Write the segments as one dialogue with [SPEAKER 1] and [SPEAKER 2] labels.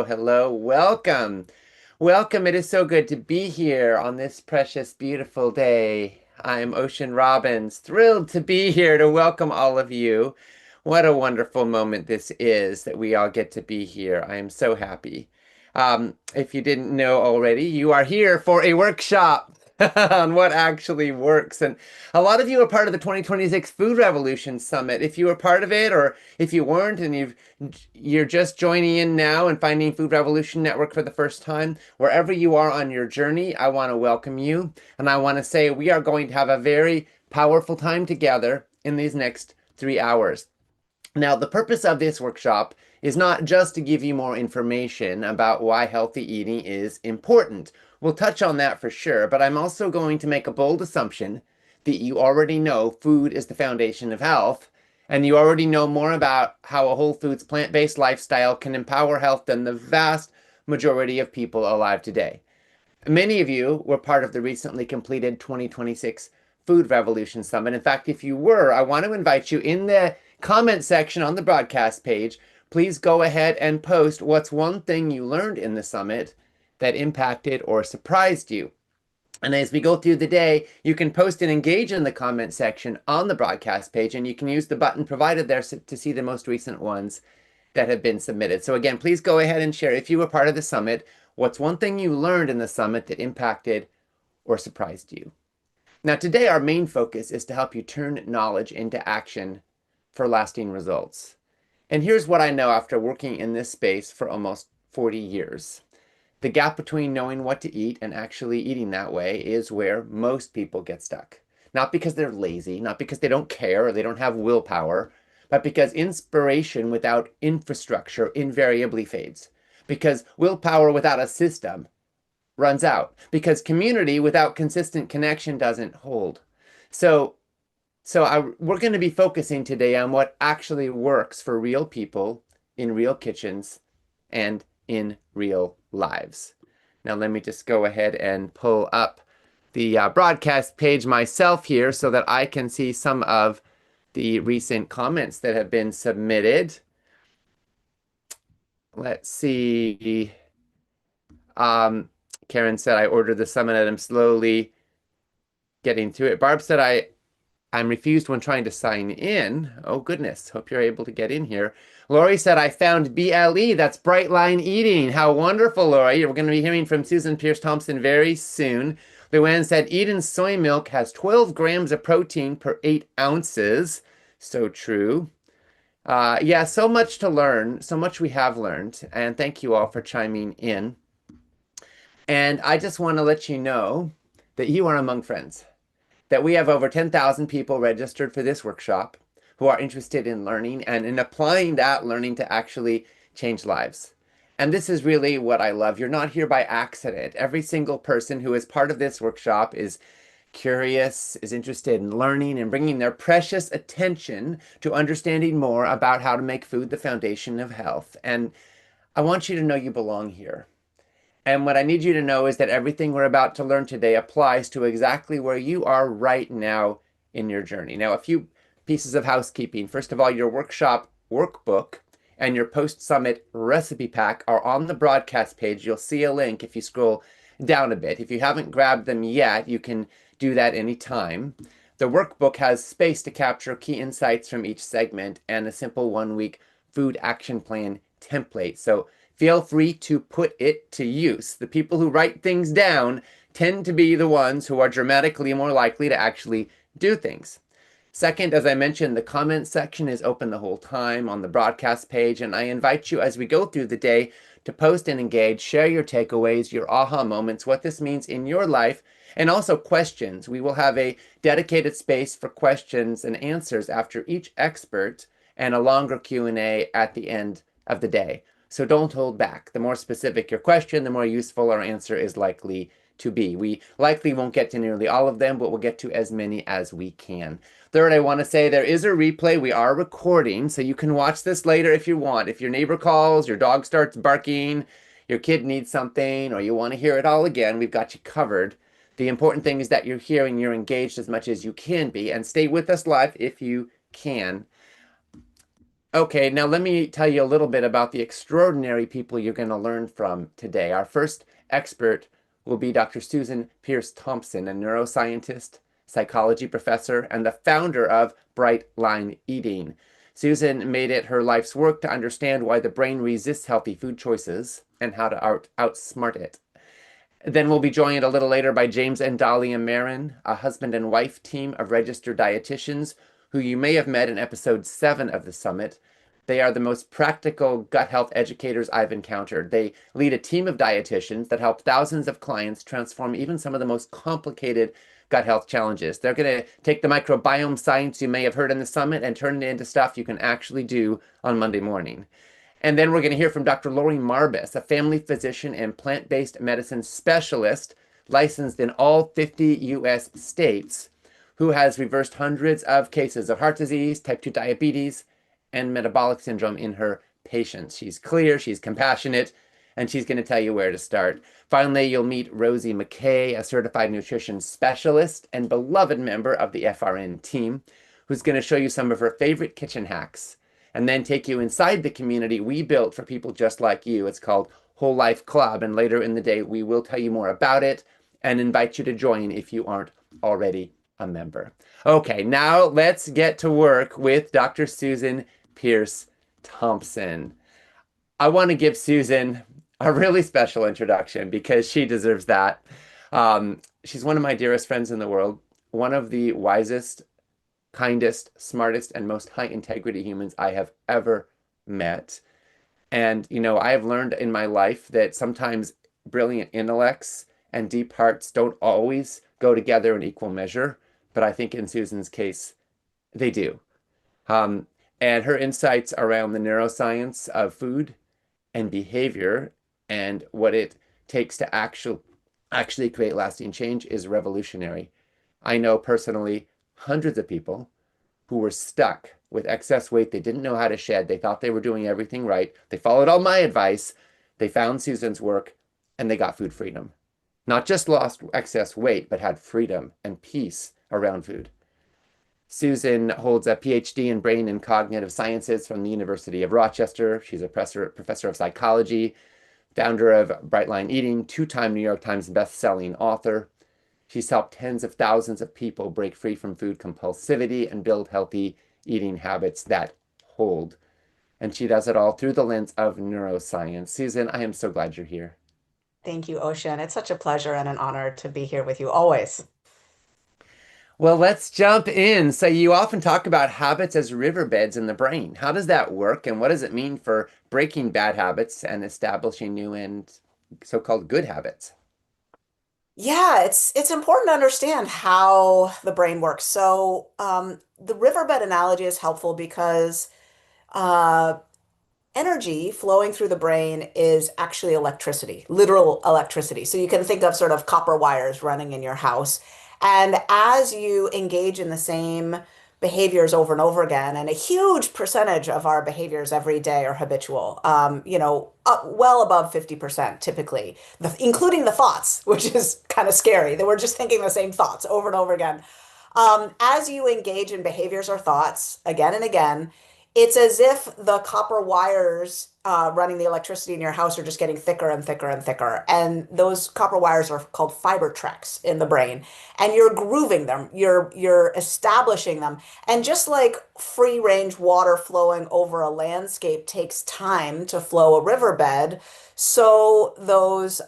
[SPEAKER 1] hello. Welcome. Welcome. It is so good to be here on this precious, beautiful day. I'm Ocean Robbins, thrilled to be here to welcome all of you. What a wonderful moment this is that we all get to be here. I am so happy. If you didn't know already, you are here for a workshop on what actually works. And a lot of you are part of the 2026 Food Revolution Summit. If you were part of it, or if you weren't and you're just joining in now and finding Food Revolution Network for the first time, wherever you are on your journey, I want to welcome you. And I want to say we are going to have a very powerful time together in these next 3 hours. Now, the purpose of this workshop is not just to give you more information about why healthy eating is important. We'll touch on that for sure, but I'm also going to make a bold assumption that you already know food is the foundation of health, and you already know more about how a whole foods plant-based lifestyle can empower health than the vast majority of people alive today. Many of you were part of the recently completed 2026 Food Revolution Summit. In fact, if you were, I want to invite you in the comment section on the broadcast page. Please go ahead and post what's one thing you learned in the summit that impacted or surprised you. And as we go through the day, you can post and engage in the comment section on the broadcast page, and you can use the button provided there to see the most recent ones that have been submitted. So again, please go ahead and share. If you were part of the summit, what's one thing you learned in the summit that impacted or surprised you? Now, today, our main focus is to help you turn knowledge into action for lasting results. And here's what I know after working in this space for almost 40 years. The gap between knowing what to eat and actually eating that way is where most people get stuck. Not because they're lazy, not because they don't care or they don't have willpower, but because inspiration without infrastructure invariably fades. Because willpower without a system runs out. Because community without consistent connection doesn't hold. We're going to be focusing today on what actually works for real people in real kitchens and in real lives. Now, let me just go ahead and pull up the broadcast page myself here so that I can see some of the recent comments that have been submitted. Let's see. Karen said, I ordered the summit and I'm slowly getting to it. Barb said, I'm refused when trying to sign in. Oh, goodness. Hope you're able to get in here. Lori said, I found BLE. That's Bright Line Eating. How wonderful, Lori. We're going to be hearing from Susan Pierce Thompson very soon. Luann said, Eden soy milk has 12 grams of protein per 8 ounces. So true. Yeah, so much to learn. So much we have learned. And thank you all for chiming in. And I just want to let you know that you are among friends, that we have over 10,000 people registered for this workshop who are interested in learning and in applying that learning to actually change lives. And this is really what I love. You're not here by accident. Every single person who is part of this workshop is curious, is interested in learning and bringing their precious attention to understanding more about how to make food the foundation of health. And I want you to know you belong here. And what I need you to know is that everything we're about to learn today applies to exactly where you are right now in your journey. Now, a few pieces of housekeeping. First of all, your workshop workbook and your post-summit recipe pack are on the broadcast page. You'll see a link if you scroll down a bit. If you haven't grabbed them yet, you can do that anytime. The workbook has space to capture key insights from each segment and a simple one-week food action plan template. So feel free to put it to use. The people who write things down tend to be the ones who are dramatically more likely to actually do things. Second, as I mentioned, the comment section is open the whole time on the broadcast page, and I invite you as we go through the day to post and engage, share your takeaways, your aha moments, what this means in your life, and also questions. We will have a dedicated space for questions and answers after each expert and a longer Q&A at the end of the day. So don't hold back. The more specific your question, the more useful our answer is likely to be. We likely won't get to nearly all of them, but we'll get to as many as we can. Third, I want to say there is a replay. We are recording, so you can watch this later if you want. If your neighbor calls, your dog starts barking, your kid needs something, or you want to hear it all again, we've got you covered. The important thing is that you're here and you're engaged as much as you can be, and stay with us live if you can. Okay, now let me tell you a little bit about the extraordinary people you're going to learn from today. Our first expert will be Dr. Susan Peirce Thompson, a neuroscientist, psychology professor, and the founder of Bright Line Eating. Susan made it her life's work to understand why the brain resists healthy food choices and how to outsmart it. Then we'll be joined a little later by James and Dahlia Marin, a husband and wife team of registered dietitians who you may have met in episode 7 of the summit. They are the most practical gut health educators I've encountered. They lead a team of dietitians that help thousands of clients transform even some of the most complicated gut health challenges. They're going to take the microbiome science you may have heard in the summit and turn it into stuff you can actually do on Monday morning. And then we're going to hear from Dr. Lori Marbas, a family physician and plant-based medicine specialist licensed in all 50 US states, who has reversed hundreds of cases of heart disease, type 2 diabetes, and metabolic syndrome in her patients. She's clear, she's compassionate, and she's going to tell you where to start. Finally, you'll meet Rosie McKay, a certified nutrition specialist and beloved member of the FRN team, who's going to show you some of her favorite kitchen hacks and then take you inside the community we built for people just like you. It's called Whole Life Club, and later in the day, we will tell you more about it and invite you to join if you aren't already a member. Okay, now let's get to work with Dr. Susan Peirce Thompson. I want to give Susan a really special introduction because she deserves that. She's one of my dearest friends in the world, one of the wisest, kindest, smartest, and most high integrity humans I have ever met. And, I have learned in my life that sometimes brilliant intellects and deep hearts don't always go together in equal measure. But I think in Susan's case, they do. Um, and her insights around the neuroscience of food and behavior and what it takes to actually create lasting change is revolutionary. I know personally hundreds of people who were stuck with excess weight they didn't know how to shed. They thought they were doing everything right. They followed all my advice. They found Susan's work and they got food freedom. Not just lost excess weight, but had freedom and peace around food. Susan holds a PhD in brain and cognitive sciences from the University of Rochester. She's a professor of psychology, founder of Bright Line Eating, two-time New York Times best-selling author. She's helped tens of thousands of people break free from food compulsivity and build healthy eating habits that hold. And she does it all through the lens of neuroscience. Susan, I am so glad you're here.
[SPEAKER 2] Thank you, Ocean. It's such a pleasure and an honor to be here with you always.
[SPEAKER 1] Well, let's jump in. So you often talk about habits as riverbeds in the brain. How does that work, and what does it mean for breaking bad habits and establishing new and so-called good habits?
[SPEAKER 2] Yeah, it's important to understand how the brain works. The riverbed analogy is helpful because uh, energy flowing through the brain is actually electricity, literal electricity. So you can think of sort of copper wires running in your house. And as you engage in the same behaviors over and over again, and a huge percentage of our behaviors every day are habitual, well above 50% typically, including the thoughts, which is kind of scary that we're just thinking the same thoughts over and over again. As you engage in behaviors or thoughts again and again, it's as if the copper wires running the electricity in your house are just getting thicker and thicker and thicker. And those copper wires are called fiber tracks in the brain. And you're grooving them, you're establishing them. And just like free range water flowing over a landscape takes time to flow a riverbed, so those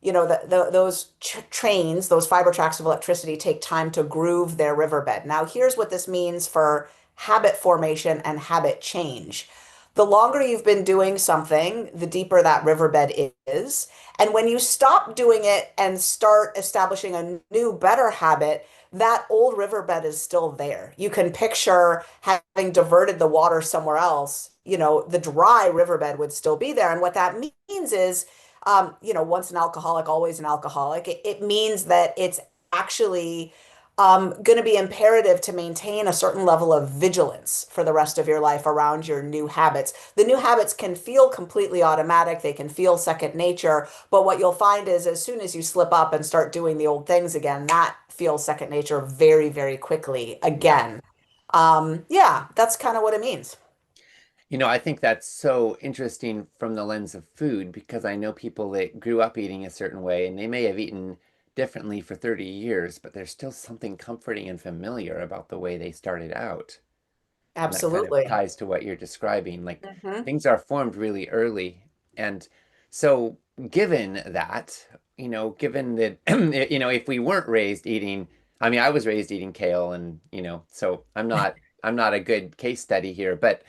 [SPEAKER 2] those trains, those fiber tracks of electricity take time to groove their riverbed. Now, here's what this means for habit formation and habit change. The longer you've been doing something, the deeper that riverbed is. And when you stop doing it and start establishing a new, better habit, that old riverbed is still there. You can picture having diverted the water somewhere else, the dry riverbed would still be there. And what that means is, once an alcoholic, always an alcoholic. It means that it's actually going to be imperative to maintain a certain level of vigilance for the rest of your life around your new habits. The new habits can feel completely automatic, they can feel second nature, but what you'll find is as soon as you slip up and start doing the old things again, that feels second nature very, very quickly
[SPEAKER 1] Yeah.
[SPEAKER 2] again. Yeah, that's kind of what it means.
[SPEAKER 1] I think that's so interesting from the lens of food because I know people that grew up eating a certain way and they may have eaten differently for 30 years, but there's still something comforting and familiar about the way they started out. And that kind of
[SPEAKER 2] Absolutely.
[SPEAKER 1] ties to what you're describing. Like
[SPEAKER 2] Hmm.
[SPEAKER 1] things are formed really early. And so, given that, given that, if we weren't raised eating, I mean, I was raised eating kale and, so I'm not a good case study here, but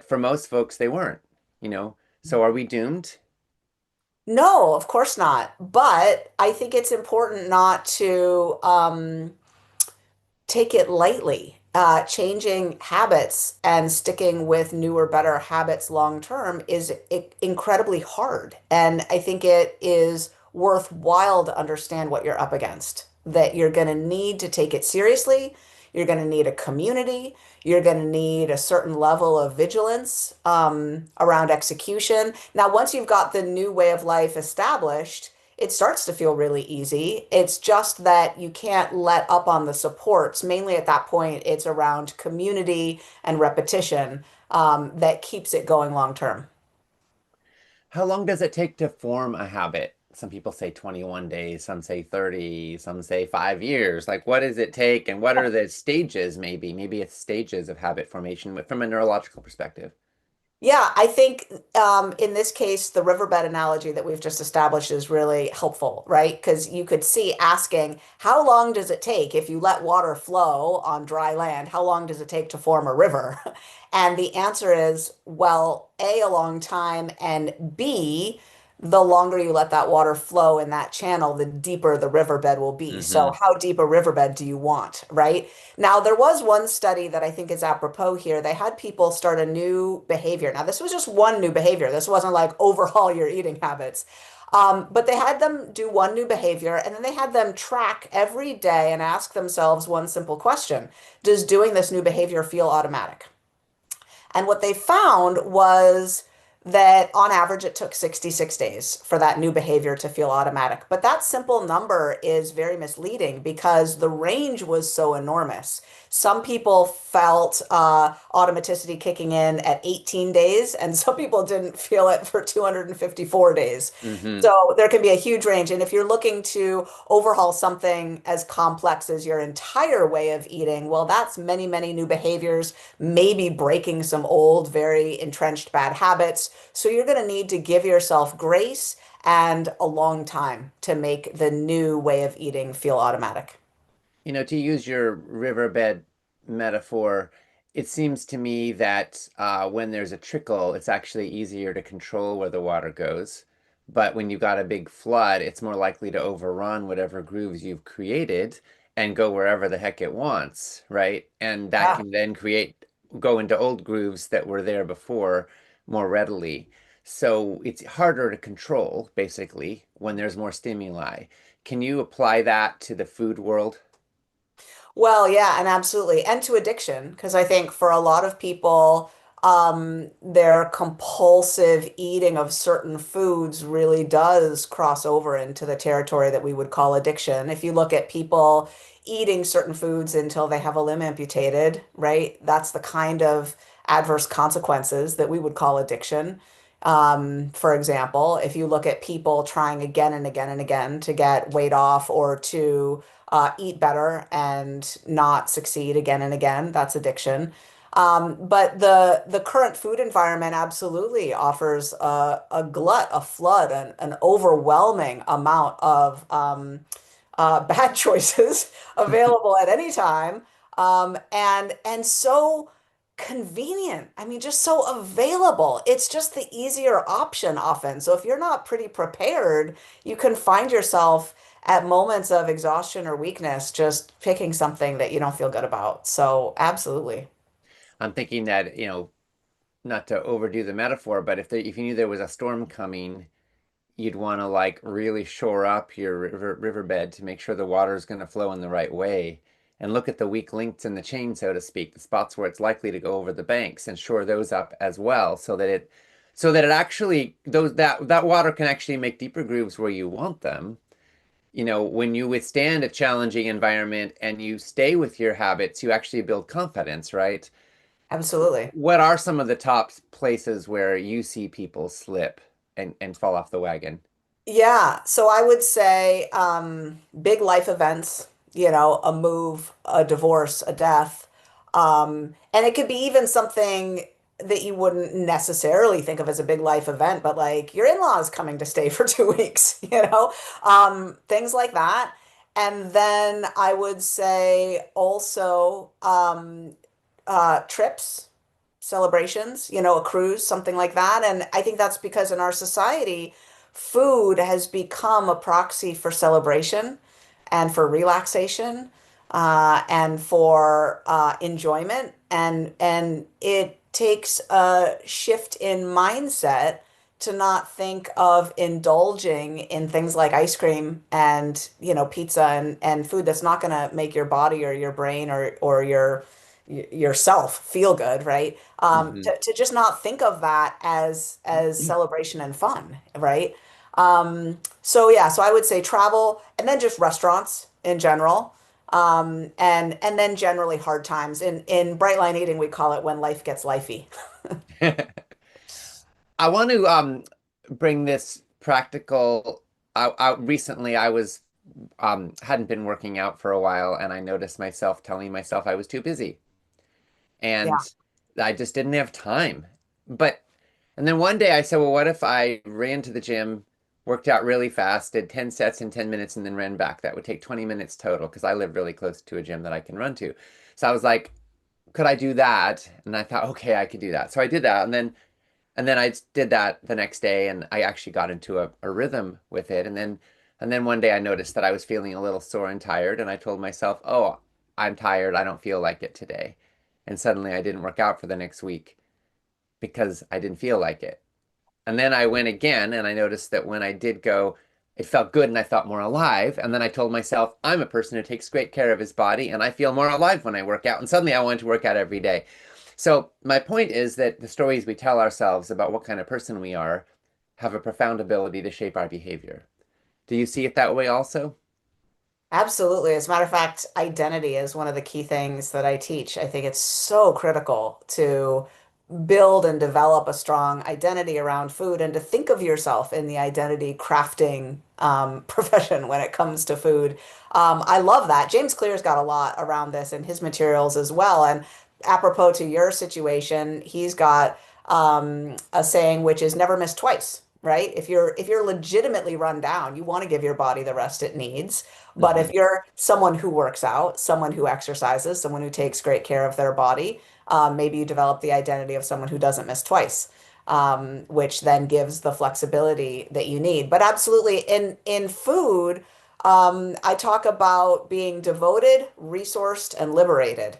[SPEAKER 1] for most folks, they weren't, you know. So are we doomed?
[SPEAKER 2] No, of course not. But I think it's important not to take it lightly. Changing habits and sticking with newer, better habits long term is incredibly hard. And I think it is worthwhile to understand what you're up against, that you're going to need to take it seriously. You're going to need a community. You're going to need a certain level of vigilance around execution. Now, once you've got the new way of life established, it starts to feel really easy. It's just that you can't let up on the supports. Mainly at that point, it's around community and repetition that keeps it going long term.
[SPEAKER 1] How long does it take to form a habit? Some people say 21 days, some say 30, some say 5 years. Like, what does it take, and what are the stages, maybe? Maybe it's stages of habit formation from a neurological perspective.
[SPEAKER 2] Yeah, I think in this case, the riverbed analogy that we've just established is really helpful, right? Because you could see asking, how long does it take if you let water flow on dry land? How long does it take to form a river? And the answer is, well, A, a long time, and B, the longer you let that water flow in that channel, the deeper the riverbed will be. So,
[SPEAKER 1] Hmm.
[SPEAKER 2] how deep a riverbed do you want, right? Now, there was one study that I think is apropos here. They had people start a new behavior. Now, this was just one new behavior. This wasn't like overhaul your eating habits. But they had them do one new behavior and then they had them track every day and ask themselves one simple question. Does doing this new behavior feel automatic? And what they found was that on average, it took 66 days for that new behavior to feel automatic. But that simple number is very misleading because the range was so enormous. Some people felt automaticity kicking in at 18 days, and some people didn't feel it for 254 days.
[SPEAKER 1] Hmm.
[SPEAKER 2] So there can be a huge range. And if you're looking to overhaul something as complex as your entire way of eating, well, that's many, many new behaviors, maybe breaking some old, very entrenched bad habits. So you're going to need to give yourself grace and a long time to make the new way of eating feel automatic.
[SPEAKER 1] To use your riverbed metaphor, it seems to me that when there's a trickle, it's actually easier to control where the water goes. But when you've got a big flood, it's more likely to overrun whatever grooves you've created and go wherever the heck it wants, right? And that
[SPEAKER 2] Yeah.
[SPEAKER 1] can then go into old grooves that were there before more readily. So it's harder to control, basically, when there's more stimuli. Can you apply that to the food world?
[SPEAKER 2] Well, yeah, and absolutely. And to addiction, because I think for a lot of people, their compulsive eating of certain foods really does cross over into the territory that we would call addiction. If you look at people eating certain foods until they have a limb amputated, right? That's the kind of adverse consequences that we would call addiction. For example, if you look at people trying again and again and again to get weight off or to eat better and not succeed again and again. That's addiction. But the current food environment absolutely offers a glut, a flood, an overwhelming amount of bad choices available at any time, and so convenient. I mean, just so available. It's just the easier option often. So if you're not pretty prepared, you can find yourself at moments of exhaustion or weakness just picking something that you don't feel good about. So absolutely.
[SPEAKER 1] I'm thinking that, not to overdo the metaphor, but if you knew there was a storm coming, you'd want to like really shore up your riverbed to make sure the water is going to flow in the right way and look at the weak links in the chain, so to speak, the spots where it's likely to go over the banks and shore those up as well so that it actually that water can actually make deeper grooves where you want them. When you withstand a challenging environment and you stay with your habits, you actually build confidence, right?
[SPEAKER 2] Absolutely.
[SPEAKER 1] What are some of the top places where you see people slip and fall off the wagon?
[SPEAKER 2] Yeah, so I would say big life events, a move, a divorce, a death. And it could be even something that you wouldn't necessarily think of as a big life event, but like your in-laws coming to stay for 2 weeks, things like that. And then I would say also trips, celebrations, a cruise, something like that. And I think that's because in our society, food has become a proxy for celebration and for relaxation and for enjoyment. And it takes a shift in mindset to not think of indulging in things like ice cream and pizza and food that's not going to make your body or your brain or yourself feel good, right?
[SPEAKER 1] Hmm.
[SPEAKER 2] To just not think of that as celebration and fun, right? So yeah, so I would say travel and then just restaurants in general. And then generally hard times. In Bright Line Eating, we call it when life gets lifey.
[SPEAKER 1] I want to bring this practical out recently. I was hadn't been working out for a while, and I noticed myself telling myself I was too busy,
[SPEAKER 2] Yeah.
[SPEAKER 1] and I just didn't have time. But and then one day I said, well, what if I ran to the gym, worked out really fast, did 10 sets in 10 minutes, and then ran back? That would take 20 minutes total because I live really close to a gym that I can run to. So I was like, could I do that? And I thought, okay, I could do that. So I did that, and then I did that the next day, and I actually got into a rhythm with it. And then one day I noticed that I was feeling a little sore and tired, and I told myself, "Oh, I'm tired. I don't feel like it today." And suddenly I didn't work out for the next week because I didn't feel like it. And then I went again, and I noticed that when I did go, it felt good and I felt more alive. And then I told myself, I'm a person who takes great care of his body, and I feel more alive when I work out. And suddenly I wanted to work out every day. So my point is that the stories we tell ourselves about what kind of person we are have a profound ability to shape our behavior. Do you see it that way also?
[SPEAKER 2] Absolutely. As a matter of fact, identity is one of the key things that I teach. I think it's so critical to build and develop a strong identity around food and to think of yourself in the identity crafting profession when it comes to food. I love that. James Clear's got a lot around this in his materials as well. And apropos to your situation, he's got a saying which is never miss twice, right? If you're legitimately run down, you want to give your body the rest it needs. But if
[SPEAKER 1] Hmm.
[SPEAKER 2] you're someone who works out, someone who exercises, someone who takes great care of their body, maybe you develop the identity of someone who doesn't miss twice, which then gives the flexibility that you need. But absolutely, in food, I talk about being devoted, resourced, and liberated.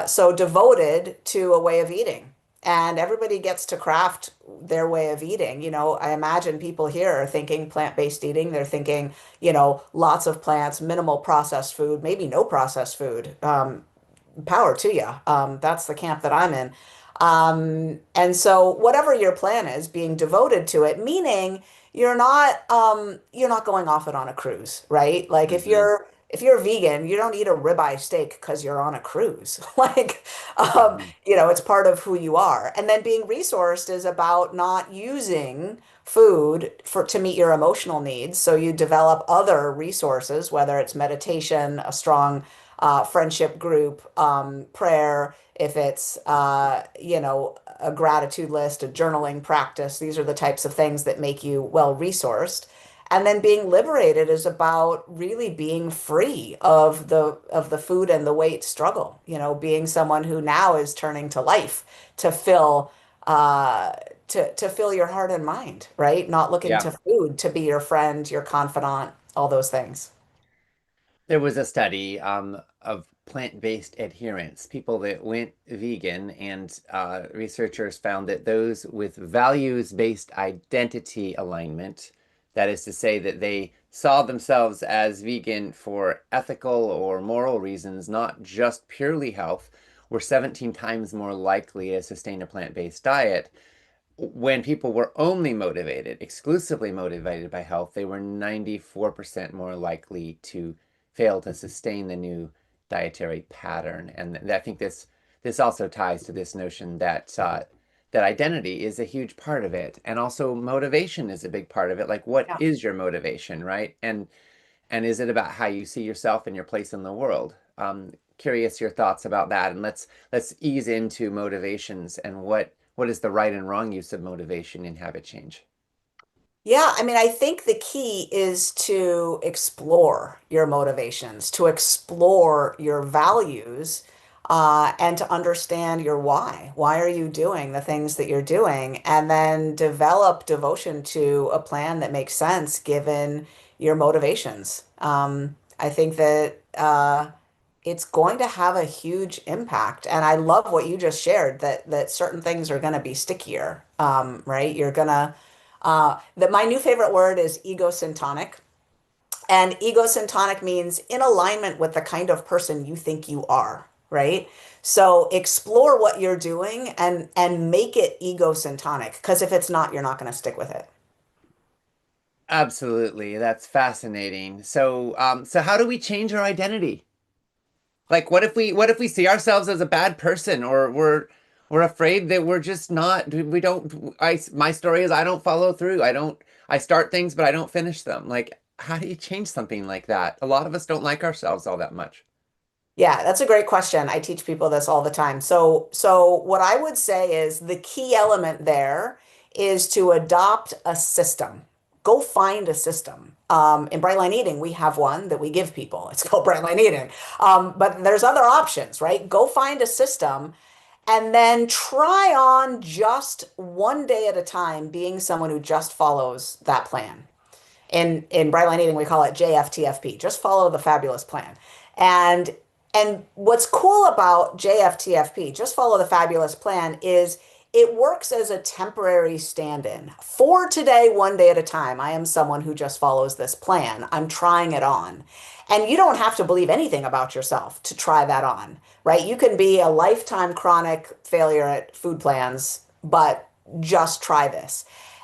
[SPEAKER 2] So devoted to a way of eating. And everybody gets to craft their way of eating. I imagine people here are thinking plant-based eating. They're thinking, lots of plants, minimal processed food, maybe no processed food. Power to you. That's the camp that I'm in. And so whatever your plan is, being devoted to it, meaning you're not going off it on a cruise, right? Like
[SPEAKER 1] Hmm.
[SPEAKER 2] if you're vegan, you don't eat a ribeye steak because you're on a cruise. Like,
[SPEAKER 1] Hmm.
[SPEAKER 2] it's part of who you are. And then being resourced is about not using food to meet your emotional needs. So you develop other resources, whether it's meditation, a strong friendship group, prayer, if it's a gratitude list, a journaling practice. These are the types of things that make you well resourced. And then being liberated is about really being free of the food and the weight struggle. Being someone who now is turning to life to fill uh, to fill your heart and mind, right? Not looking
[SPEAKER 1] Yeah.
[SPEAKER 2] to food to be your friend, your confidant, all those things.
[SPEAKER 1] There was a study of plant-based adherence, people that went vegan, and researchers found that those with values-based identity alignment, that is to say that they saw themselves as vegan for ethical or moral reasons, not just purely health, were 17 times more likely to sustain a plant-based diet. When people were only motivated, exclusively motivated by health, they were 94% more likely to fail to sustain the new dietary pattern. And I think this also ties to this notion that that identity is a huge part of it, and also motivation is a big part of it. Like, what
[SPEAKER 2] Yeah.
[SPEAKER 1] is your motivation, right? And is it about how you see yourself and your place in the world? Curious your thoughts about that, and let's ease into motivations and what is the right and wrong use of motivation in habit change.
[SPEAKER 2] Yeah, I mean, I think the key is to explore your motivations, to explore your values, and to understand your why. Why are you doing the things that you're doing? And then develop devotion to a plan that makes sense given your motivations. I think that it's going to have a huge impact. And I love what you just shared that certain things are going to be stickier, right? You're gonna that my new favorite word is egosyntonic. And egosyntonic means in alignment with the kind of person you think you are, right? So explore what you're doing and make it egosyntonic, because if it's not, you're not going to stick with it.
[SPEAKER 1] Absolutely, that's fascinating. So, so how do we change our identity? Like, what if we see ourselves as a bad person, or we're afraid that we're just not, we don't, my story is I don't follow through. I start things, but I don't finish them. Like, how do you change something like that? A lot of us don't like ourselves all that much.
[SPEAKER 2] Yeah, that's a great question. I teach people this all the time. So what I would say is the key element there is to adopt a system. Go find a system. In Bright Line Eating, we have one that we give people. It's called Bright Line Eating. But there's other options, right? Go find a system and then try on just one day at a time being someone who just follows that plan. In Bright Line Eating, we call it JFTFP. Just follow the fabulous plan. And and what's cool about JFTFP, just follow the fabulous plan, is it works as a temporary stand-in. For today, one day at a time, I am someone who just follows this plan. I'm trying it on. And you don't have to believe anything about yourself to try that on, right? You can be a lifetime chronic failure at food plans, but just try this.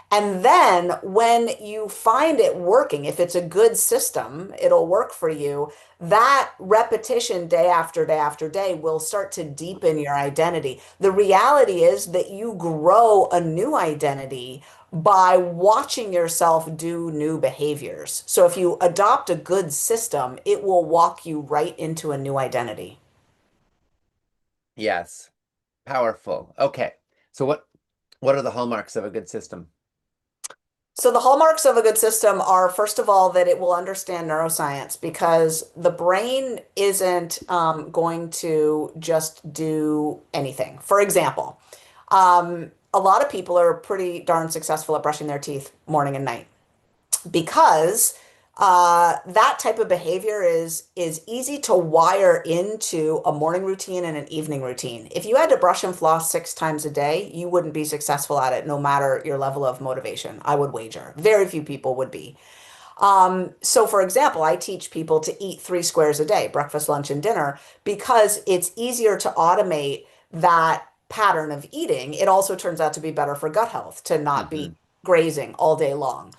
[SPEAKER 2] And then when you find it working, if it's a good system, it'll work for you. That repetition day after day after day will start to deepen your identity. The reality is that you grow a new identity by watching yourself do new behaviors. So if you adopt a good system, it will walk you right into a new identity.
[SPEAKER 1] Yes, powerful. Okay. So what are the hallmarks of a good system?
[SPEAKER 2] So the hallmarks of a good system are, first of all, that it will understand neuroscience because the brain isn't going to just do anything. For example, a lot of people are pretty darn successful at brushing their teeth morning and night because that type of behavior is easy to wire into a morning routine and an evening routine. If you had to brush and floss 6 times a day, you wouldn't be successful at it, no matter your level of motivation. I would wager. Very few people would be. So for example, I teach people to eat 3 squares a day, breakfast, lunch, and dinner, because it's easier to automate that pattern of eating. It also turns out to be better for gut health to not be
[SPEAKER 1] Hmm.
[SPEAKER 2] grazing all day long.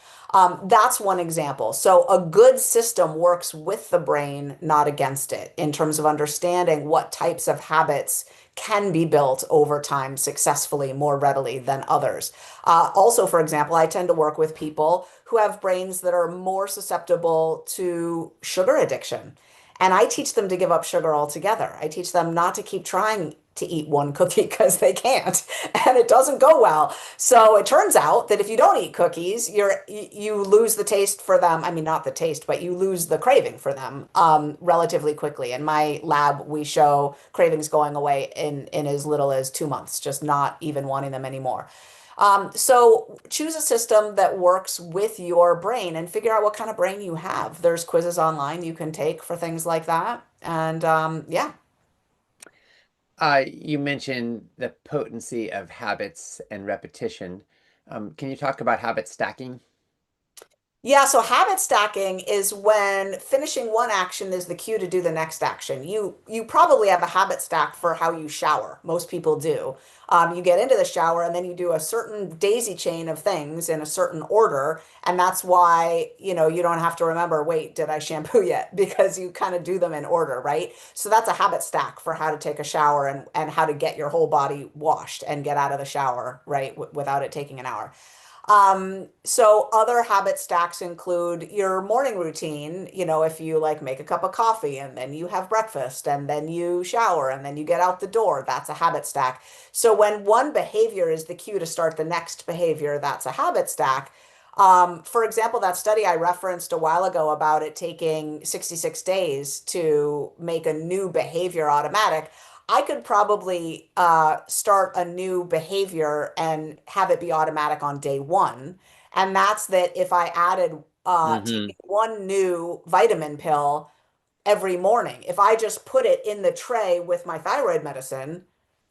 [SPEAKER 2] That's one example. So a good system works with the brain, not against it, in terms of understanding what types of habits can be built over time successfully more readily than others. Also, for example, I tend to work with people who have brains that are more susceptible to sugar addiction. And I teach them to give up sugar altogether. I teach them not to keep trying to eat one cookie because they can't, and it doesn't go well. So it turns out that if you don't eat cookies, you lose the taste for them. I mean, not the taste, but you lose the craving for them relatively quickly. In my lab, we show cravings going away in as little as 2 months, just not even wanting them anymore. So choose a system that works with your brain and figure out what kind of brain you have. There's quizzes online you can take for things like that. And yeah.
[SPEAKER 1] You mentioned the potency of habits and repetition. Can you talk about habit stacking?
[SPEAKER 2] Yeah, so habit stacking is when finishing one action is the cue to do the next action. You probably have a habit stack for how you shower. Most people do. You get into the shower and then you do a certain daisy chain of things in a certain order, and that's why, you don't have to remember, wait, did I shampoo yet? Because you kind of do them in order, right? So that's a habit stack for how to take a shower and how to get your whole body washed and get out of the shower, right, without it taking an hour. So other habit stacks include your morning routine. If you like make a cup of coffee and then you have breakfast and then you shower and then you get out the door, that's a habit stack. So when one behavior is the cue to start the next behavior, that's a habit stack. For example, that study I referenced a while ago about it taking 66 days to make a new behavior automatic. I could probably start a new behavior and have it be automatic on day one. And that's that if I added
[SPEAKER 1] Hmm.
[SPEAKER 2] taking one new vitamin pill every morning, if I just put it in the tray with my thyroid medicine,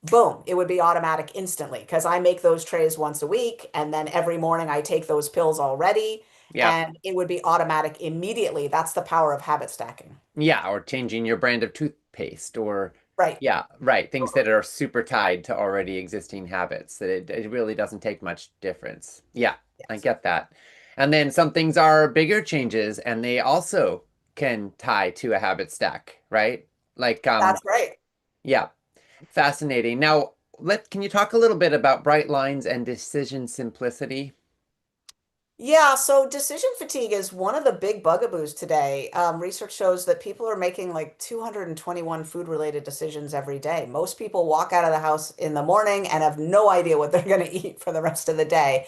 [SPEAKER 2] boom, it would be automatic instantly because I make those trays once a week. And then every morning I take those pills already
[SPEAKER 1] Yeah.
[SPEAKER 2] and it would be automatic immediately. That's the power of habit stacking.
[SPEAKER 1] Yeah, or changing your brand of toothpaste or
[SPEAKER 2] Right.
[SPEAKER 1] yeah, right, things that are super tied to already existing habits that it really doesn't take much difference. Yeah, I
[SPEAKER 2] Yes.
[SPEAKER 1] get that. And then some things are bigger changes and they also can tie to a habit stack, right? Like
[SPEAKER 2] That's right.
[SPEAKER 1] yeah, fascinating. Now, can you talk a little bit about bright lines and decision simplicity?
[SPEAKER 2] Yeah, so decision fatigue is one of the big bugaboos today. Research shows that people are making like 221 food-related decisions every day. Most people walk out of the house in the morning and have no idea what they're going to eat for the rest of the day.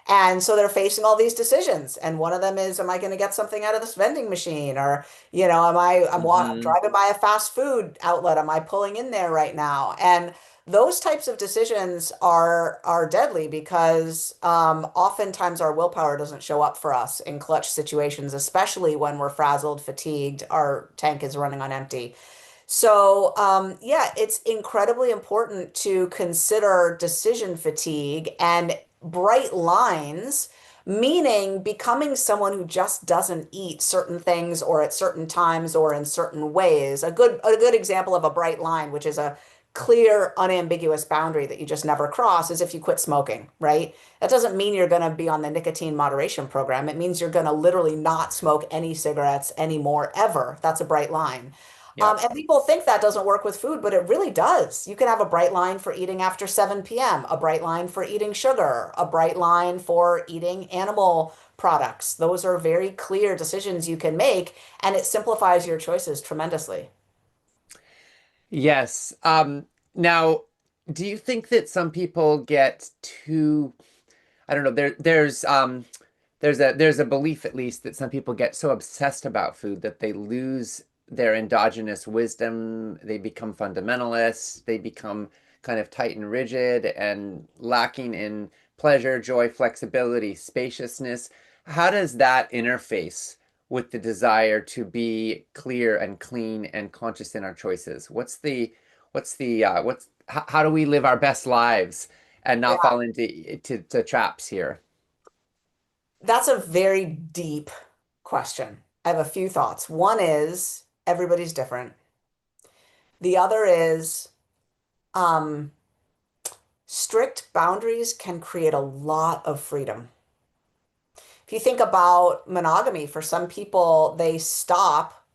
[SPEAKER 2] And so they're facing all these decisions. And one of them is, am I going to get something out of this vending machine? Or, I'm
[SPEAKER 1] Hmm.
[SPEAKER 2] driving by a fast food outlet. Am I pulling in there right now? And those types of decisions are deadly because oftentimes our willpower doesn't show up for us in clutch situations, especially when we're frazzled, fatigued, our tank is running on empty. So, yeah, it's incredibly important to consider decision fatigue and bright lines, meaning becoming someone who just doesn't eat certain things or at certain times or in certain ways. A good example of a bright line, which is a clear, unambiguous boundary that you just never cross, is if you quit smoking, right? That doesn't mean you're going to be on the nicotine moderation program. It means you're going to literally not smoke any cigarettes anymore, ever. That's a bright line.
[SPEAKER 1] Yeah.
[SPEAKER 2] And people think that doesn't work with food, but it really does. You can have a bright line for eating after 7 p.m., a bright line for eating sugar, a bright line for eating animal products. Those are very clear decisions you can make, and it simplifies your choices tremendously.
[SPEAKER 1] Yes. Now, do you think that some people get too, I don't know, there's a belief at least that some people get so obsessed about food that they lose their endogenous wisdom, they become fundamentalists, they become kind of tight and rigid and lacking in pleasure, joy, flexibility, spaciousness. How does that interface with the desire to be clear and clean and conscious in our choices? How do we live our best lives and not
[SPEAKER 2] Yeah.
[SPEAKER 1] fall into to traps here?
[SPEAKER 2] That's a very deep question. I have a few thoughts. One is everybody's different. The other is um, strict boundaries can create a lot of freedom. If you think about monogamy, for some people, they stop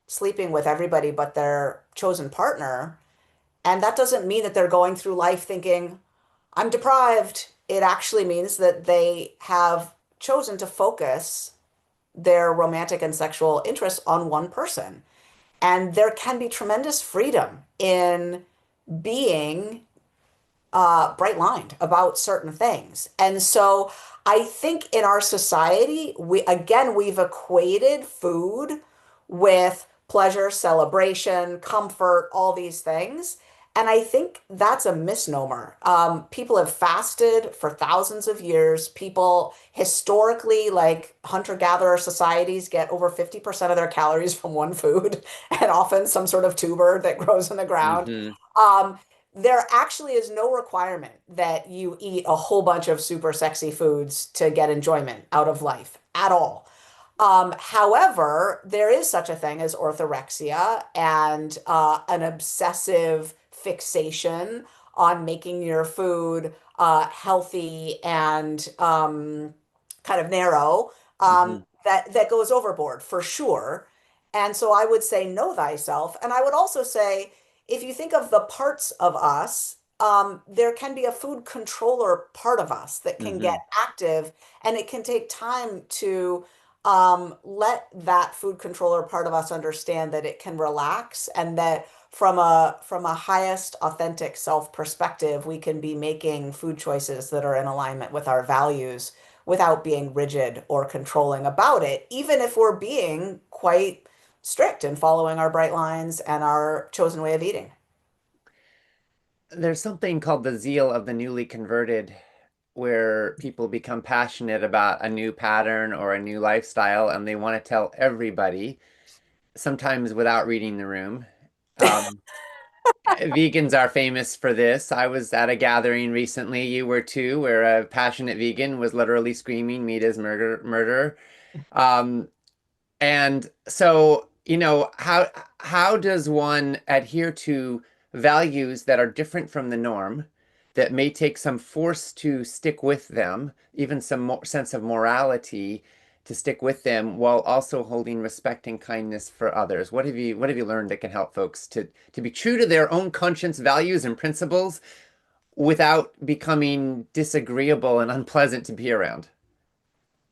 [SPEAKER 2] sleeping with everybody but their chosen partner. And that doesn't mean that they're going through life thinking, I'm deprived. It actually means that they have chosen to focus their romantic and sexual interests on one person. And there can be tremendous freedom in being bright lined about certain things. And so I think in our society, we've equated food with pleasure, celebration, comfort, all these things. And I think that's a misnomer. People have fasted for thousands of years. People historically, like hunter-gatherer societies, get over 50% of their calories from one food and often some sort of tuber that grows in the ground.
[SPEAKER 1] Hmm.
[SPEAKER 2] Um, there actually is no requirement that you eat a whole bunch of super sexy foods to get enjoyment out of life at all. However, there is such a thing as orthorexia and an obsessive fixation on making your food healthy and kind of narrow,
[SPEAKER 1] Hmm.
[SPEAKER 2] that goes overboard for sure. And so I would say know thyself. And I would also say, if you think of the parts of us, there can be a food controller part of us that can get
[SPEAKER 1] Hmm.
[SPEAKER 2] active, and it can take time to let that food controller part of us understand that it can relax, and that from a highest authentic self perspective, we can be making food choices that are in alignment with our values without being rigid or controlling about it, even if we're being quite strict in following our bright lines and our chosen way of eating.
[SPEAKER 1] There's something called the zeal of the newly converted, where people become passionate about a new pattern or a new lifestyle, and they want to tell everybody, sometimes without reading the room. Um, Vegans are famous for this. I was at a gathering recently, you were too, where a passionate vegan was literally screaming, "Meat is murder, murder." Um, and so, how does one adhere to values that are different from the norm, that may take some force to stick with them, even some sense of morality to stick with them, while also holding respect and kindness for others? What have you learned that can help folks to be true to their own conscience, values, and principles without becoming disagreeable and unpleasant to be around?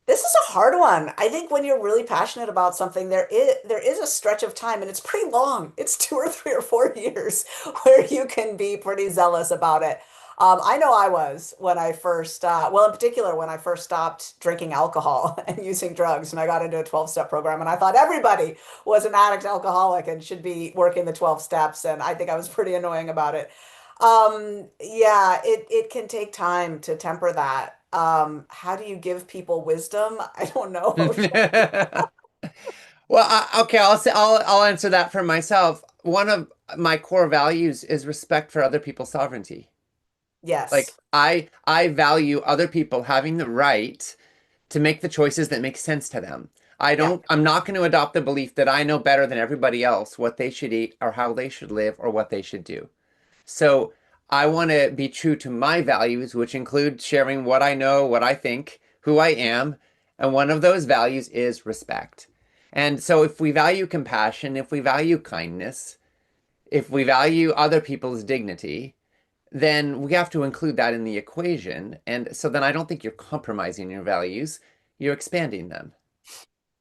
[SPEAKER 2] This is a hard one. I think when you're really passionate about something, there is a stretch of time, and it's pretty long. It's 2 or 3 or 4 years where you can be pretty zealous about it. I know I was when I first, well, in particular, when I first stopped drinking alcohol and using drugs, and I got into a 12-step program, and I thought everybody was an addict alcoholic and should be working the 12 steps, and I think I was pretty annoying about it. Yeah, it can take time to temper that. How do you give people wisdom? I don't know.
[SPEAKER 1] Well, okay, I'll say I'll answer that for myself. One of my core values is respect for other people's sovereignty. Like
[SPEAKER 2] Yes.
[SPEAKER 1] I value other people having the right to make the choices that make sense to them.
[SPEAKER 2] Yeah.
[SPEAKER 1] I'm not going to adopt the belief that I know better than everybody else what they should eat or how they should live or what they should do. So I want to be true to my values, which include sharing what I know, what I think, who I am. And one of those values is respect. And so if we value compassion, if we value kindness, if we value other people's dignity, then we have to include that in the equation. And so then I don't think you're compromising your values, you're expanding them.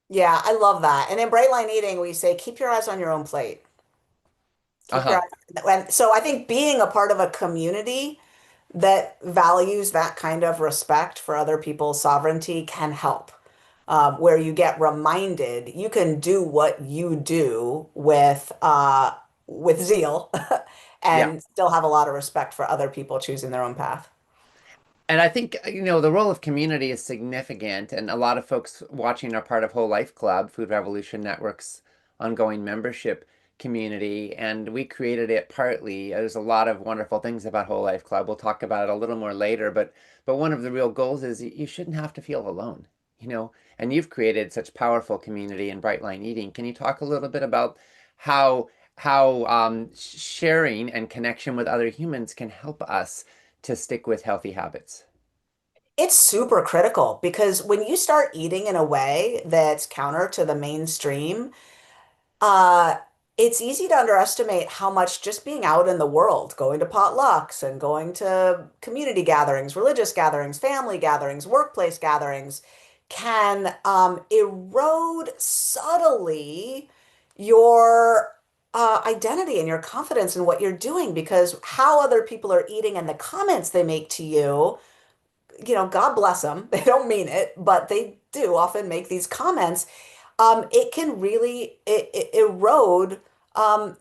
[SPEAKER 2] Yeah, I love that. And in Bright Line Eating, we say keep your eyes on your own plate. Keep your
[SPEAKER 1] Uh-huh.
[SPEAKER 2] eyes. And so I think being a part of a community that values that kind of respect for other people's sovereignty can help. Where you get reminded you can do what you do with zeal
[SPEAKER 1] Yeah.
[SPEAKER 2] and still have a lot of respect for other people choosing their own path.
[SPEAKER 1] And I think, the role of community is significant. And a lot of folks watching are part of Whole Life Club, Food Revolution Network's ongoing membership community. And we created it partly. There's a lot of wonderful things about Whole Life Club. We'll talk about it a little more later. But one of the real goals is you shouldn't have to feel alone, and you've created such powerful community in Bright Line Eating. Can you talk a little bit about how sharing and connection with other humans can help us to stick with healthy habits?
[SPEAKER 2] It's super critical because when you start eating in a way that's counter to the mainstream, uh, it's easy to underestimate how much just being out in the world, going to potlucks and going to community gatherings, religious gatherings, family gatherings, workplace gatherings, can erode subtly your identity and your confidence in what you're doing, because how other people are eating and the comments they make to you, God bless them. They don't mean it, but they do often make these comments. It can really erode um,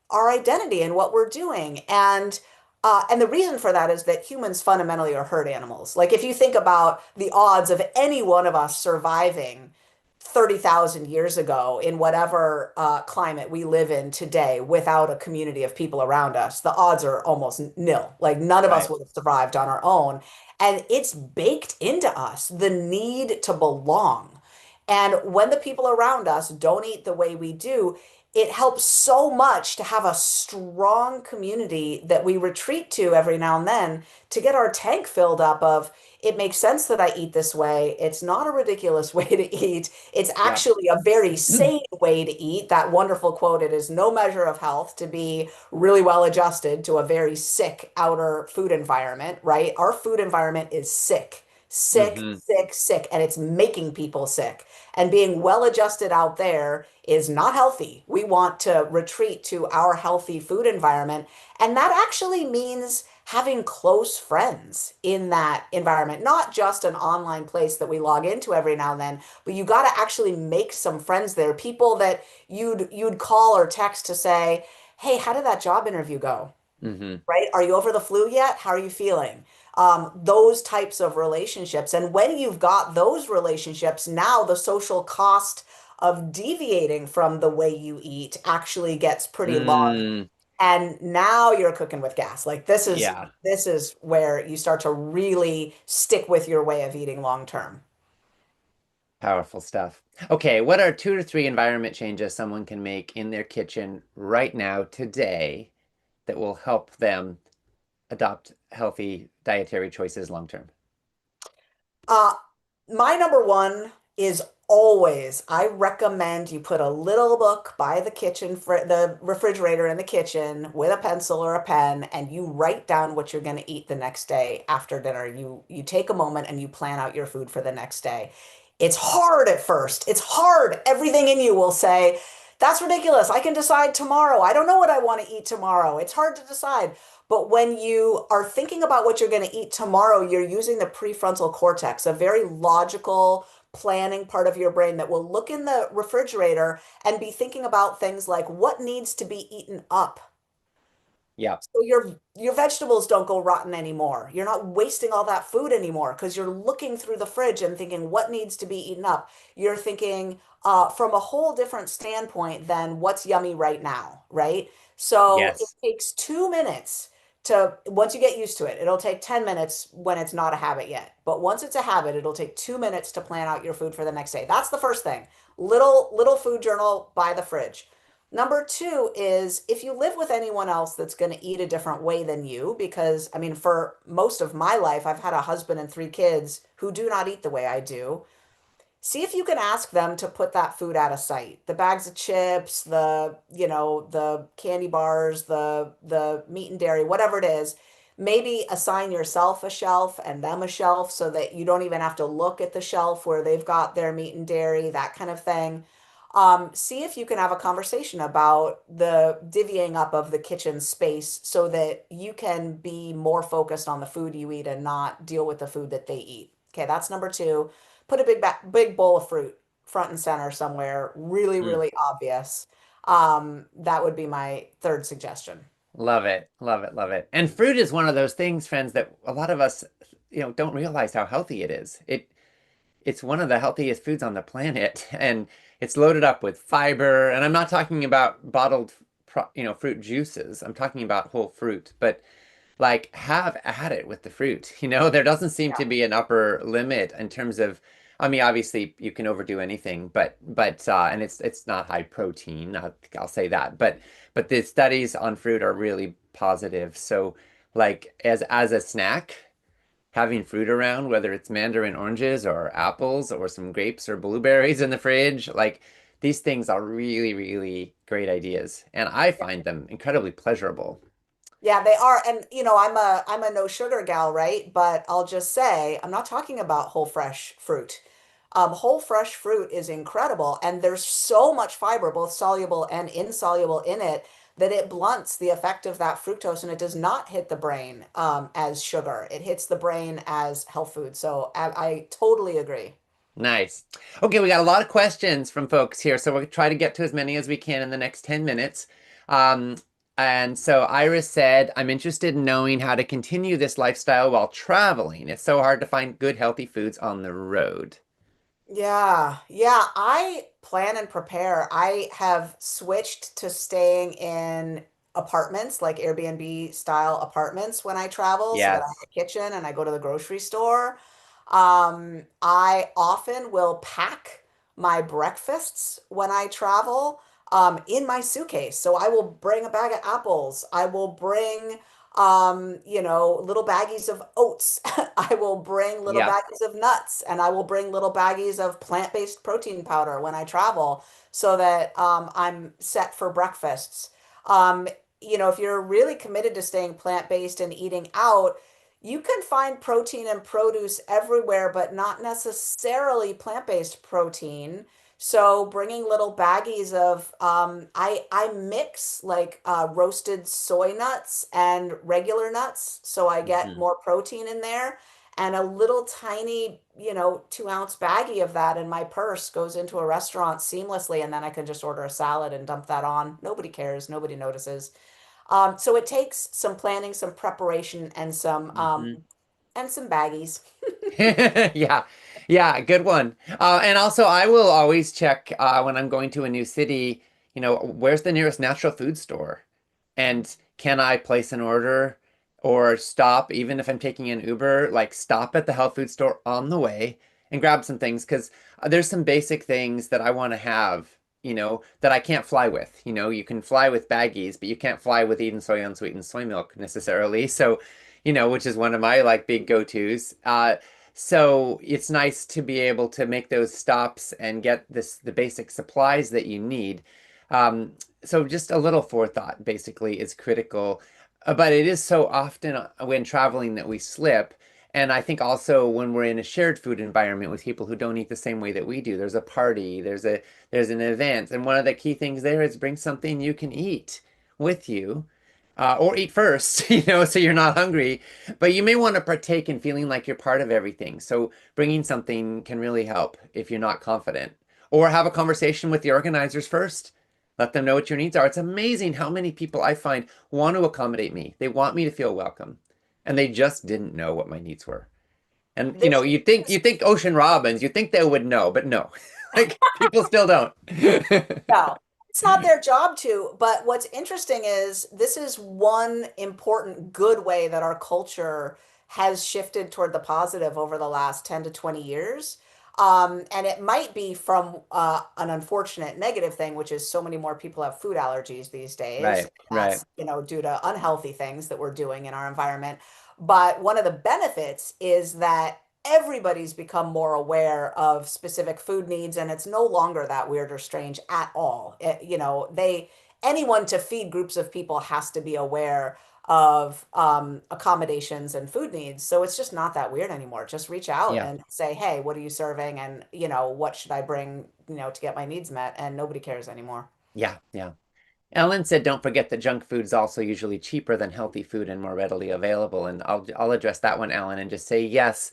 [SPEAKER 2] our identity and what we're doing. And the reason for that is that humans fundamentally are herd animals. Like if you think about the odds of any one of us surviving 30,000 years ago in whatever climate we live in today without a community of people around us, the odds are almost nil. Like none of us
[SPEAKER 1] Right.
[SPEAKER 2] would have survived on our own. And it's baked into us, the need to belong. And when the people around us don't eat the way we do, it helps so much to have a strong community that we retreat to every now and then to get our tank filled up of it makes sense that I eat this way. It's not a ridiculous way to eat. It's
[SPEAKER 1] Yeah.
[SPEAKER 2] actually a very sane way to eat. That wonderful quote, it is no measure of health to be really well adjusted to a very sick outer food environment, right? Our food environment is sick, sick,
[SPEAKER 1] Hmm.
[SPEAKER 2] sick, sick, and it's making people sick. And being well adjusted out there is not healthy. We want to retreat to our healthy food environment. And that actually means having close friends in that environment, not just an online place that we log into every now and then, but you got to actually make some friends there, people that you'd call or text to say, "Hey, how did that job interview go?"
[SPEAKER 1] Hmm.
[SPEAKER 2] Right? Are you over the flu yet? How are you feeling? Those types of relationships. And when you've got those relationships, now the social cost of deviating from the way you eat actually gets pretty large.
[SPEAKER 1] Mm,
[SPEAKER 2] And now you're cooking with gas. Like
[SPEAKER 1] yeah.
[SPEAKER 2] this is where you start to really stick with your way of eating long term.
[SPEAKER 1] Powerful stuff. Okay, what are 2 to 3 environment changes someone can make in their kitchen right now, today, that will help them adopt healthy dietary choices long term?
[SPEAKER 2] Uh, my number one is always, I recommend you put a little book by the kitchen for the refrigerator in the kitchen with a pencil or a pen, and you write down what you're going to eat the next day after dinner. You take a moment and you plan out your food for the next day. It's hard at first. It's hard. Everything in you will say, that's ridiculous. I can decide tomorrow. I don't know what I want to eat tomorrow. It's hard to decide. But when you are thinking about what you're going to eat tomorrow, you're using the prefrontal cortex, a very logical planning part of your brain that will look in the refrigerator and be thinking about things like what needs to be eaten up.
[SPEAKER 1] Yeah.
[SPEAKER 2] So your vegetables don't go rotten anymore. You're not wasting all that food anymore because you're looking through the fridge and thinking what needs to be eaten up. You're thinking from a whole different standpoint than what's yummy right now, right? So it
[SPEAKER 1] Yes.
[SPEAKER 2] takes 2 minutes to, once you get used to it, it'll take 10 minutes when it's not a habit yet. But once it's a habit, it'll take 2 minutes to plan out your food for the next day. That's the first thing. Little food journal by the fridge. Number two is if you live with anyone else that's going to eat a different way than you, because I mean, for most of my life, I've had a husband and 3 kids who do not eat the way I do. See if you can ask them to put that food out of sight. The bags of chips, the candy bars, the meat and dairy, whatever it is. Maybe assign yourself a shelf and them a shelf so that you don't even have to look at the shelf where they've got their meat and dairy, that kind of thing. See if you can have a conversation about the divvying up of the kitchen space so that you can be more focused on the food you eat and not deal with the food that they eat. Okay, that's number two. Put a big bowl of fruit front and center somewhere, really,
[SPEAKER 1] Mm.
[SPEAKER 2] really obvious. That would be my third suggestion.
[SPEAKER 1] Love it. Love it. Love it. And fruit is one of those things, friends, that a lot of us, don't realize how healthy it is. It's one of the healthiest foods on the planet, and it's loaded up with fiber. And I'm not talking about bottled, fruit juices. I'm talking about whole fruit. But like, have at it with the fruit. There doesn't seem to
[SPEAKER 2] Yeah.
[SPEAKER 1] be an upper limit in terms of. I mean, obviously, you can overdo anything, but and it's not high protein. I'll say that. But the studies on fruit are really positive. So, like, as a snack, having fruit around, whether it's mandarin oranges or apples or some grapes or blueberries in the fridge, like these things are really, really great ideas. And I find them incredibly pleasurable.
[SPEAKER 2] Yeah, they are. And I'm a no sugar gal, right? But I'll just say I'm not talking about whole fresh fruit. Whole fresh fruit is incredible, and there's so much fiber, both soluble and insoluble in it, that it blunts the effect of that fructose, and it does not hit the brain as sugar. It hits the brain as health food. So I totally agree.
[SPEAKER 1] Nice. Okay, we got a lot of questions from folks here, so we'll try to get to as many as we can in the next 10 minutes. Um, and so Iris said, I'm interested in knowing how to continue this lifestyle while traveling. It's so hard to find good, healthy foods on the road.
[SPEAKER 2] Yeah, yeah, I plan and prepare. I have switched to staying in apartments, like Airbnb style apartments when I travel, so that I have
[SPEAKER 1] Yes.
[SPEAKER 2] a kitchen and I go to the grocery store. I often will pack my breakfasts when I travel, in my suitcase. So I will bring a bag of apples. I will bring little baggies of oats. I will bring little
[SPEAKER 1] Yeah.
[SPEAKER 2] baggies of nuts, and I will bring little baggies of plant-based protein powder when I travel so that I'm set for breakfasts. Um, if you're really committed to staying plant-based and eating out, you can find protein and produce everywhere, but not necessarily plant-based protein. So bringing little baggies of I mix like roasted soy nuts and regular nuts, so I get
[SPEAKER 1] Mhm.
[SPEAKER 2] more protein in there. And a little tiny, 2 ounce baggie of that in my purse goes into a restaurant seamlessly, and then I can just order a salad and dump that on. Nobody cares, nobody notices. So it takes some planning, some preparation,
[SPEAKER 1] Mhm.
[SPEAKER 2] and some baggies.
[SPEAKER 1] Yeah. Yeah, good one. And also I will always check when I'm going to a new city, where's the nearest natural food store? And can I place an order or stop, even if I'm taking an Uber, like stop at the health food store on the way and grab some things? Because there's some basic things that I want to have, that I can't fly with. You can fly with baggies, but you can't fly with Eden soy unsweetened soy milk necessarily. So, which is one of my like big go-tos. So it's nice to be able to make those stops and get the basic supplies that you need. So just a little forethought basically is critical. But it is so often when traveling that we slip. And I think also when we're in a shared food environment with people who don't eat the same way that we do, there's a party, there's an event, and one of the key things there is bring something you can eat with you. Or eat first, so you're not hungry. But you may want to partake in feeling like you're part of everything. So bringing something can really help if you're not confident. Or have a conversation with the organizers first. Let them know what your needs are. It's amazing how many people I find want to accommodate me. They want me to feel welcome. And they just didn't know what my needs were. And
[SPEAKER 2] This
[SPEAKER 1] you think Ocean Robbins, you think they would know, but no. Like people still don't.
[SPEAKER 2] No, it's not their job to. But what's interesting is this is one important good way that our culture has shifted toward the positive over the last 10 to 20 years. And it might be from an unfortunate negative thing, which is so many more people have food allergies these days.
[SPEAKER 1] Right, right.
[SPEAKER 2] That's, due to unhealthy things that we're doing in our environment. But one of the benefits is that everybody's become more aware of specific food needs, and it's no longer that weird or strange at all. Anyone to feed groups of people has to be aware of accommodations and food needs. So it's just not that weird anymore. Just reach out
[SPEAKER 1] Yeah.
[SPEAKER 2] and say, hey, what are you serving? And, what should I bring, to get my needs met? And nobody cares anymore.
[SPEAKER 1] Yeah, yeah. Ellen said, "Don't forget that junk food is also usually cheaper than healthy food and more readily available." And I'll address that one, Ellen, and just say yes,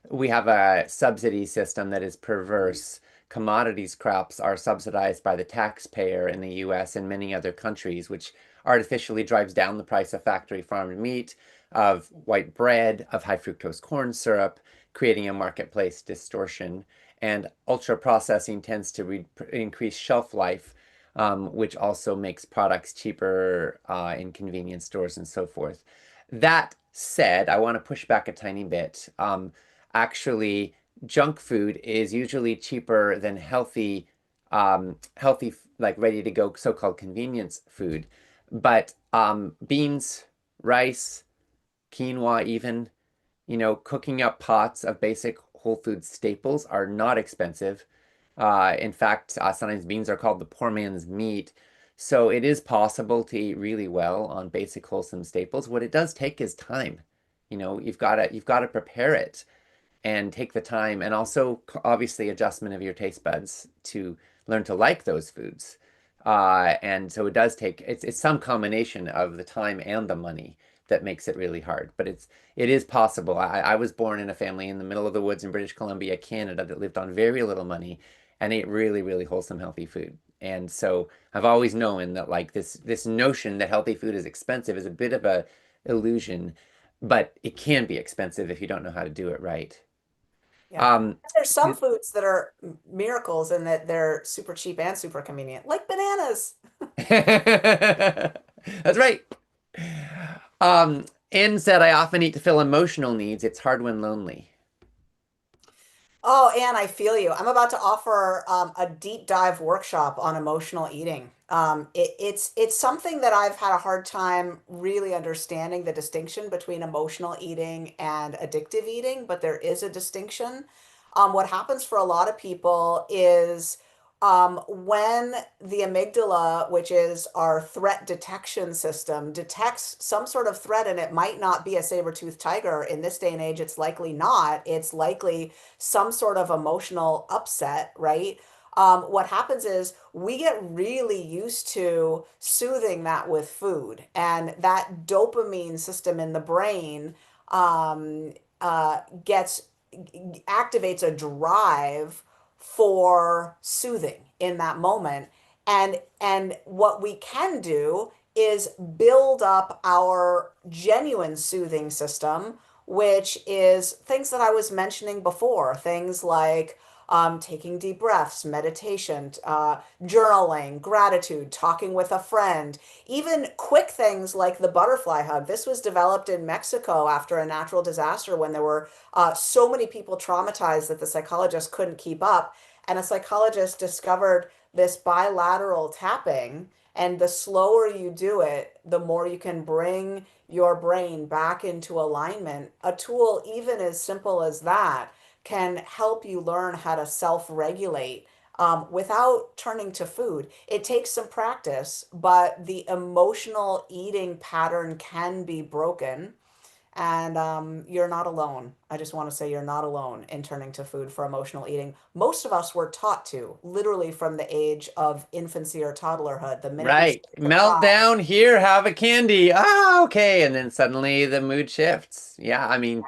[SPEAKER 1] we have a subsidy system that is perverse. Commodities crops are subsidized by the taxpayer in the U.S. and many other countries, which artificially drives down the price of factory farmed meat, of white bread, of high fructose corn syrup, creating a marketplace distortion. And ultra processing tends to increase shelf life, which also makes products cheaper in convenience stores and so forth. That said, I want to push back a tiny bit. Actually, junk food is usually cheaper than healthy, like ready to go, so-called convenience food. But beans, rice, quinoa, even, cooking up pots of basic whole food staples are not expensive. In fact, sometimes beans are called the poor man's meat. So it is possible to eat really well on basic wholesome staples. What it does take is time. You've got to prepare it and take the time, and also obviously adjustment of your taste buds to learn to like those foods. And so it does take it's some combination of the time and the money that makes it really hard. But it is possible. I was born in a family in the middle of the woods in British Columbia, Canada, that lived on very little money and ate really, really wholesome, healthy food. And so I've always known that like this notion that healthy food is expensive is a bit of a illusion, but it can be expensive if you don't know how to do it right.
[SPEAKER 2] Yeah. There's some foods that are miracles and that they're super cheap and super convenient, like bananas.
[SPEAKER 1] That's right. Anne said, I often eat to fill emotional needs. It's hard when lonely.
[SPEAKER 2] Oh, Anne, I feel you. I'm about to offer a deep dive workshop on emotional eating. It's something that I've had a hard time really understanding the distinction between emotional eating and addictive eating, but there is a distinction. What happens for a lot of people is when the amygdala, which is our threat detection system, detects some sort of threat, and it might not be a saber-toothed tiger. In this day and age, it's likely not. It's likely some sort of emotional upset, right? What happens is we get really used to soothing that with food, and that dopamine system in the brain um, gets activates a drive for soothing in that moment. And what we can do is build up our genuine soothing system, which is things that I was mentioning before, things like taking deep breaths, meditation, journaling, gratitude, talking with a friend, even quick things like the butterfly hug. This was developed in Mexico after a natural disaster when there were so many people traumatized that the psychologist couldn't keep up. And a psychologist discovered this bilateral tapping. And the slower you do it, the more you can bring your brain back into alignment. A tool, even as simple as that, can help you learn how to self-regulate without turning to food. It takes some practice, but the emotional eating pattern can be broken. And you're not alone. I just want to say you're not alone in turning to food for emotional eating. Most of us were taught to, literally from the age of infancy or toddlerhood. The minute we
[SPEAKER 1] Right.
[SPEAKER 2] start to cry,
[SPEAKER 1] Meltdown, here, have a candy. Ah, okay. And then suddenly the mood shifts. Yeah, I mean,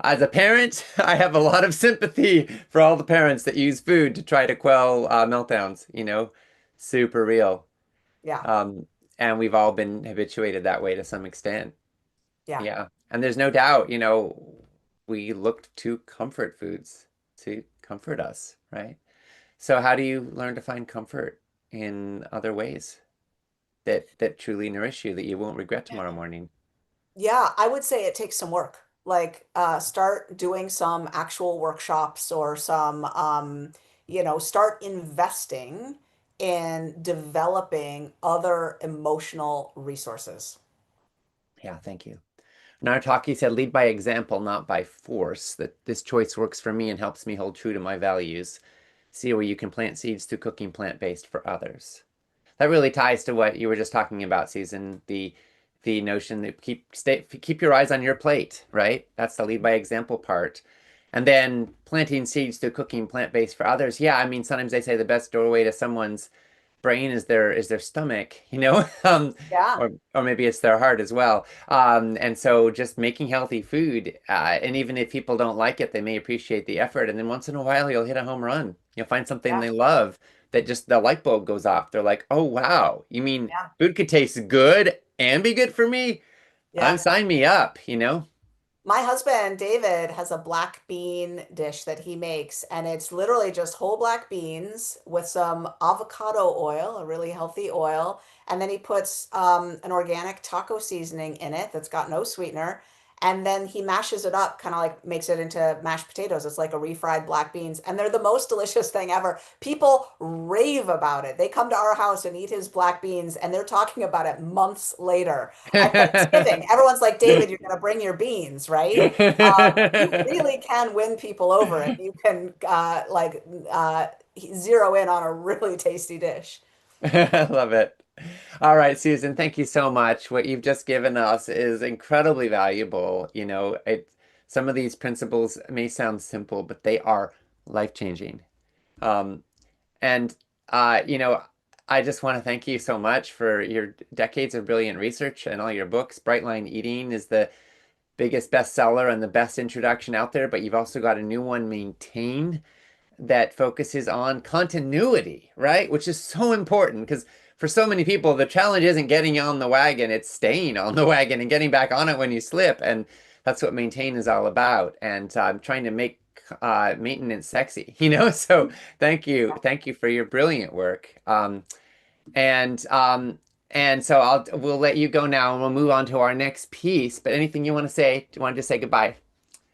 [SPEAKER 1] as a parent, I have a lot of sympathy for all the parents that use food to try to quell meltdowns, super real.
[SPEAKER 2] yeah,
[SPEAKER 1] Um, and we've all been habituated that way to some extent.
[SPEAKER 2] yeah.
[SPEAKER 1] Yeah. And there's no doubt, we looked to comfort foods to comfort us, right? So how do you learn to find comfort in other ways that truly nourish you that you won't regret tomorrow morning?
[SPEAKER 2] Yeah, I would say it takes some work. Like, start doing some actual workshops or some, start investing in developing other emotional resources.
[SPEAKER 1] Yeah, thank you. Narataki said, lead by example, not by force. That this choice works for me and helps me hold true to my values. See where you can plant seeds through cooking plant-based for others. That really ties to what you were just talking about, Susan. The notion that keep your eyes on your plate, right? That's the lead by example part. And then planting seeds through cooking plant-based for others. Yeah, I mean, sometimes they say the best doorway to someone's brain is their stomach,
[SPEAKER 2] Yeah,
[SPEAKER 1] or maybe it's their heart as well. And so just making healthy food, and even if people don't like it, they may appreciate the effort. And then once in a while, you'll hit a home run. You'll find something
[SPEAKER 2] yeah,
[SPEAKER 1] they love that just the light bulb goes off. They're like, oh wow, you mean
[SPEAKER 2] yeah,
[SPEAKER 1] food could taste good and be good for me?
[SPEAKER 2] yeah.
[SPEAKER 1] Sign me up.
[SPEAKER 2] My husband, David, has a black bean dish that he makes, and it's literally just whole black beans with some avocado oil, a really healthy oil, and then he puts an organic taco seasoning in it that's got no sweetener, and then he mashes it up, kind of like makes it into mashed potatoes. It's like a refried black beans, and they're the most delicious thing ever. People rave about it. They come to our house and eat his black beans, and they're talking about it months later. At Thanksgiving, everyone's like, David, you're going to bring your beans, right? You really can win people over if you can zero in on a really tasty dish.
[SPEAKER 1] I love it. All right, Susan, thank you so much. What you've just given us is incredibly valuable. Some of these principles may sound simple, but they are life-changing. Um, and I just want to thank you so much for your decades of brilliant research and all your books. Brightline Eating is the biggest bestseller and the best introduction out there, but you've also got a new one, Maintain, that focuses on continuity, right? Which is so important because for so many people, the challenge isn't getting on the wagon, it's staying on the wagon and getting back on it when you slip. And that's what Maintain is all about. And I'm trying to make maintenance sexy, So thank you for your brilliant work. And so we'll let you go now, and we'll move on to our next piece. But anything you want to say? Do you want to just say goodbye?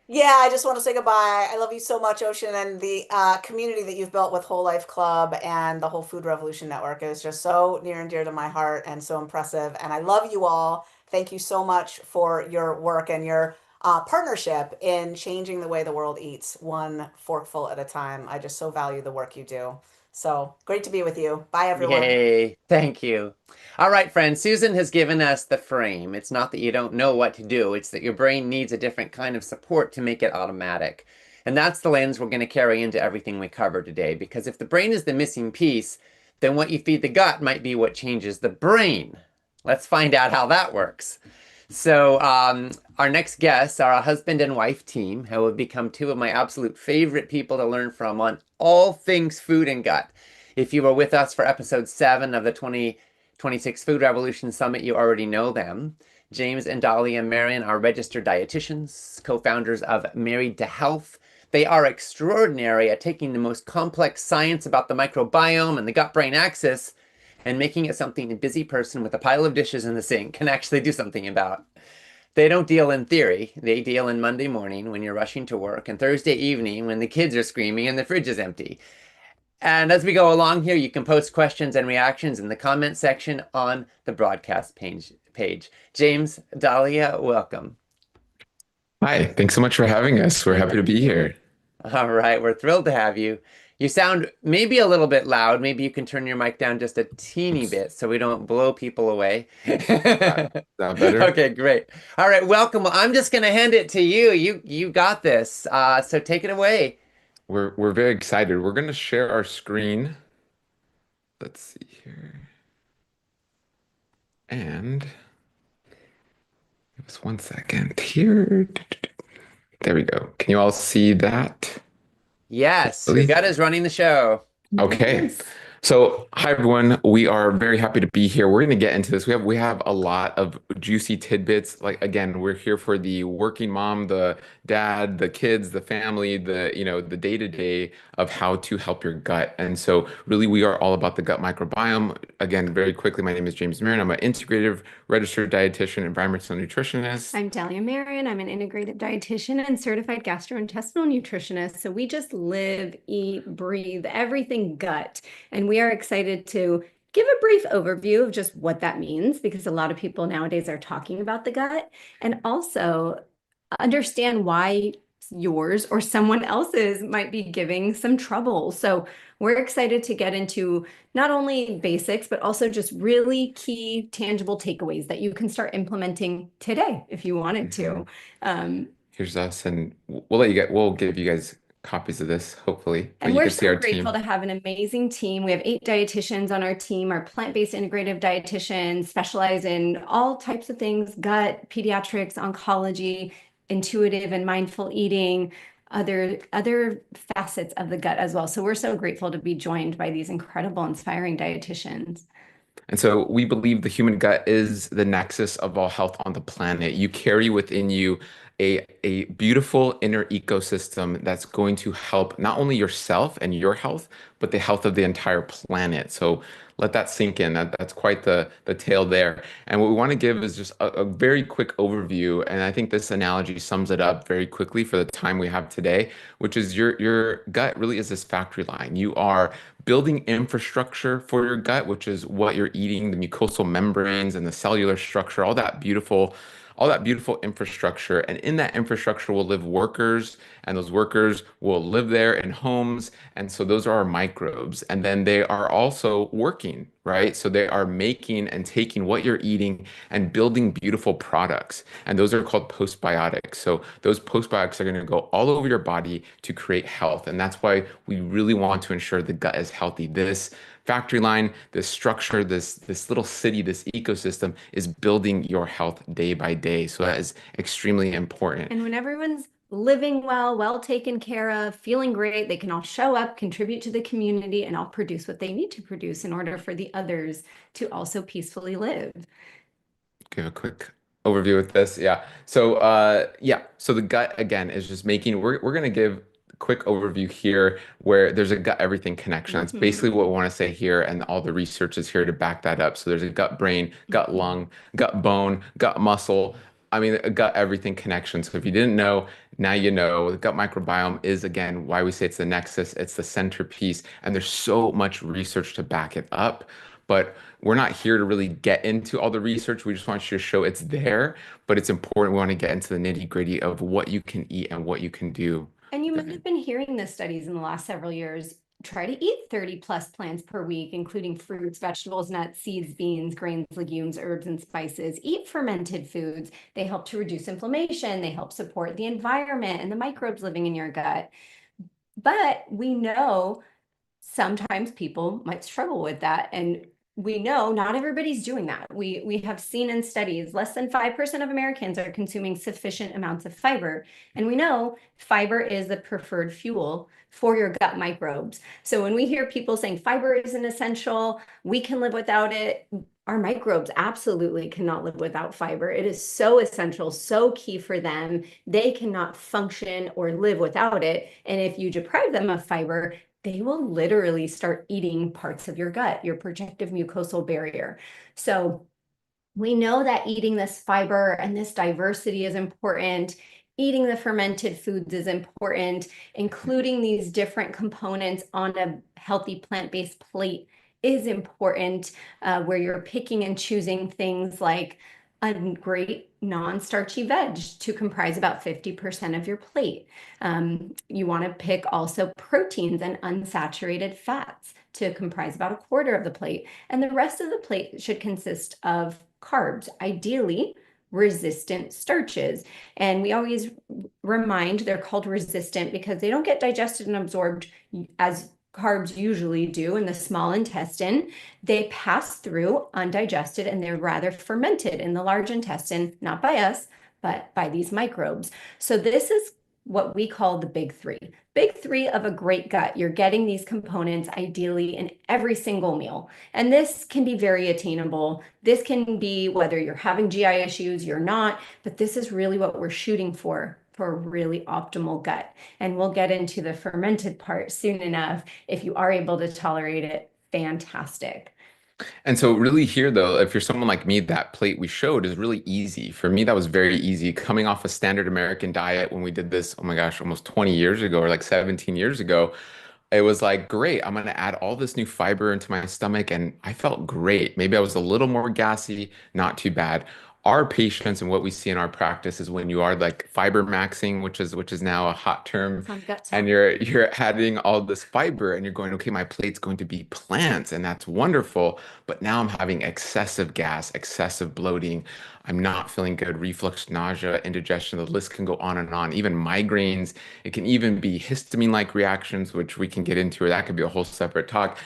[SPEAKER 2] Yeah, I just want to say goodbye. I love you so much, Ocean, and the community that you've built with Whole Life Club and the whole Food Revolution Network is just so near and dear to my heart and so impressive. And I love you all. Thank you so much for your work and your partnership in changing the way the world eats, one forkful at a time. I just so value the work you do. So great to be with you. Bye, everyone.
[SPEAKER 1] Yay, thank you. All right, friends, Susan has given us the frame. It's not that you don't know what to do, it's that your brain needs a different kind of support to make it automatic. And that's the lens we're going to carry into everything we cover today, because if the brain is the missing piece, then what you feed the gut might be what changes the brain. Let's find out how that works. So, our next guests are a husband and wife team who have become two of my absolute favorite people to learn from on all things food and gut. If you were with us for episode 7 of the 2026 Food Revolution Summit, you already know them. James and Dahlia Marion are registered dietitians, co-founders of Married to Health. They are extraordinary at taking the most complex science about the microbiome and the gut-brain axis and making it something a busy person with a pile of dishes in the sink can actually do something about. They don't deal in theory. They deal in Monday morning when you're rushing to work and Thursday evening when the kids are screaming and the fridge is empty. And as we go along here, you can post questions and reactions in the comment section on the broadcast page. James, Dahlia, welcome.
[SPEAKER 3] Hi, thanks so much for having us. We're happy to be here.
[SPEAKER 1] All right, we're thrilled to have you. You sound maybe a little bit loud. Maybe you can turn your mic down just a teeny bit so we don't blow people away.
[SPEAKER 3] Is that better?
[SPEAKER 1] Okay, great. All right, welcome. I'm just going to hand it to you. You got this. So take it away.
[SPEAKER 3] We're very excited. We're going to share our screen. Let's see here. And give us 1 second here. There we go. Can you all see that?
[SPEAKER 1] Yes, your
[SPEAKER 3] Really?
[SPEAKER 1] gut is running the show.
[SPEAKER 3] Okay. So, hi everyone. We are very happy to be here. We're going to get into this. We have a lot of juicy tidbits. Like again, we're here for the working mom, the dad, the kids, the family, the day-to-day of how to help your gut. And so really we are all about the gut microbiome. Again, very quickly, my name is James Marion. I'm an integrative registered dietitian, environmental nutritionist.
[SPEAKER 4] I'm Dahlia Marion. I'm an integrative dietitian and certified gastrointestinal nutritionist. So we just live, eat, breathe everything gut. And we are excited to give a brief overview of just what that means, because a lot of people nowadays are talking about the gut, and also understand why yours or someone else's might be giving some trouble. So we're excited to get into not only basics, but also just really key tangible takeaways that you can start implementing today if you wanted to.
[SPEAKER 3] Here's us, and we'll give you guys copies of this, hopefully. But
[SPEAKER 4] And
[SPEAKER 3] you
[SPEAKER 4] we're
[SPEAKER 3] can see
[SPEAKER 4] so
[SPEAKER 3] our
[SPEAKER 4] grateful
[SPEAKER 3] team.
[SPEAKER 4] to have an amazing team. We have 8 dietitians on our team. Our plant-based integrative dietitians specialize in all types of things: gut, pediatrics, oncology, intuitive and mindful eating, other facets of the gut as well. So we're so grateful to be joined by these incredible, inspiring dietitians.
[SPEAKER 3] And so we believe the human gut is the nexus of all health on the planet. You carry within you a beautiful inner ecosystem that's going to help not only yourself and your health, but the health of the entire planet. So let that sink in. That's quite the tale there. And what we want to give is just a very quick overview. And I think this analogy sums it up very quickly for the time we have today, which is your gut really is this factory line. You are building infrastructure for your gut, which is what you're eating, the mucosal membranes and the cellular structure, all that beautiful infrastructure. And in that infrastructure will live workers, and those workers will live there in homes. And so those are our microbes. And then they are also working, right? So they are making and taking what you're eating and building beautiful products. And those are called postbiotics. So those postbiotics are going to go all over your body to create health. And that's why we really want to ensure the gut is healthy. This factory line, this structure, this little city, this ecosystem is building your health day by day. So that is extremely important.
[SPEAKER 4] And when everyone's living well taken care of, feeling great, they can all show up, contribute to the community, and all produce what they need to produce in order for the others to also peacefully live.
[SPEAKER 3] Give a quick overview with this. Yeah. So the gut again is just we're going to give quick overview here where there's a gut everything connection. That's basically what we want to say here, and all the research is here to back that up. So there's a gut brain, gut lung, gut bone, gut muscle. I mean, a gut everything connection. So if you didn't know, now you know. The gut microbiome is, again, why we say it's the nexus, it's the centerpiece, and there's so much research to back it up. But we're not here to really get into all the research. We just want you to show it's there, but it's important. We want to get into the nitty-gritty of what you can eat and what you can do.
[SPEAKER 4] And you might have been hearing the studies in the last several years. Try to eat 30 plus plants per week, including fruits, vegetables, nuts, seeds, beans, grains, legumes, herbs, and spices. Eat fermented foods. They help to reduce inflammation. They help support the environment and the microbes living in your gut. But we know sometimes people might struggle with that. And we know not everybody's doing that. We have seen in studies less than 5% of Americans are consuming sufficient amounts of fiber. And we know fiber is the preferred fuel for your gut microbes. So when we hear people saying fiber isn't essential, we can live without it, our microbes absolutely cannot live without fiber. It is so essential, so key for them. They cannot function or live without it. And if you deprive them of fiber, they will literally start eating parts of your gut, your protective mucosal barrier. So we know that eating this fiber and this diversity is important. Eating the fermented foods is important. Including these different components on a healthy plant-based plate is important, where you're picking and choosing things like a great non-starchy veg to comprise about 50% of your plate. You want to pick also proteins and unsaturated fats to comprise about a quarter of the plate. And the rest of the plate should consist of carbs, ideally resistant starches. And we always remind they're called resistant because they don't get digested and absorbed as carbs usually do in the small intestine. They pass through undigested and they're rather fermented in the large intestine, not by us, but by these microbes. So this is what we call the big three. Big three of a great gut. You're getting these components ideally in every single meal. And this can be very attainable. This can be whether you're having GI issues, you're not, but this is really what we're shooting for a really optimal gut. And we'll get into the fermented part soon enough. If you are able to tolerate it, fantastic.
[SPEAKER 3] And so really here though, if you're someone like me, that plate we showed is really easy. For me, that was very easy. Coming off a standard American diet when we did this, oh my gosh, almost 20 years ago or like 17 years ago, it was like, great, I'm going to add all this new fiber into my stomach. And I felt great. Maybe I was a little more gassy, not too bad. Our patients and what we see in our practice is when you are like fiber maxing, which is now a hot term, and you're adding all this fiber and you're going, okay, my plate's going to be plants, and that's wonderful. But now I'm having excessive gas, excessive bloating. I'm not feeling good, reflux, nausea, indigestion. The list can go on and on. Even migraines. It can even be histamine-like reactions, which we can get into, or that could be a whole separate talk.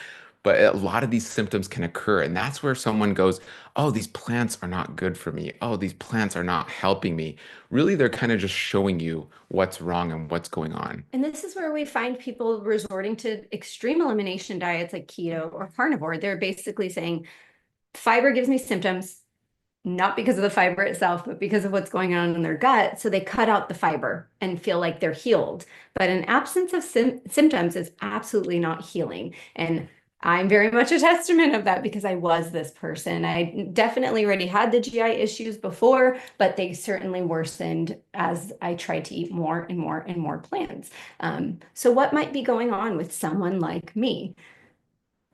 [SPEAKER 3] But a lot of these symptoms can occur, and that's where someone goes, oh, these plants are not good for me. Oh, these plants are not helping me. Really, they're kind of just showing you what's wrong and what's going on.
[SPEAKER 4] And this is where we find people resorting to extreme elimination diets like keto or carnivore. They're basically saying, fiber gives me symptoms, not because of the fiber itself, but because of what's going on in their gut. So they cut out the fiber and feel like they're healed. But an absence of symptoms is absolutely not healing. And I'm very much a testament of that because I was this person. I definitely already had the GI issues before, but they certainly worsened as I tried to eat more and more and more plants. So what might be going on with someone like me?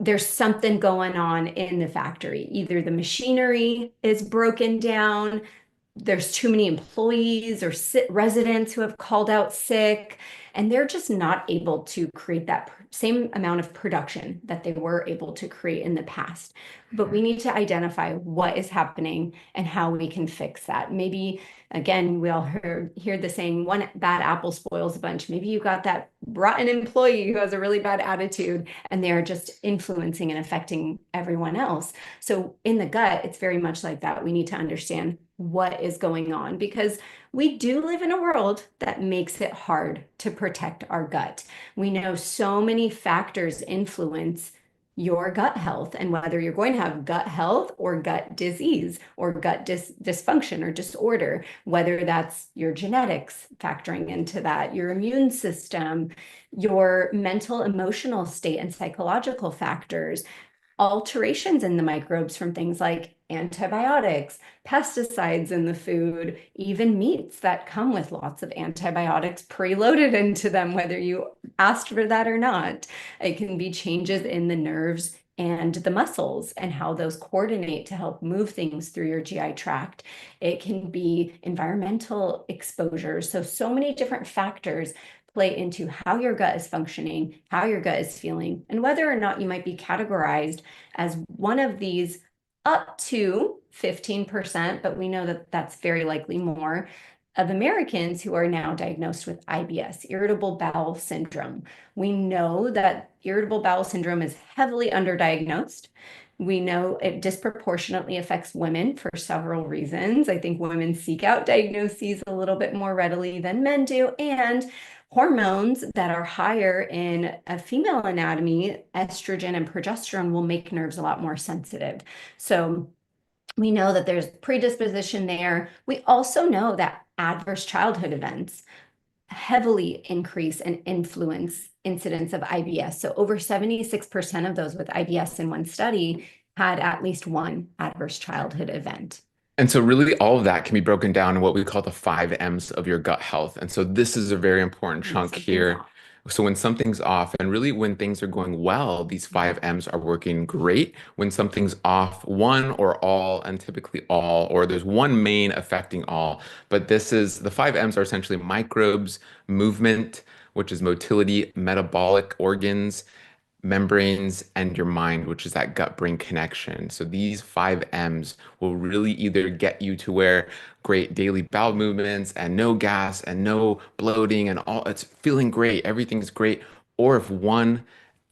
[SPEAKER 4] There's something going on in the factory. Either the machinery is broken down, there's too many employees or residents who have called out sick, and they're just not able to create that same amount of production that they were able to create in the past. But we need to identify what is happening and how we can fix that. Maybe, again, we all hear the saying, one bad apple spoils a bunch. Maybe you got that rotten employee who has a really bad attitude and they're just influencing and affecting everyone else. So in the gut, it's very much like that. We need to understand what is going on because we do live in a world that makes it hard to protect our gut. We know so many factors influence your gut health and whether you're going to have gut health or gut disease or gut dysfunction or disorder, whether that's your genetics factoring into that, your immune system, your mental, emotional state and psychological factors, alterations in the microbes from things like antibiotics, pesticides in the food, even meats that come with lots of antibiotics preloaded into them, whether you asked for that or not. It can be changes in the nerves and the muscles and how those coordinate to help move things through your GI tract. It can be environmental exposure. So many different factors play into how your gut is functioning, how your gut is feeling, and whether or not you might be categorized as one of these up to 15%, but we know that that's very likely more, of Americans who are now diagnosed with IBS, irritable bowel syndrome. We know that irritable bowel syndrome is heavily underdiagnosed. We know it disproportionately affects women for several reasons. I think women seek out diagnoses a little bit more readily than men do, and hormones that are higher in a female anatomy, estrogen and progesterone, will make nerves a lot more sensitive. So we know that there's predisposition there. We also know that adverse childhood events heavily increase and influence incidence of IBS. So over 76% of those with IBS in one study had at least one adverse childhood event.
[SPEAKER 3] And so really all of that can be broken down in what we call the 5 M's of your gut health. And so this is a very important chunk here. So when something's off, and really when things are going well, these 5 M's are working great. When something's off, one or all, and typically all, or there's one main affecting all. But this is, the 5 M's are essentially microbes, movement, which is motility, metabolic organs, membranes, and your mind, which is that gut-brain connection. So these 5 M's will really either get you to where great daily bowel movements and no gas and no bloating and all, it's feeling great, everything's great. Or if one,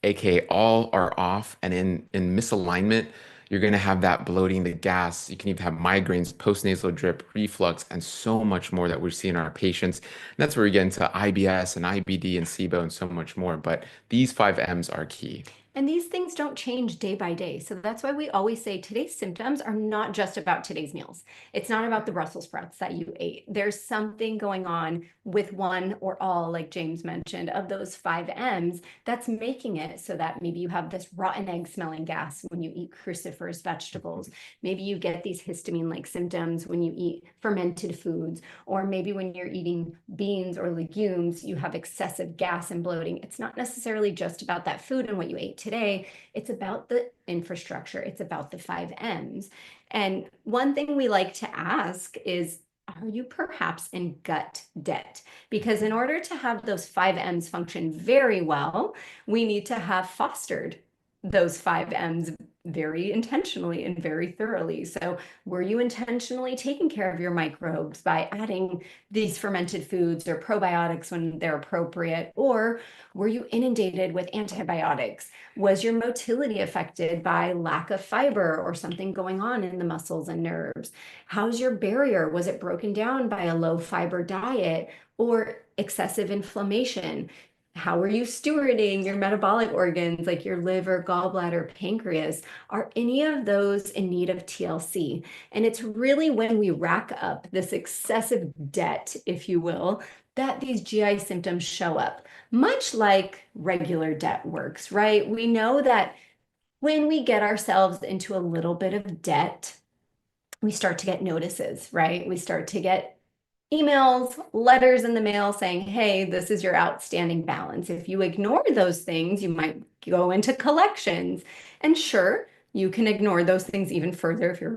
[SPEAKER 3] aka all, are off and in misalignment, you're going to have that bloating, the gas. You can even have migraines, postnasal drip, reflux, and so much more that we see in our patients. And that's where we get into IBS and IBD and SIBO and so much more. But these 5 M's are key.
[SPEAKER 4] And these things don't change day by day. So that's why we always say today's symptoms are not just about today's meals. It's not about the Brussels sprouts that you ate. There's something going on with one or all, like James mentioned, of those 5 M's that's making it so that maybe you have this rotten egg smelling gas when you eat cruciferous vegetables. Maybe you get these histamine-like symptoms when you eat fermented foods, or maybe when you're eating beans or legumes, you have excessive gas and bloating. It's not necessarily just about that food and what you ate today. It's about the infrastructure. It's about the 5 M's. And one thing we like to ask is, are you perhaps in gut debt? Because in order to have those 5 M's function very well, we need to have fostered those 5 M's very intentionally and very thoroughly. So were you intentionally taking care of your microbes by adding these fermented foods or probiotics when they're appropriate? Or were you inundated with antibiotics? Was your motility affected by lack of fiber or something going on in the muscles and nerves? How's your barrier? Was it broken down by a low fiber diet or excessive inflammation? How are you stewarding your metabolic organs like your liver, gallbladder, pancreas? Are any of those in need of TLC? And it's really when we rack up this excessive debt, if you will, that these GI symptoms show up, much like regular debt works, right? We know that when we get ourselves into a little bit of debt, we start to get notices, right? We start to get emails, letters in the mail saying, hey, this is your outstanding balance. If you ignore those things, you might go into collections. And sure, you can ignore those things even further if you're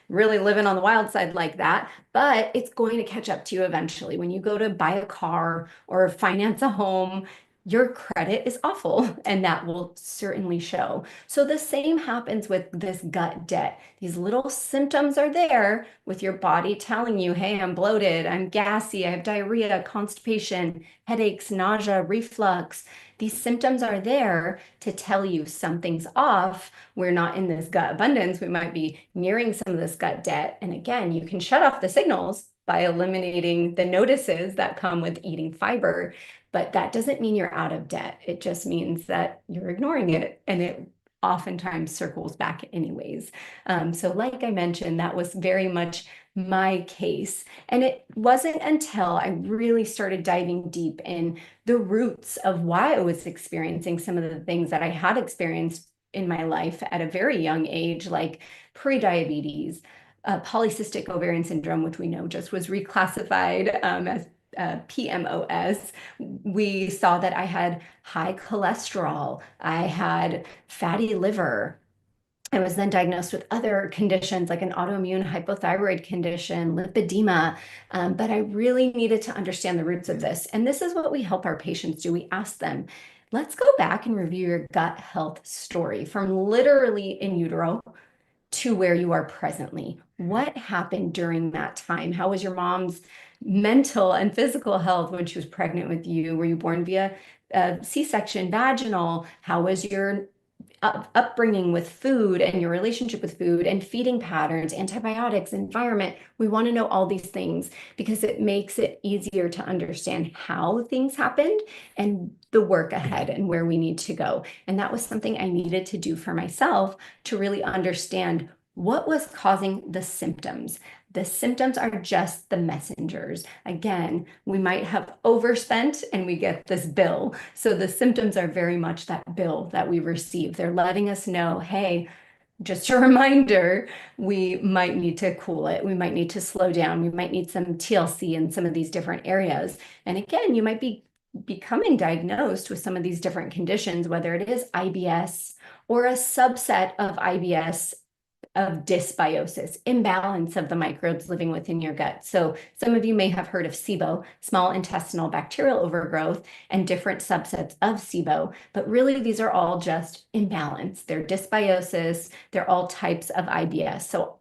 [SPEAKER 4] really living on the wild side like that, but it's going to catch up to you eventually. When you go to buy a car or finance a home, your credit is awful, and that will certainly show. So the same happens with this gut debt. These little symptoms are there with your body telling you, hey, I'm bloated, I'm gassy, I have diarrhea, constipation, headaches, nausea, reflux. These symptoms are there to tell you something's off. We're not in this gut abundance. We might be nearing some of this gut debt. And again, you can shut off the signals by eliminating the notices that come with eating fiber. But that doesn't mean you're out of debt. It just means that you're ignoring it and it oftentimes circles back anyways. So like I mentioned, that was very much my case. And it wasn't until I really started diving deep in the roots of why I was experiencing some of the things that I had experienced in my life at a very young age, like prediabetes, polycystic ovarian syndrome, which we know just was reclassified as PMOS. We saw that I had high cholesterol, I had fatty liver. I was then diagnosed with other conditions like an autoimmune hypothyroid condition, lipedema, but I really needed to understand the roots of this. And this is what we help our patients do. We ask them, let's go back and review your gut health story from literally in utero to where you are presently. What happened during that time? How was your mom's mental and physical health when she was pregnant with you? Were you born via C-section, vaginal? How was your upbringing with food and your relationship with food and feeding patterns, antibiotics, environment? We want to know all these things because it makes it easier to understand how things happened and the work ahead and where we need to go. And that was something I needed to do for myself to really understand what was causing the symptoms. The symptoms are just the messengers. Again, we might have overspent and we get this bill. So the symptoms are very much that bill that we receive. They're letting us know, hey, just a reminder, we might need to cool it. We might need to slow down. We might need some TLC in some of these different areas. And again, you might be becoming diagnosed with some of these different conditions, whether it is IBS or a subset of IBS of dysbiosis, imbalance of the microbes living within your gut. So some of you may have heard of SIBO, small intestinal bacterial overgrowth, and different subsets of SIBO, but really these are all just imbalance. They're dysbiosis, they're all types of IBS. So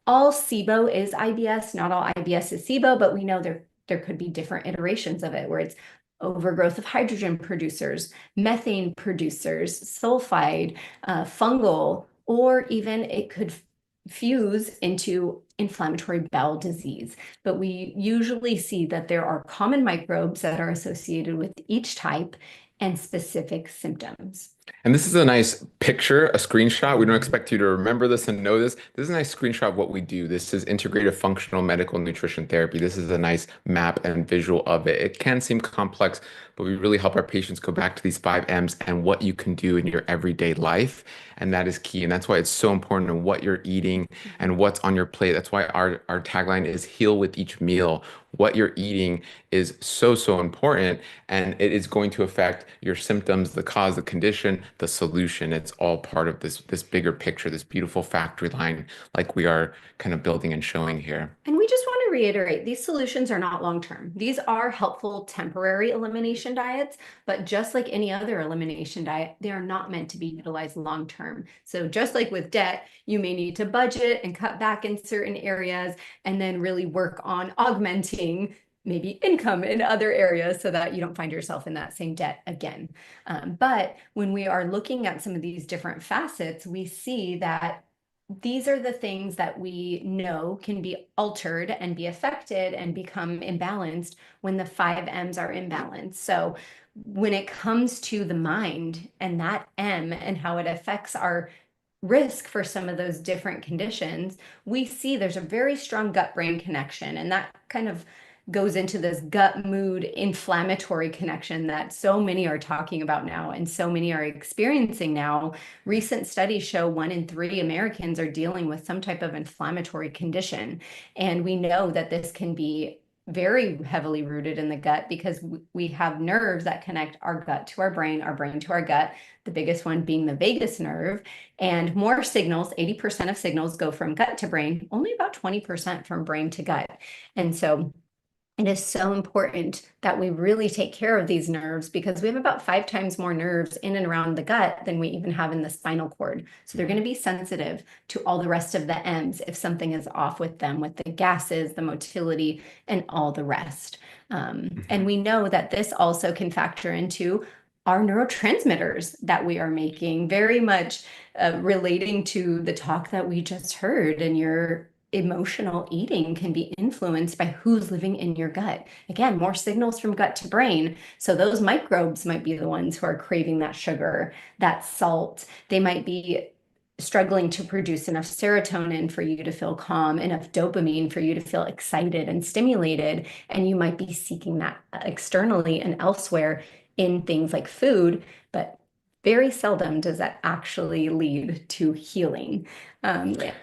[SPEAKER 4] all SIBO is IBS, not all IBS is SIBO, but we know there could be different iterations of it where it's overgrowth of hydrogen producers, methane producers, sulfide, fungal, or even it could fuse into inflammatory bowel disease. But we usually see that there are common microbes that are associated with each type and specific symptoms.
[SPEAKER 3] And this is a nice picture, a screenshot. We don't expect you to remember this and know this. This is a nice screenshot of what we do. This is integrative functional medical nutrition therapy. This is a nice map and visual of it. It can seem complex, but we really help our patients go back to these 5 M's and what you can do in your everyday life. And that is key. And that's why it's so important in what you're eating and what's on your plate. That's why our tagline is heal with each meal. What you're eating is so, so important. And it is going to affect your symptoms, the cause, the condition, the solution. It's all part of this bigger picture, this beautiful factory line like we are kind of building and showing here.
[SPEAKER 4] And we just want to reiterate, these solutions are not long-term. These are helpful temporary elimination diets, but just like any other elimination diet, they are not meant to be utilized long-term. So just like with debt, you may need to budget and cut back in certain areas and then really work on augmenting maybe income in other areas so that you don't find yourself in that same debt again. But when we are looking at some of these different facets, we see that these are the things that we know can be altered and be affected and become imbalanced when the 5 M's are imbalanced. So when it comes to the mind and that M and how it affects our risk for some of those different conditions, we see there's a very strong gut-brain connection, and that kind of goes into this gut mood inflammatory connection that so many are talking about now and so many are experiencing now. Recent studies show 1 in 3 Americans are dealing with some type of inflammatory condition. And we know that this can be very heavily rooted in the gut because we have nerves that connect our gut to our brain to our gut, the biggest one being the vagus nerve. And more signals, 80% of signals go from gut to brain, only about 20% from brain to gut. And so it is so important that we really take care of these nerves because we have about 5 times more nerves in and around the gut than we even have in the spinal cord. So they're going to be sensitive to all the rest of the M's if something is off with them, with the gases, the motility, and all the rest. And we know that this also can factor into our neurotransmitters that we are making, very much relating to the talk that we just heard in your emotional eating can be influenced by who's living in your gut. Again, more signals from gut to brain. So those microbes might be the ones who are craving that sugar, that salt. They might be struggling to produce enough serotonin for you to feel calm, enough dopamine for you to feel excited and stimulated. And you might be seeking that externally and elsewhere in things like food, but very seldom does that actually lead to healing. Yeah.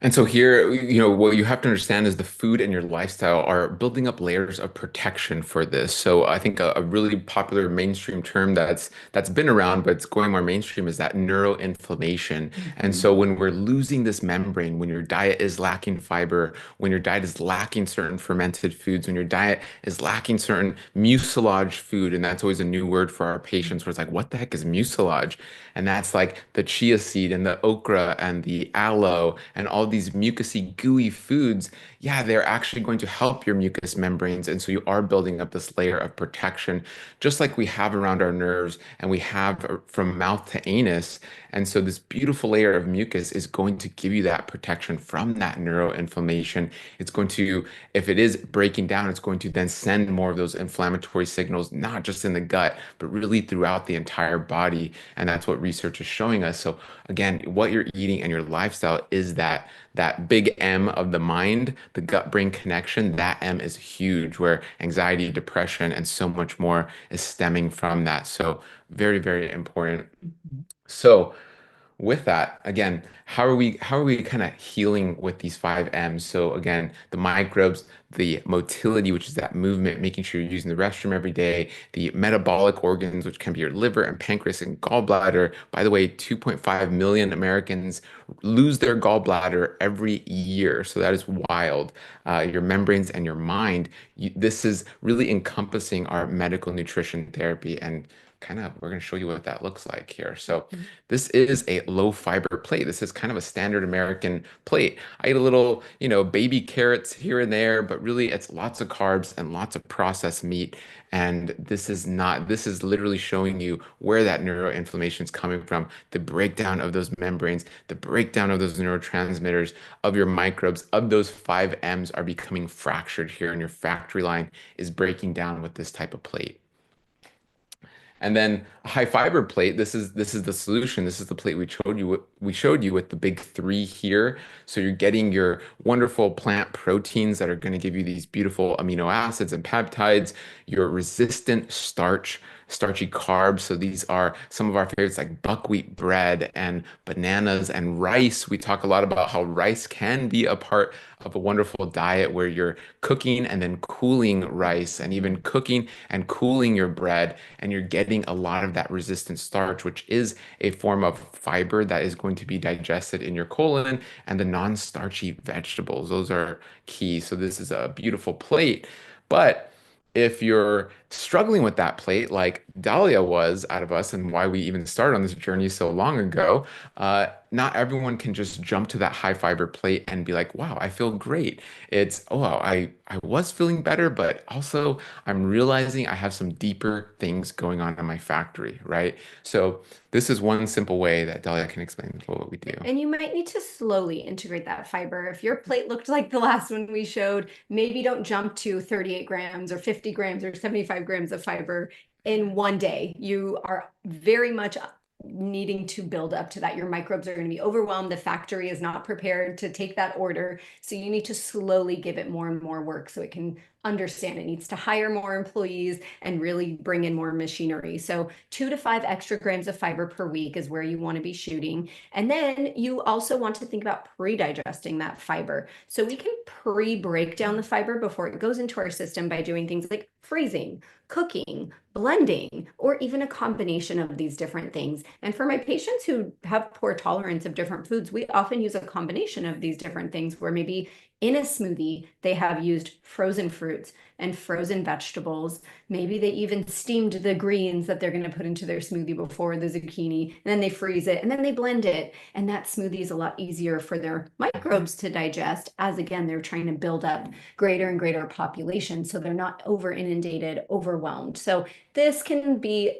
[SPEAKER 3] And so here, what you have to understand is the food and your lifestyle are building up layers of protection for this. So I think a really popular mainstream term that's been around, but it's going more mainstream is that neuroinflammation. And so when we're losing this membrane, when your diet is lacking fiber, when your diet is lacking certain fermented foods, when your diet is lacking certain mucilage food, and that's always a new word for our patients where it's like, what the heck is mucilage? And that's like the chia seed and the okra and the aloe and all these mucousy, gooey foods. Yeah, they're actually going to help your mucous membranes. And so you are building up this layer of protection, just like we have around our nerves and we have from mouth to anus. And so this beautiful layer of mucus is going to give you that protection from that neuroinflammation. It's going to, if it is breaking down, it's going to then send more of those inflammatory signals, not just in the gut, but really throughout the entire body. And that's what research is showing us. So again, what you're eating and your lifestyle is that big M of the mind, the gut brain connection. That M is huge, where anxiety, depression, and so much more is stemming from that. So very, very important. So with that, again, how are we kind of healing with these 5 M's? So again, the microbes, the motility, which is that movement, making sure you're using the restroom every day, the metabolic organs, which can be your liver and pancreas and gallbladder. By the way, 2.5 million Americans lose their gallbladder every year. So that is wild. Your membranes and your mind. This is really encompassing our medical nutrition therapy, and kind of we're going to show you what that looks like here. So this is a low fiber plate. This is kind of a standard American plate. I eat a little, baby carrots here and there, but really it's lots of carbs and lots of processed meat. And this is literally showing you where that neuroinflammation is coming from, the breakdown of those membranes, the breakdown of those neurotransmitters, of your microbes, of those 5 M's are becoming fractured here, and your factory line is breaking down with this type of plate. And then a high fiber plate, this is the solution. This is the plate we showed you with the big 3 here. So you're getting your wonderful plant proteins that are going to give you these beautiful amino acids and peptides, your resistant starchy carbs. So these are some of our favorites like buckwheat bread and bananas and rice. We talk a lot about how rice can be a part of a wonderful diet where you're cooking and then cooling rice, and even cooking and cooling your bread, and you're getting a lot of that resistant starch, which is a form of fiber that is going to be digested in your colon, and the non-starchy vegetables. Those are key. So this is a beautiful plate. But if you're struggling with that plate, like Dahlia was out of us, and why we even started on this journey so long ago, not everyone can just jump to that high fiber plate and be like, wow, I feel great. It's, oh, wow, I was feeling better, but also I'm realizing I have some deeper things going on in my factory, right? So this is one simple way that Dahlia can explain what we do.
[SPEAKER 4] And you might need to slowly integrate that fiber. If your plate looked like the last one we showed, maybe don't jump to 38 grams or 50 grams or 75 grams of fiber in one day. You are very much needing to build up to that. Your microbes are going to be overwhelmed. The factory is not prepared to take that order. So you need to slowly give it more and more work so it can understand it needs to hire more employees and really bring in more machinery. So 2 to 5 extra grams of fiber per week is where you want to be shooting. And then you also want to think about pre-digesting that fiber. So we can pre-break down the fiber before it goes into our system by doing things like freezing, cooking, blending, or even a combination of these different things. And for my patients who have poor tolerance of different foods, we often use a combination of these different things where maybe in a smoothie, they have used frozen fruits and frozen vegetables. Maybe they even steamed the greens that they're going to put into their smoothie before the zucchini, and then they freeze it, and then they blend it. And that smoothie is a lot easier for their microbes to digest, as again, they're trying to build up greater and greater population, so they're not over inundated, overwhelmed. So this can be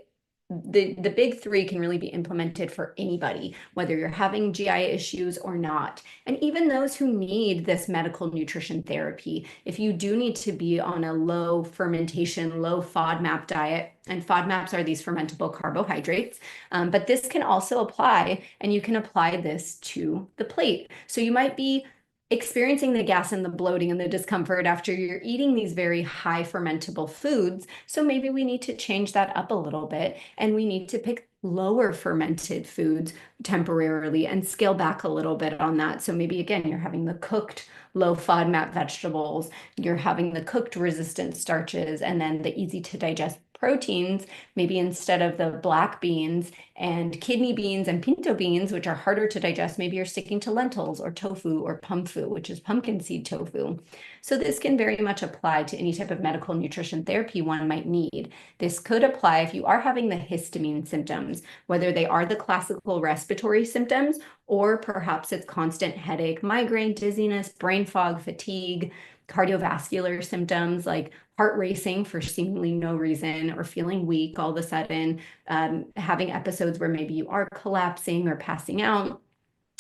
[SPEAKER 4] the big three can really be implemented for anybody, whether you're having GI issues or not. And even those who need this medical nutrition therapy, if you do need to be on a low fermentation, low FODMAP diet, and FODMAPs are these fermentable carbohydrates, but this can also apply, and you can apply this to the plate. So you might be experiencing the gas and the bloating and the discomfort after you're eating these very high fermentable foods. So maybe we need to change that up a little bit, and we need to pick lower fermented foods temporarily and scale back a little bit on that. So maybe again, you're having the cooked low FODMAP vegetables, you're having the cooked resistant starches, and then the easy to digest proteins, maybe instead of the black beans and kidney beans and pinto beans, which are harder to digest, maybe you're sticking to lentils or tofu or pumfu, which is pumpkin seed tofu. So this can very much apply to any type of medical nutrition therapy one might need. This could apply if you are having the histamine symptoms, whether they are the classical respiratory symptoms, or perhaps it's constant headache, migraine, dizziness, brain fog, fatigue, cardiovascular symptoms like heart racing for seemingly no reason, or feeling weak all of a sudden, having episodes where maybe you are collapsing or passing out.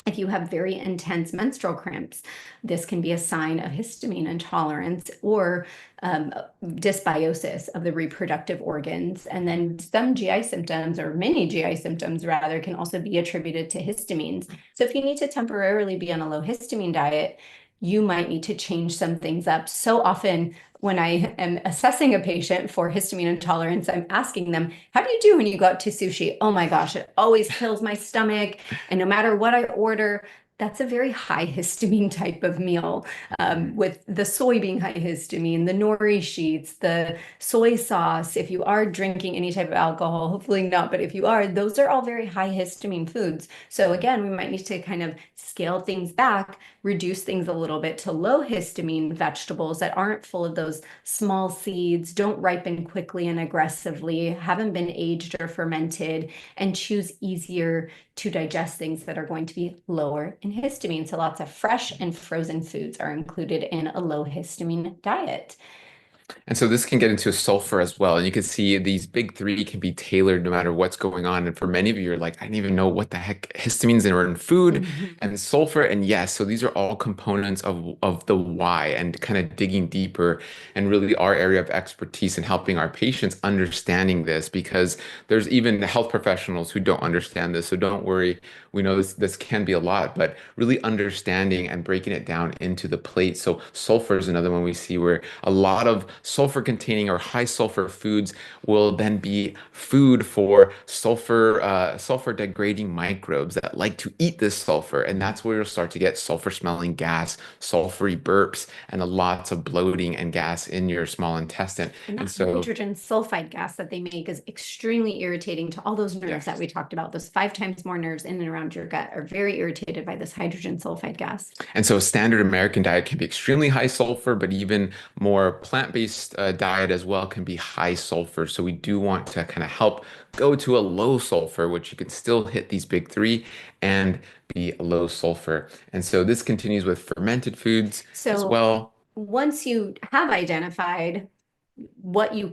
[SPEAKER 4] If you have very intense menstrual cramps, this can be a sign of histamine intolerance or dysbiosis of the reproductive organs. And then some GI symptoms, or many GI symptoms rather, can also be attributed to histamines. So if you need to temporarily be on a low histamine diet, you might need to change some things up. So often when I am assessing a patient for histamine intolerance, I'm asking them, how do you do when you go out to sushi? Oh my gosh, it always kills my stomach. And no matter what I order, that's a very high histamine type of meal, with the soy being high histamine, the nori sheets, the soy sauce. If you are drinking any type of alcohol, hopefully not, but if you are, those are all very high histamine foods. So again, we might need to kind of scale things back, reduce things a little bit to low histamine vegetables that aren't full of those small seeds, don't ripen quickly and aggressively, haven't been aged or fermented, and choose easier to digest things that are going to be lower in histamine. So lots of fresh and frozen foods are included in a low histamine diet.
[SPEAKER 3] And so this can get into sulfur as well. And you can see these big three can be tailored no matter what's going on. And for many of you, you're like, I didn't even know what the heck histamines are in food and sulfur. And yes, so these are all components of the why, and kind of digging deeper, and really our area of expertise in helping our patients understanding this, because there's even health professionals who don't understand this. So don't worry. We know this can be a lot, but really understanding and breaking it down into the plate. So sulfur is another one we see where a lot of sulfur containing or high sulfur foods will then be food for sulfur degrading microbes that like to eat this sulfur. And that's where you'll start to get sulfur smelling gas, sulfury burps, and lots of bloating and gas in your small intestine.
[SPEAKER 4] And that
[SPEAKER 3] so
[SPEAKER 4] hydrogen sulfide gas that they make is extremely irritating to all those nerves
[SPEAKER 3] Yes.
[SPEAKER 4] that we talked about. Those 5 times more nerves in and around your gut are very irritated by this hydrogen sulfide gas.
[SPEAKER 3] And so a standard American diet can be extremely high sulfur, but even more plant-based diet as well can be high sulfur. So we do want to kind of help go to a low sulfur, which you can still hit these big three and be low sulfur. And so this continues with fermented foods as
[SPEAKER 4] So
[SPEAKER 3] well.
[SPEAKER 4] once you have identified what your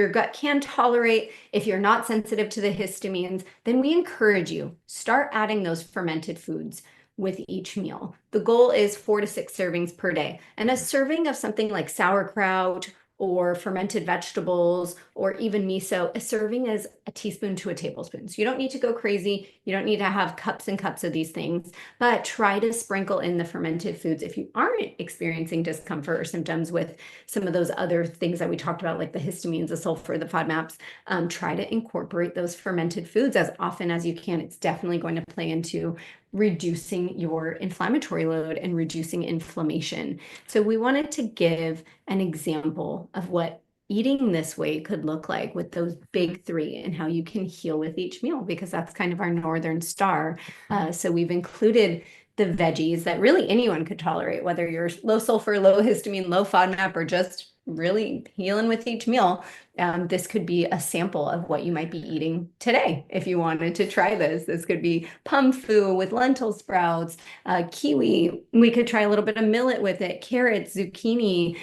[SPEAKER 4] gut can tolerate, if you're not sensitive to the histamines, then we encourage you, start adding those fermented foods with each meal. The goal is 4 to 6 servings per day. And a serving of something like sauerkraut or fermented vegetables or even miso, a serving is a teaspoon to a tablespoon. So you don't need to go crazy. You don't need to have cups and cups of these things, but try to sprinkle in the fermented foods if you aren't experiencing discomfort or symptoms with some of those other things that we talked about, like the histamines, the sulfur, the FODMAPs. Try to incorporate those fermented foods as often as you can. It's definitely going to play into reducing your inflammatory load and reducing inflammation. So we wanted to give an example of what eating this way could look like with those big three and how you can heal with each meal, because that's kind of our Northern Star. So we've included the veggies that really anyone could tolerate, whether you're low sulfur, low histamine, low FODMAP, or just really healing with each meal. This could be a sample of what you might be eating today if you wanted to try this. This could be pumfu with lentil sprouts, kiwi. We could try a little bit of millet with it, carrots, zucchini,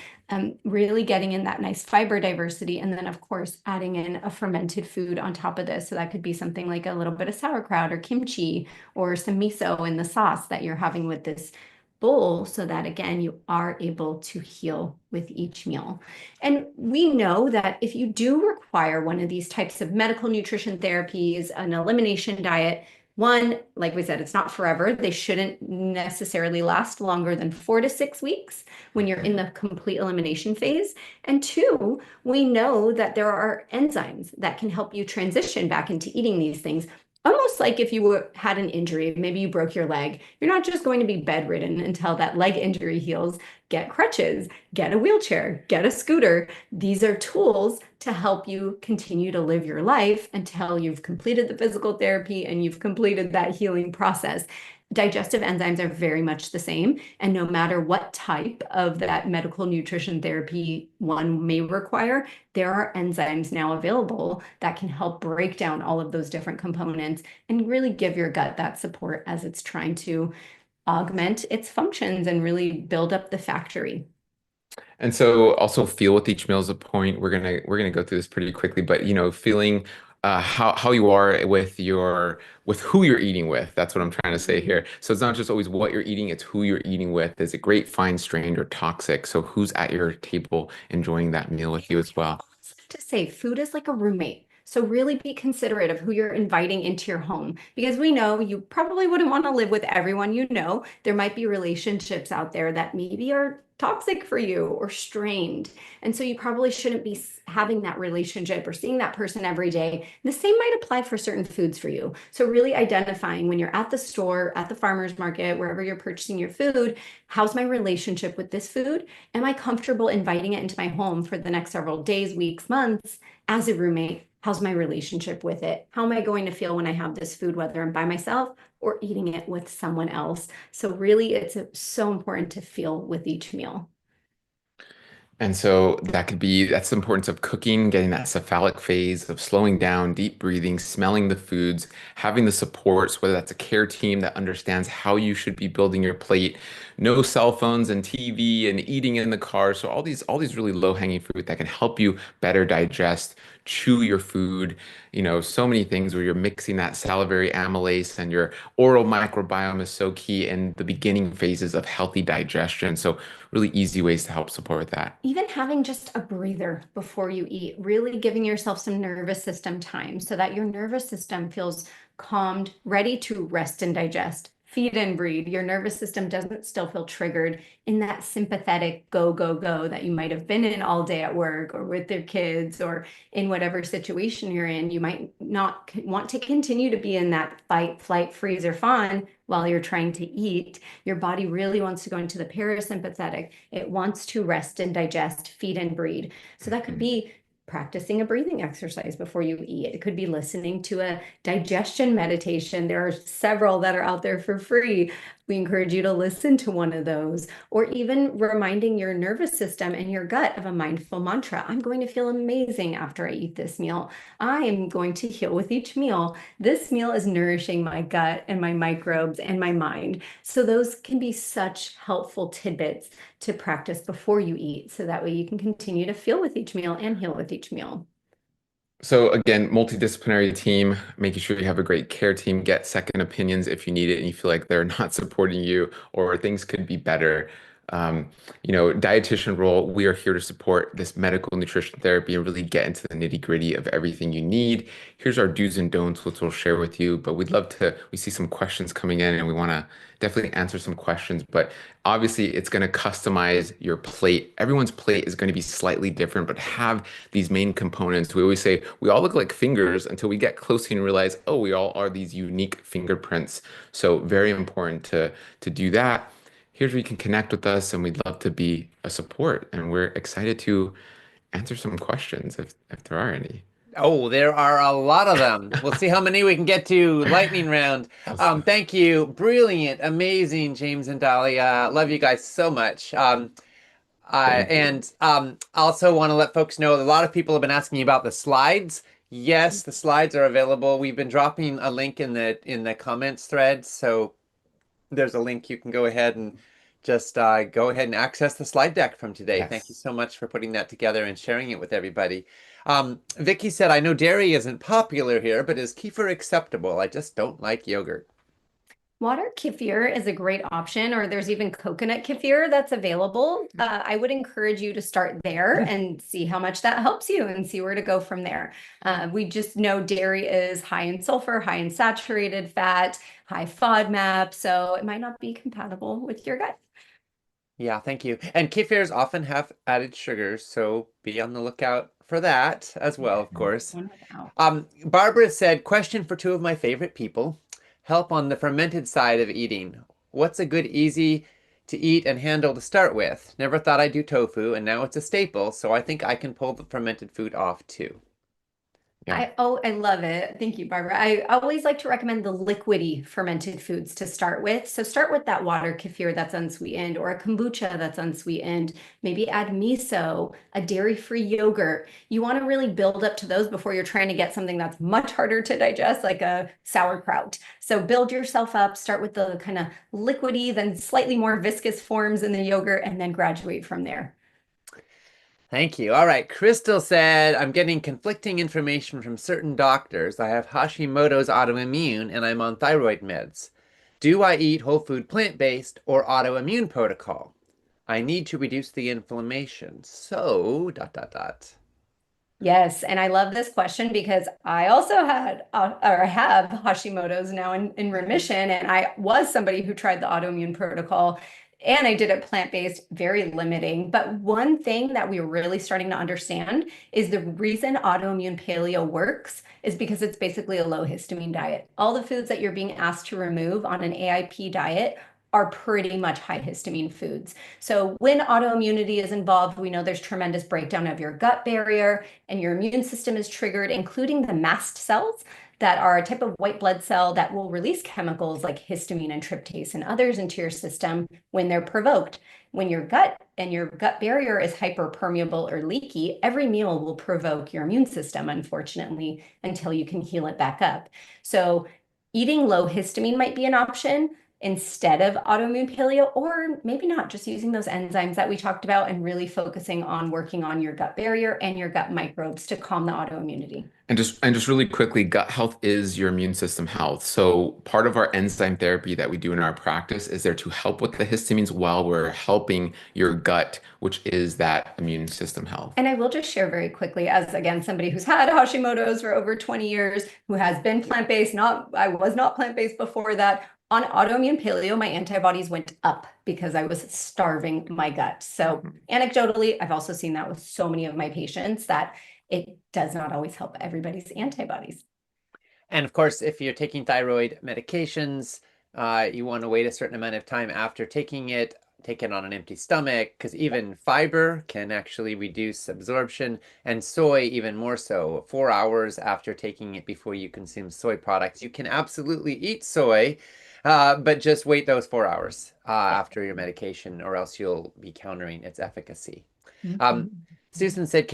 [SPEAKER 4] really getting in that nice fiber diversity. And then, of course, adding in a fermented food on top of this. So that could be something like a little bit of sauerkraut or kimchi or some miso in the sauce that you're having with this bowl, so that again you are able to heal with each meal. And we know that if you do require one of these types of medical nutrition therapies, an elimination diet, one, like we said, it's not forever. They shouldn't necessarily last longer than 4 to 6 weeks when you're in the complete elimination phase. And two, we know that there are enzymes that can help you transition back into eating these things. Almost like if you had an injury, maybe you broke your leg, you're not just going to be bedridden until that leg injury heals. Get crutches, get a wheelchair, get a scooter. These are tools to help you continue to live your life until you've completed the physical therapy and you've completed that healing process. Digestive enzymes are very much the same. And no matter what type of that medical nutrition therapy one may require, there are enzymes now available that can help break down all of those different components and really give your gut that support as it's trying to augment its functions and really build up the factory.
[SPEAKER 3] And so also feel with each meal is a point. We're gonna go through this pretty quickly, but feeling how you are with who you're eating with. That's what I'm trying to say here. So it's not just always what you're eating, it's who you're eating with. Is it great, fine, strained, or toxic? So who's at your table enjoying that meal with you as well?
[SPEAKER 4] To say food is like a roommate. So really be considerate of who you're inviting into your home, because we know you probably wouldn't want to live with everyone you know. There might be relationships out there that maybe are toxic for you or strained. And so you probably shouldn't be having that relationship or seeing that person every day. The same might apply for certain foods for you. So really identifying when you're at the store, at the farmer's market, wherever you're purchasing your food, how's my relationship with this food? Am I comfortable inviting it into my home for the next several days, weeks, months as a roommate? How's my relationship with it? How am I going to feel when I have this food, whether I'm by myself or eating it with someone else? So really, it's so important to feel with each meal.
[SPEAKER 3] And so that's the importance of cooking, getting that cephalic phase of slowing down, deep breathing, smelling the foods, having the supports, whether that's a care team that understands how you should be building your plate, no cell phones and TV and eating in the car. So all these really low-hanging fruit that can help you better digest, chew your food, so many things where you're mixing that salivary amylase and your oral microbiome is so key in the beginning phases of healthy digestion. So really easy ways to help support that.
[SPEAKER 4] Even having just a breather before you eat, really giving yourself some nervous system time so that your nervous system feels calmed, ready to rest and digest. Feed and breathe. Your nervous system doesn't still feel triggered in that sympathetic go, go, go that you might have been in all day at work or with their kids or in whatever situation you're in. You might not want to continue to be in that fight, flight, freeze, or fawn while you're trying to eat. Your body really wants to go into the parasympathetic. It wants to rest and digest, feed and breathe. So that could be practicing a breathing exercise before you eat. It could be listening to a digestion meditation. There are several that are out there for free. We encourage you to listen to one of those, or even reminding your nervous system and your gut of a mindful mantra. I'm going to feel amazing after I eat this meal. I am going to heal with each meal. This meal is nourishing my gut and my microbes and my mind. So those can be such helpful tidbits to practice before you eat, so that way you can continue to feel with each meal and heal with each meal.
[SPEAKER 3] So again, multidisciplinary team, making sure you have a great care team, get second opinions if you need it and you feel like they're not supporting you or things could be better. Dietitian role, we are here to support this medical nutrition therapy and really get into the nitty-gritty of everything you need. Here's our do's and don'ts, which we'll share with you, but we see some questions coming in and we want to definitely answer some questions, but obviously it's going to customize your plate. Everyone's plate is going to be slightly different, but have these main components. We always say we all look like fingers until we get closer and realize, oh, we all are these unique fingerprints. So very important to do that. Here's where you can connect with us, and we'd love to be a support. And we're excited to answer some questions if there are any.
[SPEAKER 1] Oh, there are a lot of them. We'll see how many we can get to. Lightning round. Thank you. Brilliant, amazing, James and Dahlia. Love you guys so much. Also want to let folks know a lot of people have been asking you about the slides. Yes, the slides are available. We've been dropping a link in the comments thread, so there's a link you can go ahead and just go ahead and access the slide deck from today. Thank you
[SPEAKER 3] Yes.
[SPEAKER 1] so much for putting that together and sharing it with everybody. Vicky said, I know dairy isn't popular here, but is kefir acceptable? I just don't like yogurt.
[SPEAKER 4] Water kefir is a great option, or there's even coconut kefir that's available. I would encourage you to start there and see how much that helps you and see where to go from there. We just know dairy is high in sulfur, high in saturated fat, high FODMAP, so it might not be compatible with your gut.
[SPEAKER 1] Yeah, thank you. And kefirs often have added sugars, so be on the lookout for that as well, of course.
[SPEAKER 4] One without.
[SPEAKER 1] Barbara said, question for two of my favorite people. Help on the fermented side of eating. What's a good, easy to eat and handle to start with? Never thought I'd do tofu, and now it's a staple, so I think I can pull the fermented food off too.
[SPEAKER 3] Yeah.
[SPEAKER 4] I love it. Thank you, Barbara. I always like to recommend the liquidy fermented foods to start with. So start with that water kefir that's unsweetened or a kombucha that's unsweetened. Maybe add miso, a dairy-free yogurt. You want to really build up to those before you're trying to get something that's much harder to digest, like a sauerkraut. So build yourself up, start with the kind of liquidy, then slightly more viscous forms in the yogurt, and then graduate from there.
[SPEAKER 1] Thank you. All right. Crystal said, I'm getting conflicting information from certain doctors. I have Hashimoto's autoimmune and I'm on thyroid meds. Do I eat whole food plant-based or autoimmune protocol? I need to reduce the inflammation. So, ...
[SPEAKER 4] Yes, and I love this question because I also had or have Hashimoto's now in remission, and I was somebody who tried the autoimmune protocol, and I did it plant-based, very limiting. But one thing that we're really starting to understand is the reason autoimmune paleo works is because it's basically a low histamine diet. All the foods that you're being asked to remove on an AIP diet are pretty much high histamine foods. So when autoimmunity is involved, we know there's tremendous breakdown of your gut barrier and your immune system is triggered, including the mast cells that are a type of white blood cell that will release chemicals like histamine and tryptase and others into your system when they're provoked. When your gut and your gut barrier is hyperpermeable or leaky, every meal will provoke your immune system, unfortunately, until you can heal it back up. So eating low histamine might be an option instead of autoimmune paleo, or maybe not, just using those enzymes that we talked about and really focusing on working on your gut barrier and your gut microbes to calm the autoimmunity.
[SPEAKER 3] And just really quickly, gut health is your immune system health. So part of our enzyme therapy that we do in our practice is there to help with the histamines while we're helping your gut, which is that immune system health.
[SPEAKER 4] And I will just share very quickly, as again, somebody who's had Hashimoto's for over 20 years, who has been plant-based, I was not plant-based before that. On autoimmune paleo, my antibodies went up because I was starving my gut. So anecdotally, I've also seen that with so many of my patients that it does not always help everybody's antibodies.
[SPEAKER 1] And of course, if you're taking thyroid medications, you want to wait a certain amount of time after taking it. Take it on an empty stomach, because even fiber can actually reduce absorption, and soy even more so. 4 hours after taking it before you consume soy products. You can absolutely eat soy, but just wait those 4 hours after your medication, or else you'll be countering its efficacy. Susan said,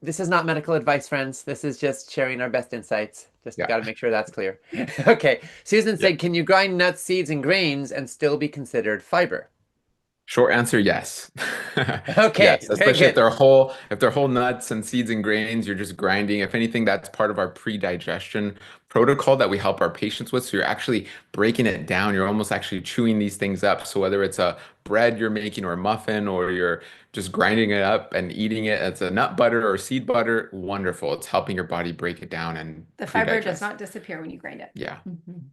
[SPEAKER 1] this is not medical advice, friends. This is just sharing our best insights. Just got to make sure that's clear. Okay. Susan said, can you grind nuts, seeds, and grains and still be considered fiber?
[SPEAKER 3] Short answer, yes.
[SPEAKER 1] Okay.
[SPEAKER 3] Yes, especially if they're whole nuts and seeds and grains, you're just grinding. If anything, that's part of our pre-digestion protocol that we help our patients with. So you're actually breaking it down. You're almost actually chewing these things up. So whether it's a bread you're making or a muffin, or you're just grinding it up and eating it as a nut butter or seed butter, wonderful. It's helping your body break it down and
[SPEAKER 4] the fiber does not disappear when you grind it.
[SPEAKER 3] Yeah.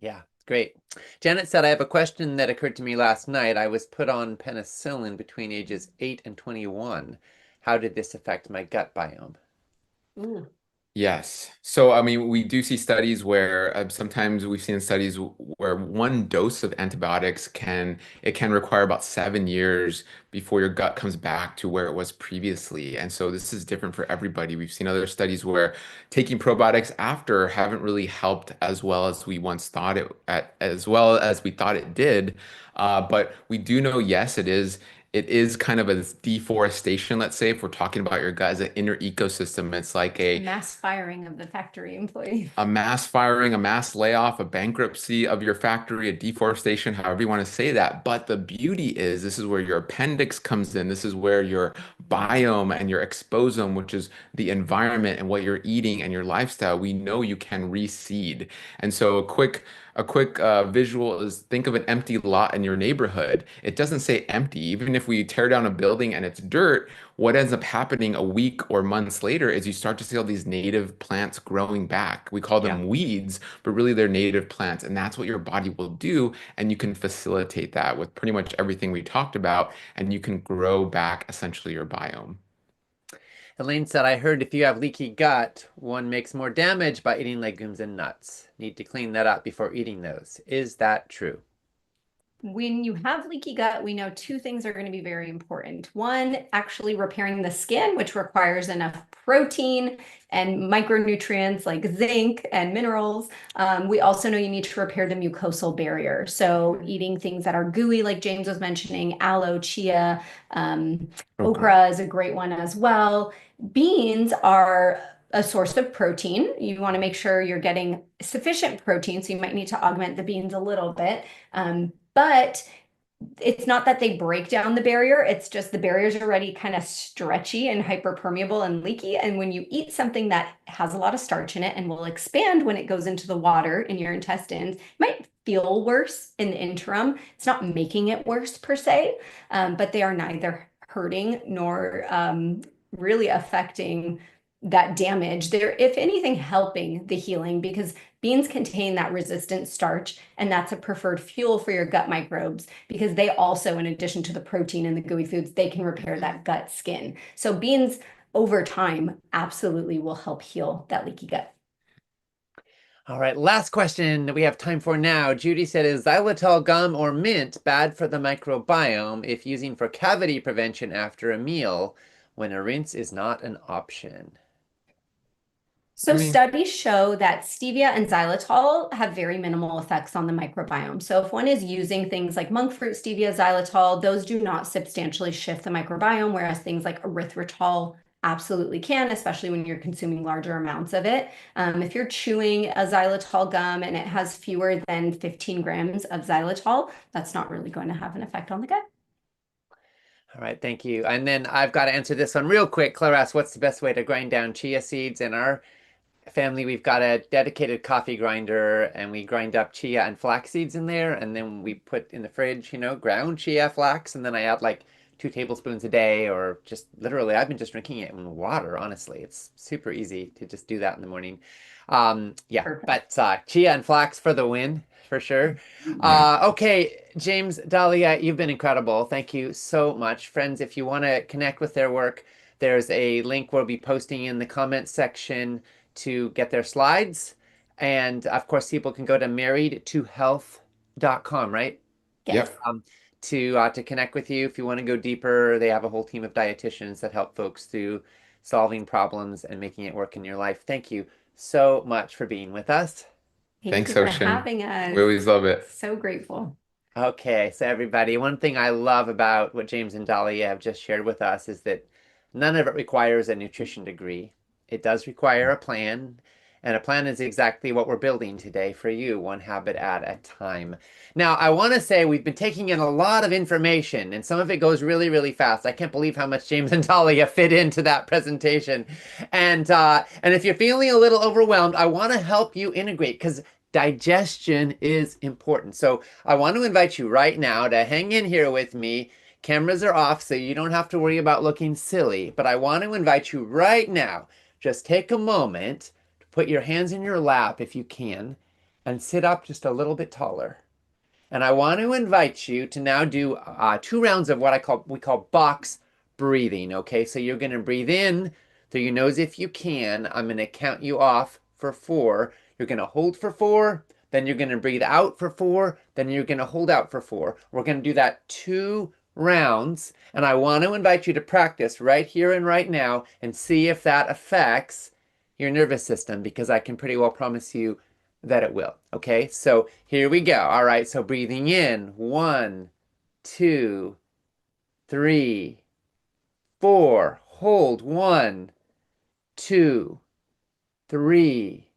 [SPEAKER 1] Yeah. Great. Janet said, I have a question that occurred to me last night. I was put on penicillin between ages 8 and 21. How did this affect my gut biome?
[SPEAKER 4] Ooh.
[SPEAKER 3] Yes. So, I mean, we do see studies where sometimes we've seen studies where one dose of antibiotics can require about 7 years before your gut comes back to where it was previously. And so this is different for everybody. We've seen other studies where taking probiotics after haven't really helped as well as we once thought as well as we thought it did. But we do know, yes, it is it is kind of a deforestation, let's say, if we're talking about your gut as an inner ecosystem. It's like
[SPEAKER 4] Mass firing of the factory employees.
[SPEAKER 3] a mass firing, a mass layoff, a bankruptcy of your factory, a deforestation, however you want to say that. But the beauty is, this is where your appendix comes in. This is where your biome and your exposome, which is the environment and what you're eating and your lifestyle, we know you can reseed. And so a quick visual is, think of an empty lot in your neighborhood. It doesn't say empty. Even if we tear down a building and it's dirt, what ends up happening a week or months later is you start to see all these native plants growing back. We call them weeds, but really they're native plants. And that's what your body will do. And you can facilitate that with pretty much everything we talked about. And you can grow back essentially your biome.
[SPEAKER 1] Elaine said, I heard if you have leaky gut, one makes more damage by eating legumes and nuts. Need to clean that up before eating those. Is that true?
[SPEAKER 4] When you have leaky gut, we know two things are going to be very important. One, actually repairing the skin, which requires enough protein and micronutrients like zinc and minerals. We also know you need to repair the mucosal barrier. So eating things that are gooey, like James was mentioning, aloe, chia, okra is a great one as well. Beans are a source of protein. You want to make sure you're getting sufficient protein, so you might need to augment the beans a little bit. But it's not that they break down the barrier, it's just the barrier's already kind of stretchy and hyperpermeable and leaky. And when you eat something that has a lot of starch in it and will expand when it goes into the water in your intestines, it might feel worse in the interim. It's not making it worse per se, but they are neither hurting nor really affecting that damage. They're, if anything, helping the healing, because beans contain that resistant starch, and that's a preferred fuel for your gut microbes, because they also, in addition to the protein and the gooey foods, they can repair that gut skin. So beans over time absolutely will help heal that leaky gut.
[SPEAKER 1] All right, last question that we have time for now. Judy said, is xylitol gum or mint bad for the microbiome if using for cavity prevention after a meal when a rinse is not an option?
[SPEAKER 4] So studies show that stevia and xylitol have very minimal effects on the microbiome. So if one is using things like monk fruit, stevia, xylitol, those do not substantially shift the microbiome, whereas things like erythritol absolutely can, especially when you're consuming larger amounts of it. If you're chewing a xylitol gum and it has fewer than 15 grams of xylitol, that's not really going to have an effect on the gut.
[SPEAKER 1] All right, thank you. And then I've got to answer this one real quick. Claire asked, what's the best way to grind down chia seeds? In our family, we've got a dedicated coffee grinder, and we grind up chia and flax seeds in there, and then we put in the fridge, you know, ground chia flax, and then I add like 2 tablespoons a day, or just literally, I've been just drinking it in water, honestly. It's super easy to just do that in the morning. Yeah,
[SPEAKER 4] Perfect.
[SPEAKER 1] but chia and flax for the win, for sure. Okay, James, Dahlia, you've been incredible. Thank you so much. Friends, if you want to connect with their work, there's a link we'll be posting in the comments section to get their slides. And of course, people can go to marriedtohealth.com, right?
[SPEAKER 4] Yes.
[SPEAKER 1] To connect with you if you want to go deeper. They have a whole team of dietitians that help folks through solving problems and making it work in your life. Thank you so much for being with us.
[SPEAKER 3] Thanks,
[SPEAKER 4] you for
[SPEAKER 3] Ocean.
[SPEAKER 4] having us.
[SPEAKER 3] We always love it.
[SPEAKER 4] So grateful.
[SPEAKER 1] Okay, so everybody, one thing I love about what James and Dahlia have just shared with us is that none of it requires a nutrition degree. It does require a plan, and a plan is exactly what we're building today for you, one habit at a time. Now, I want to say we've been taking in a lot of information, and some of it goes really, really fast. I can't believe how much James and Dahlia fit into that presentation. And if you're feeling a little overwhelmed, I want to help you integrate, because digestion is important. So I want to invite you right now to hang in here with me. Cameras are off, so you don't have to worry about looking silly, but I want to invite you right now. Just take a moment to put your hands in your lap if you can, and sit up just a little bit taller. And I want to invite you to now do 2 rounds of what we call box breathing. Okay, so you're going to breathe in through your nose if you can. I'm going to count you off for 4. You're going to hold for 4. Then you're going to breathe out for 4. Then you're going to hold out for 4. We're going to do that 2 rounds, and I want to invite you to practice right here and right now and see if that affects your nervous system, because I can pretty well promise you that it will. Okay, so here we go. All right, so breathing in, 1, 2, 3, 4. Hold. 1, 2, 3,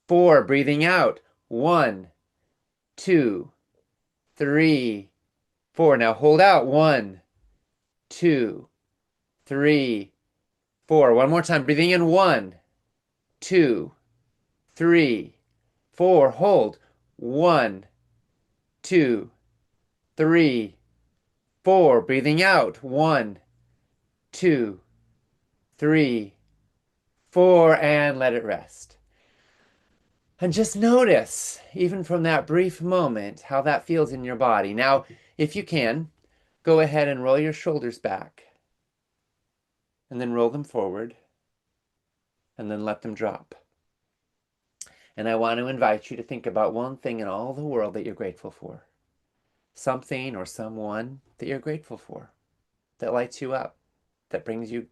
[SPEAKER 1] 4. Breathing out. 1, 2, 3, 4. Now hold out. 1, 2, 3, 4. One more time. Breathing in. 1, 2, 3, 4. Hold. 1, 2, 3, 4. Breathing out. 1, 2, 3, 4. And let it rest. And just notice, even from that brief moment, how that feels in your body. Now, if you can, go ahead and roll your shoulders back. And then roll them forward. And then let them drop. And I want to invite you to think about one thing in all the world that you're grateful for. Something or someone that you're grateful for, that lights you up, that brings you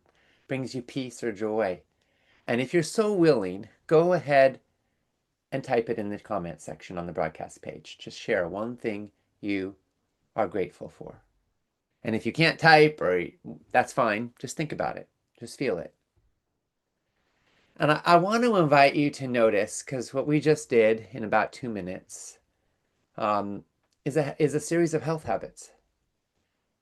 [SPEAKER 1] peace or joy. And if you're so willing, go ahead and type it in the comment section on the broadcast page. Just share one thing you are grateful for. And if you can't type, or that's fine, just think about it. Just feel it. And I want to invite you to notice, because what we just did in about 2 minutes is a series of health habits.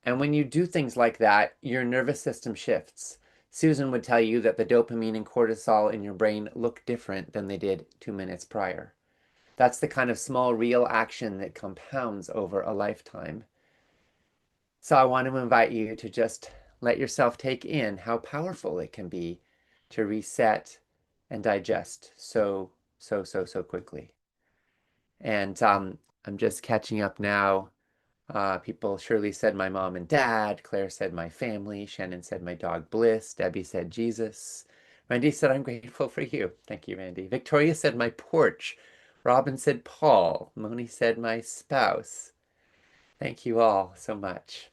[SPEAKER 1] And when you do things like that, your nervous system shifts. Susan would tell you that the dopamine and cortisol in your brain look different than they did 2 minutes prior. That's the kind of small real action that compounds over a lifetime. So I want to invite you to just let yourself take in how powerful it can be to reset and digest so quickly. And I'm just catching up now. People, Shirley said my mom and dad, Claire said my family, Shannon said my dog Bliss, Debbie said Jesus, Randy said I'm grateful for you. Thank you, Randy. Victoria said my porch, Robin said Paul, Moni said my spouse. Thank you all so much.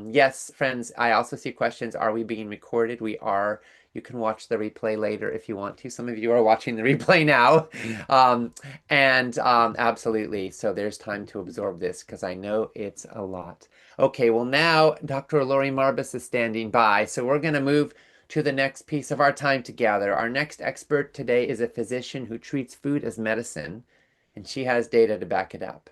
[SPEAKER 1] Yes, friends, I also see questions. Are we being recorded? We are. You can watch the replay later if you want to. Some of you are watching the replay now. Absolutely. So there's time to absorb this because I know it's a lot. Okay, well now Dr. Lori Marbas is standing by. So we're going to move to the next piece of our time together. Our next expert today is a physician who treats food as medicine, and she has data to back it up.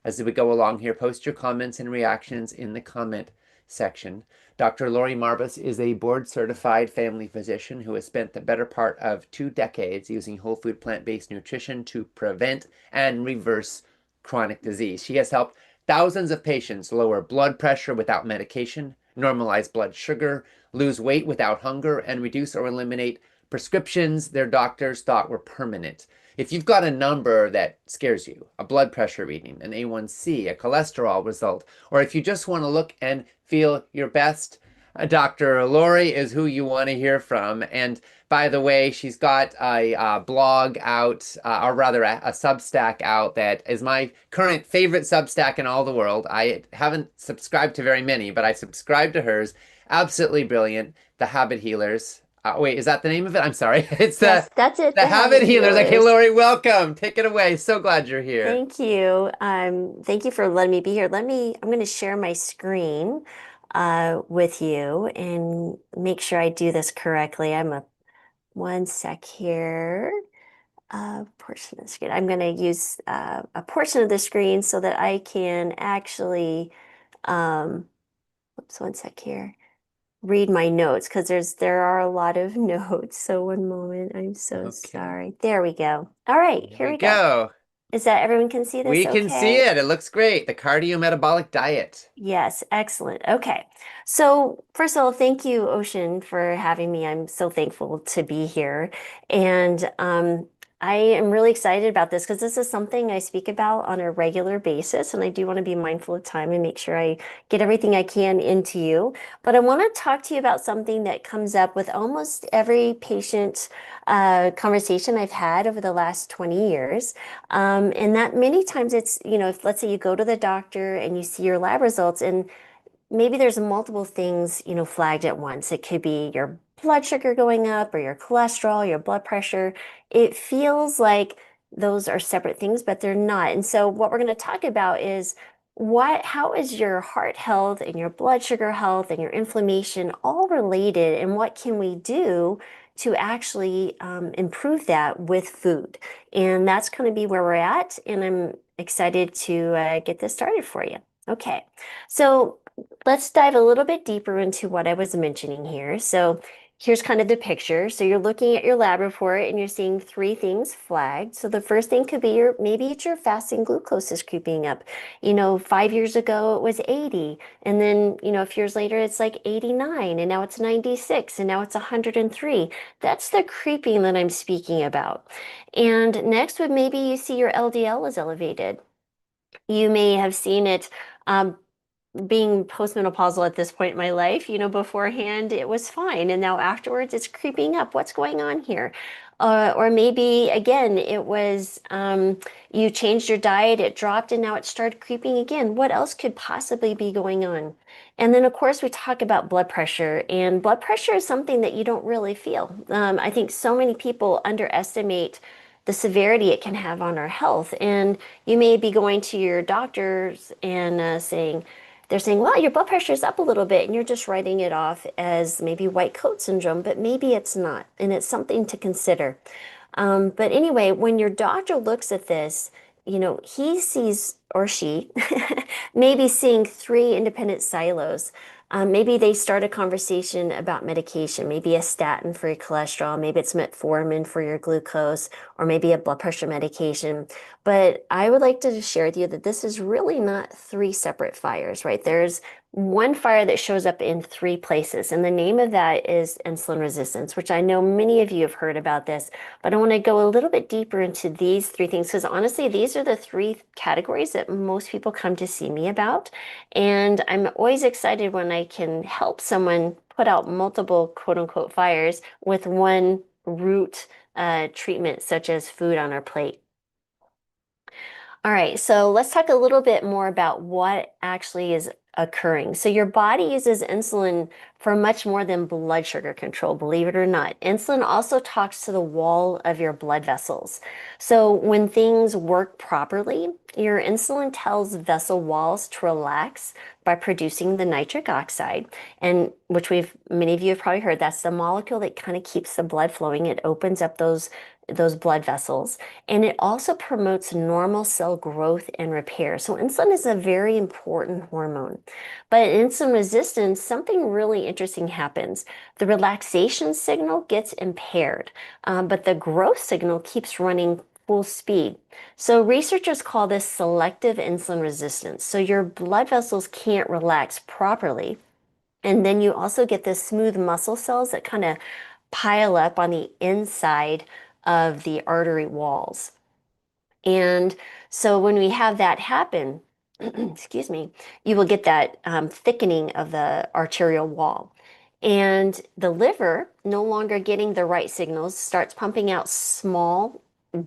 [SPEAKER 1] As we go along here, post your comments and reactions in the comment section. Dr. Lori Marbas is a board-certified family physician who has spent the better part of 2 decades using whole food plant-based nutrition to prevent and reverse chronic disease. She has helped thousands of patients lower blood pressure without medication, normalize blood sugar, lose weight without hunger, and reduce or eliminate prescriptions their doctors thought were permanent. If you've got a number that scares you, a blood pressure reading, an A1C, a cholesterol result, or if you just want to look and feel your best, Dr. Lori is who you want to hear from. And by the way, she's got a blog out, or rather a Substack out that is my current favorite Substack in all the world. I haven't subscribed to very many, but I subscribe to hers. Absolutely brilliant. The Habit Healers. Wait, is that the name of it? I'm sorry. It's
[SPEAKER 5] Yes, that's it.
[SPEAKER 1] the Habit Healers. Okay, Lori, welcome. Take it away. So glad you're here.
[SPEAKER 5] Thank you. Thank you for letting me be here. I'm going to share my screen with you and make sure I do this correctly. One sec here. Portion of the screen. I'm going to use a portion of the screen so that I can actually, oops, one sec here. Read my notes because there are a lot of notes. So one moment. I'm so sorry. There we go. All right, here we go. Is that everyone can see this?
[SPEAKER 1] We can see it. It looks great. The cardiometabolic diet.
[SPEAKER 5] Yes, excellent. Okay. So first of all, thank you, Ocean, for having me. I'm so thankful to be here. And I am really excited about this because this is something I speak about on a regular basis, and I do want to be mindful of time and make sure I get everything I can into you. But I want to talk to you about something that comes up with almost every patient conversation I've had over the last 20 years. And that many times it's, if let's say you go to the doctor and you see your lab results and maybe there's multiple things, flagged at once. It could be your blood sugar going up or your cholesterol, your blood pressure. It feels like those are separate things, but they're not. And so what we're going to talk about is how is your heart health and your blood sugar health and your inflammation all related, and what can we do to actually improve that with food? And that's going to be where we're at, and I'm excited to get this started for you. Okay, so let's dive a little bit deeper into what I was mentioning here. So here's kind of the picture. So you're looking at your lab report and you're seeing three things flagged. So the first thing could be maybe it's your fasting glucose is creeping up. 5 years ago it was 80, and then, a few years later it's like 89, and now it's 96, and now it's 103. That's the creeping that I'm speaking about. And next would maybe you see your LDL is elevated. You may have seen it being postmenopausal at this point in my life. Beforehand it was fine, and now afterwards it's creeping up. What's going on here? Or maybe again, it was you changed your diet, it dropped, and now it started creeping again. What else could possibly be going on? And then, of course, we talk about blood pressure, and blood pressure is something that you don't really feel. I think so many people underestimate the severity it can have on our health. And you may be going to your doctors and they're saying, well, your blood pressure is up a little bit, and you're just writing it off as maybe white coat syndrome, but maybe it's not, and it's something to consider. But anyway, when your doctor looks at this, he sees, or she maybe seeing three independent silos. Maybe they start a conversation about medication, maybe a statin for your cholesterol, maybe it's metformin for your glucose, or maybe a blood pressure medication. But I would like to share with you that this is really not three separate fires, right? There's one fire that shows up in three places, and the name of that is insulin resistance, which I know many of you have heard about this, but I want to go a little bit deeper into these three things, because honestly, these are the three categories that most people come to see me about. And I'm always excited when I can help someone put out multiple quote unquote fires with one root treatment, such as food on our plate. All right, so let's talk a little bit more about what actually is occurring. So your body uses insulin for much more than blood sugar control, believe it or not. Insulin also talks to the wall of your blood vessels. So when things work properly, your insulin tells vessel walls to relax by producing the nitric oxide, and which many of you have probably heard, that's the molecule that kind of keeps the blood flowing. It opens up those blood vessels, and it also promotes normal cell growth and repair. So insulin is a very important hormone. But in insulin resistance, something really interesting happens. The relaxation signal gets impaired, but the growth signal keeps running full speed. So researchers call this selective insulin resistance. So your blood vessels can't relax properly. And then you also get the smooth muscle cells that kind of pile up on the inside of the artery walls. And so when we have that happen, excuse me, you will get that thickening of the arterial wall. And the liver, no longer getting the right signals, starts pumping out small,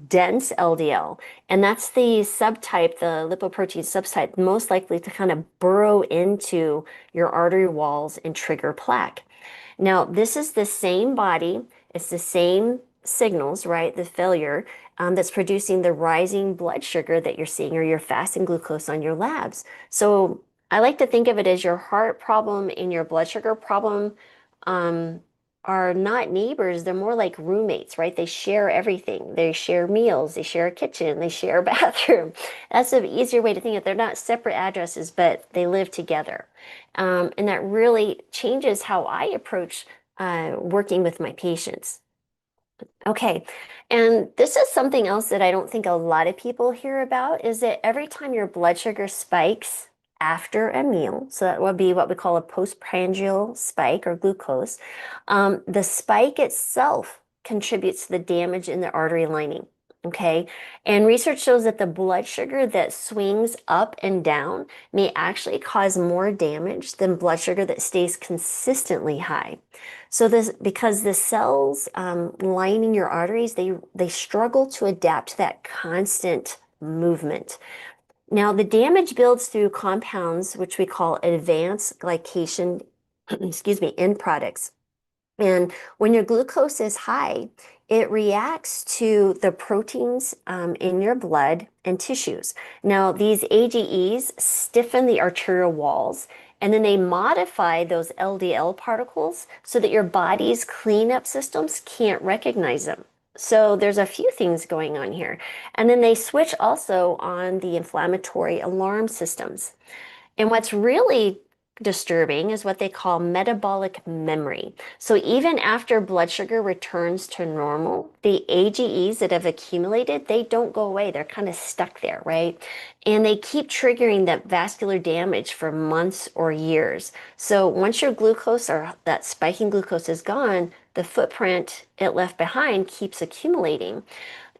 [SPEAKER 5] dense LDL. And that's the subtype, the lipoprotein subtype, most likely to kind of burrow into your artery walls and trigger plaque. Now, this is the same body, it's the same signals, right? The failure that's producing the rising blood sugar that you're seeing, or your fasting glucose on your labs. So I like to think of it as your heart problem and your blood sugar problem are not neighbors, they're more like roommates, right? They share everything. They share meals, they share a kitchen, they share a bathroom. That's an easier way to think of it. They're not separate addresses, but they live together. And that really changes how I approach working with my patients. Okay, and this is something else that I don't think a lot of people hear about, is that every time your blood sugar spikes after a meal, so that would be what we call a postprandial spike or glucose, the spike itself contributes to the damage in the artery lining. Okay, and research shows that the blood sugar that swings up and down may actually cause more damage than blood sugar that stays consistently high. So because the cells lining your arteries, they struggle to adapt to that constant movement. Now, the damage builds through compounds, which we call advanced glycation, excuse me, end products. And when your glucose is high, it reacts to the proteins in your blood and tissues. Now, these AGEs stiffen the arterial walls, and then they modify those LDL particles so that your body's cleanup systems can't recognize them. So there's a few things going on here. And then they switch also on the inflammatory alarm systems. And what's really disturbing is what they call metabolic memory. So even after blood sugar returns to normal, the AGEs that have accumulated, they don't go away. They're kind of stuck there, right? And they keep triggering that vascular damage for months or years. So once your glucose or that spiking glucose is gone, the footprint it left behind keeps accumulating.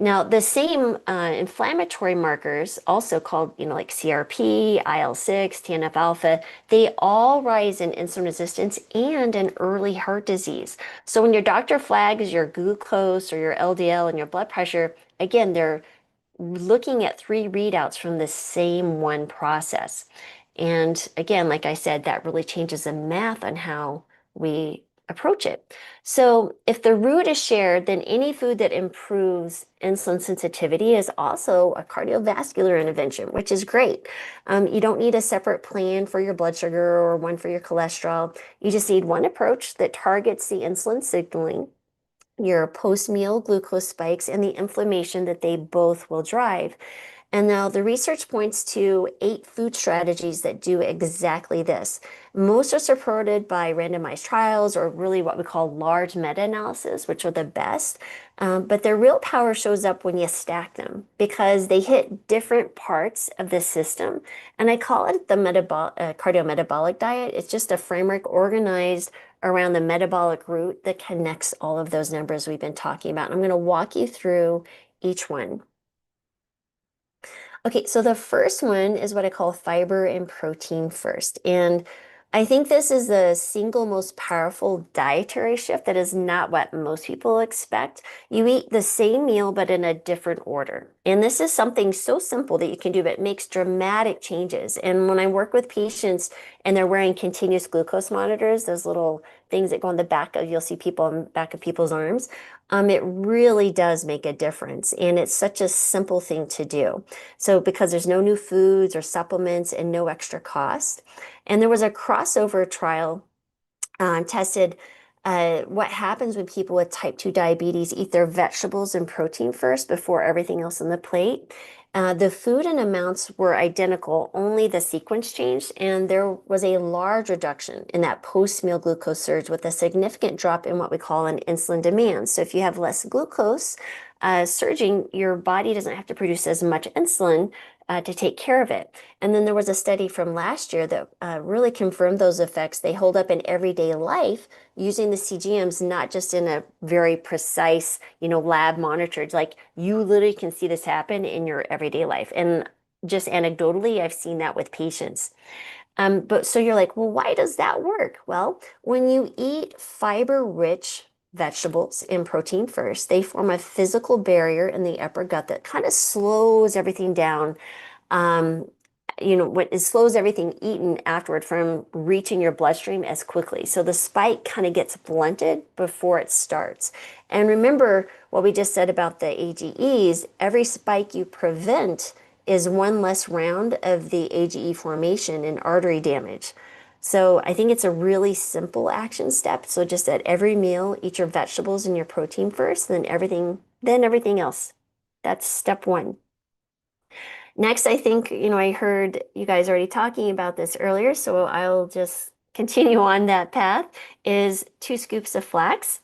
[SPEAKER 5] Now, the same inflammatory markers, also called, like CRP, IL-6, TNF alpha, they all rise in insulin resistance and in early heart disease. So when your doctor flags your glucose or your LDL and your blood pressure, again, they're looking at 3 readouts from the same one process. And again, like I said, that really changes the math on how we approach it. So if the root is shared, then any food that improves insulin sensitivity is also a cardiovascular intervention, which is great. You don't need a separate plan for your blood sugar or one for your cholesterol. You just need one approach that targets the insulin signaling, your post-meal glucose spikes, and the inflammation that they both will drive. And now the research points to 8 food strategies that do exactly this. Most are supported by randomized trials or really what we call large meta-analysis, which are the best. But their real power shows up when you stack them because they hit different parts of the system. And I call it the cardiometabolic diet. It's just a framework organized around the metabolic root that connects all of those numbers we've been talking about. I'm going to walk you through each one. Okay, so the first one is what I call fiber and protein first. And I think this is the single most powerful dietary shift that is not what most people expect. You eat the same meal, but in a different order. And this is something so simple that you can do, but it makes dramatic changes. And when I work with patients and they're wearing continuous glucose monitors, those little things that go on the back of, you'll see people on the back of people's arms, it really does make a difference. And it's such a simple thing to do. So because there's no new foods or supplements and no extra cost. And there was a crossover trial tested what happens when people with type 2 diabetes eat their vegetables and protein first before everything else on the plate. The food and amounts were identical, only the sequence changed, and there was a large reduction in that post-meal glucose surge with a significant drop in what we call an insulin demand. So if you have less glucose surging, your body doesn't have to produce as much insulin to take care of it. And then there was a study from last year that really confirmed those effects. They hold up in everyday life using the CGMs, not just in a very precise, lab monitored. Like you literally can see this happen in your everyday life. And just anecdotally, I've seen that with patients. But so you're like, well, why does that work? Well, when you eat fiber-rich vegetables and protein first, they form a physical barrier in the upper gut that kind of slows everything down. What it slows everything eaten afterward from reaching your bloodstream as quickly. So the spike kind of gets blunted before it starts. And remember what we just said about the AGEs, every spike you prevent is one less round of the AGE formation and artery damage. So I think it's a really simple action step. So just at every meal, eat your vegetables and your protein first, then everything else. That's step 1. Next, I think, I heard you guys already talking about this earlier, so I'll just continue on that path, is 2 scoops of flax.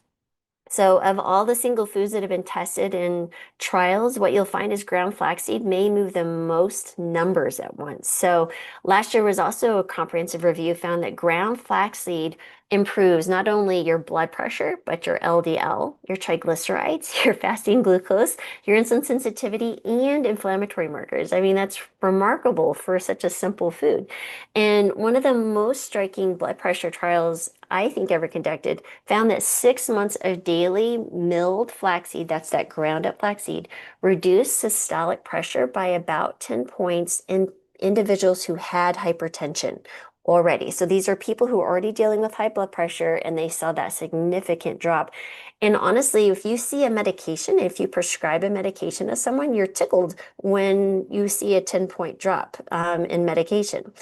[SPEAKER 5] So of all the single foods that have been tested in trials, what you'll find is ground flaxseed may move the most numbers at once. So last year was also a comprehensive review found that ground flaxseed improves not only your blood pressure, but your LDL, your triglycerides, your fasting glucose, your insulin sensitivity, and inflammatory markers. I mean, that's remarkable for such a simple food. And one of the most striking blood pressure trials I think ever conducted found that 6 months of daily milled flaxseed, that's that ground up flaxseed, reduced systolic pressure by about 10 points in individuals who had hypertension already. So these are people who are already dealing with high blood pressure and they saw that significant drop. And honestly, if you see a medication, if you prescribe a medication to someone, you're tickled when you see a 10-point drop in medication.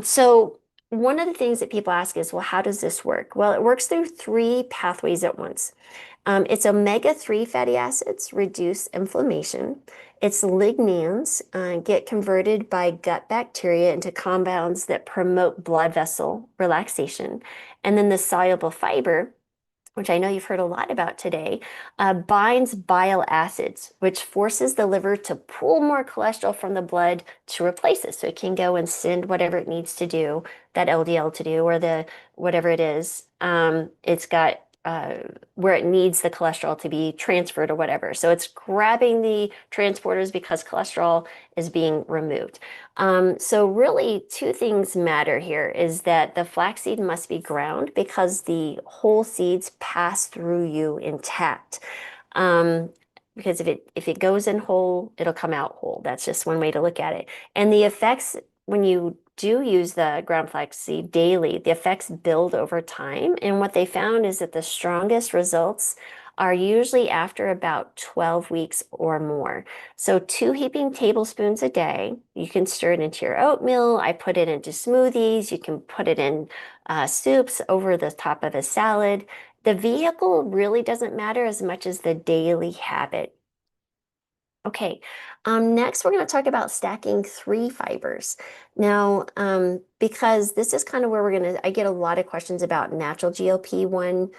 [SPEAKER 5] So one of the things that people ask is, well, how does this work? Well, it works through 3 pathways at once. It's omega-3 fatty acids reduce inflammation. Its lignans get converted by gut bacteria into compounds that promote blood vessel relaxation. And then the soluble fiber, which I know you've heard a lot about today, binds bile acids, which forces the liver to pull more cholesterol from the blood to replace it. So it can go and send whatever it needs to do, that LDL to do, or the whatever it is. It's got where it needs the cholesterol to be transferred or whatever. So it's grabbing the transporters because cholesterol is being removed. So really 2 things matter here is that the flaxseed must be ground because the whole seeds pass through you intact. Because if it goes in whole, it'll come out whole. That's just one way to look at it. And the effects when you do use the ground flaxseed daily, the effects build over time. And what they found is that the strongest results are usually after about 12 weeks or more. So 2 heaping tablespoons a day, you can stir it into your oatmeal. I put it into smoothies. You can put it in soups over the top of a salad. The vehicle really doesn't matter as much as the daily habit. Okay, next we're going to talk about stacking 3 fibers. Now, because this is kind of where I get a lot of questions about natural GLP-1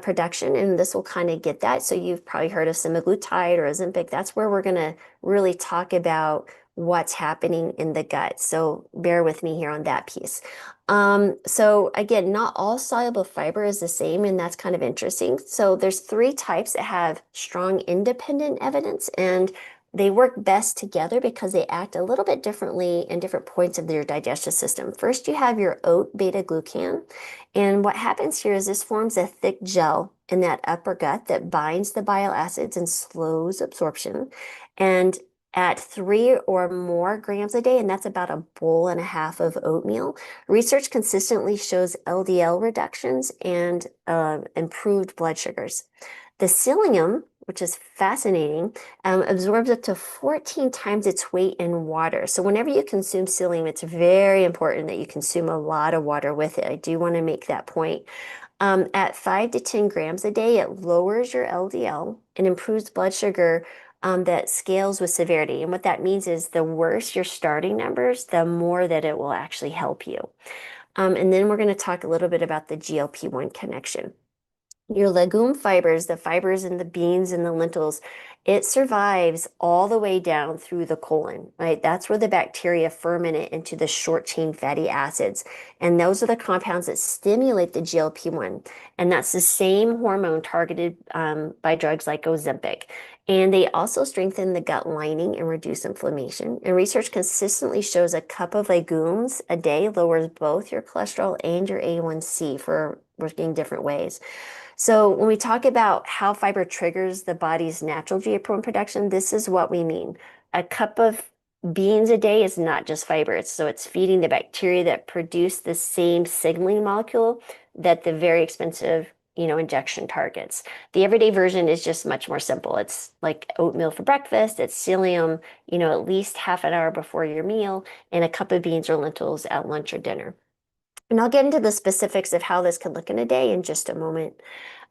[SPEAKER 5] production, and this will kind of get that. So you've probably heard of semaglutide or Ozempic. That's where we're going to really talk about what's happening in the gut. So bear with me here on that piece. So again, not all soluble fiber is the same, and that's kind of interesting. So there's 3 types that have strong independent evidence, and they work best together because they act a little bit differently in different points of your digestive system. First, you have your oat beta-glucan. And what happens here is this forms a thick gel in that upper gut that binds the bile acids and slows absorption. And at 3 or more grams a day, and that's about a bowl and a half of oatmeal, research consistently shows LDL reductions and improved blood sugars. The psyllium, which is fascinating, absorbs up to 14 times its weight in water. So whenever you consume psyllium, it's very important that you consume a lot of water with it. I do want to make that point. At 5 to 10 grams a day, it lowers your LDL and improves blood sugar that scales with severity. And what that means is the worse your starting numbers, the more that it will actually help you. And then we're going to talk a little bit about the GLP-1 connection. Your legume fibers, the fibers in the beans and the lentils, it survives all the way down through the colon, right? That's where the bacteria ferment it into the short chain fatty acids. And those are the compounds that stimulate the GLP-1. And that's the same hormone targeted by drugs like Ozempic. And they also strengthen the gut lining and reduce inflammation. And research consistently shows a cup of legumes a day lowers both your cholesterol and your A1C for working different ways. So when we talk about how fiber triggers the body's natural GLP-1 production, this is what we mean. A cup of beans a day is not just fiber. So it's feeding the bacteria that produce the same signaling molecule that the very expensive, injection targets. The everyday version is just much more simple. It's like oatmeal for breakfast. It's psyllium, at least half an hour before your meal, and a cup of beans or lentils at lunch or dinner. And I'll get into the specifics of how this can look in a day in just a moment.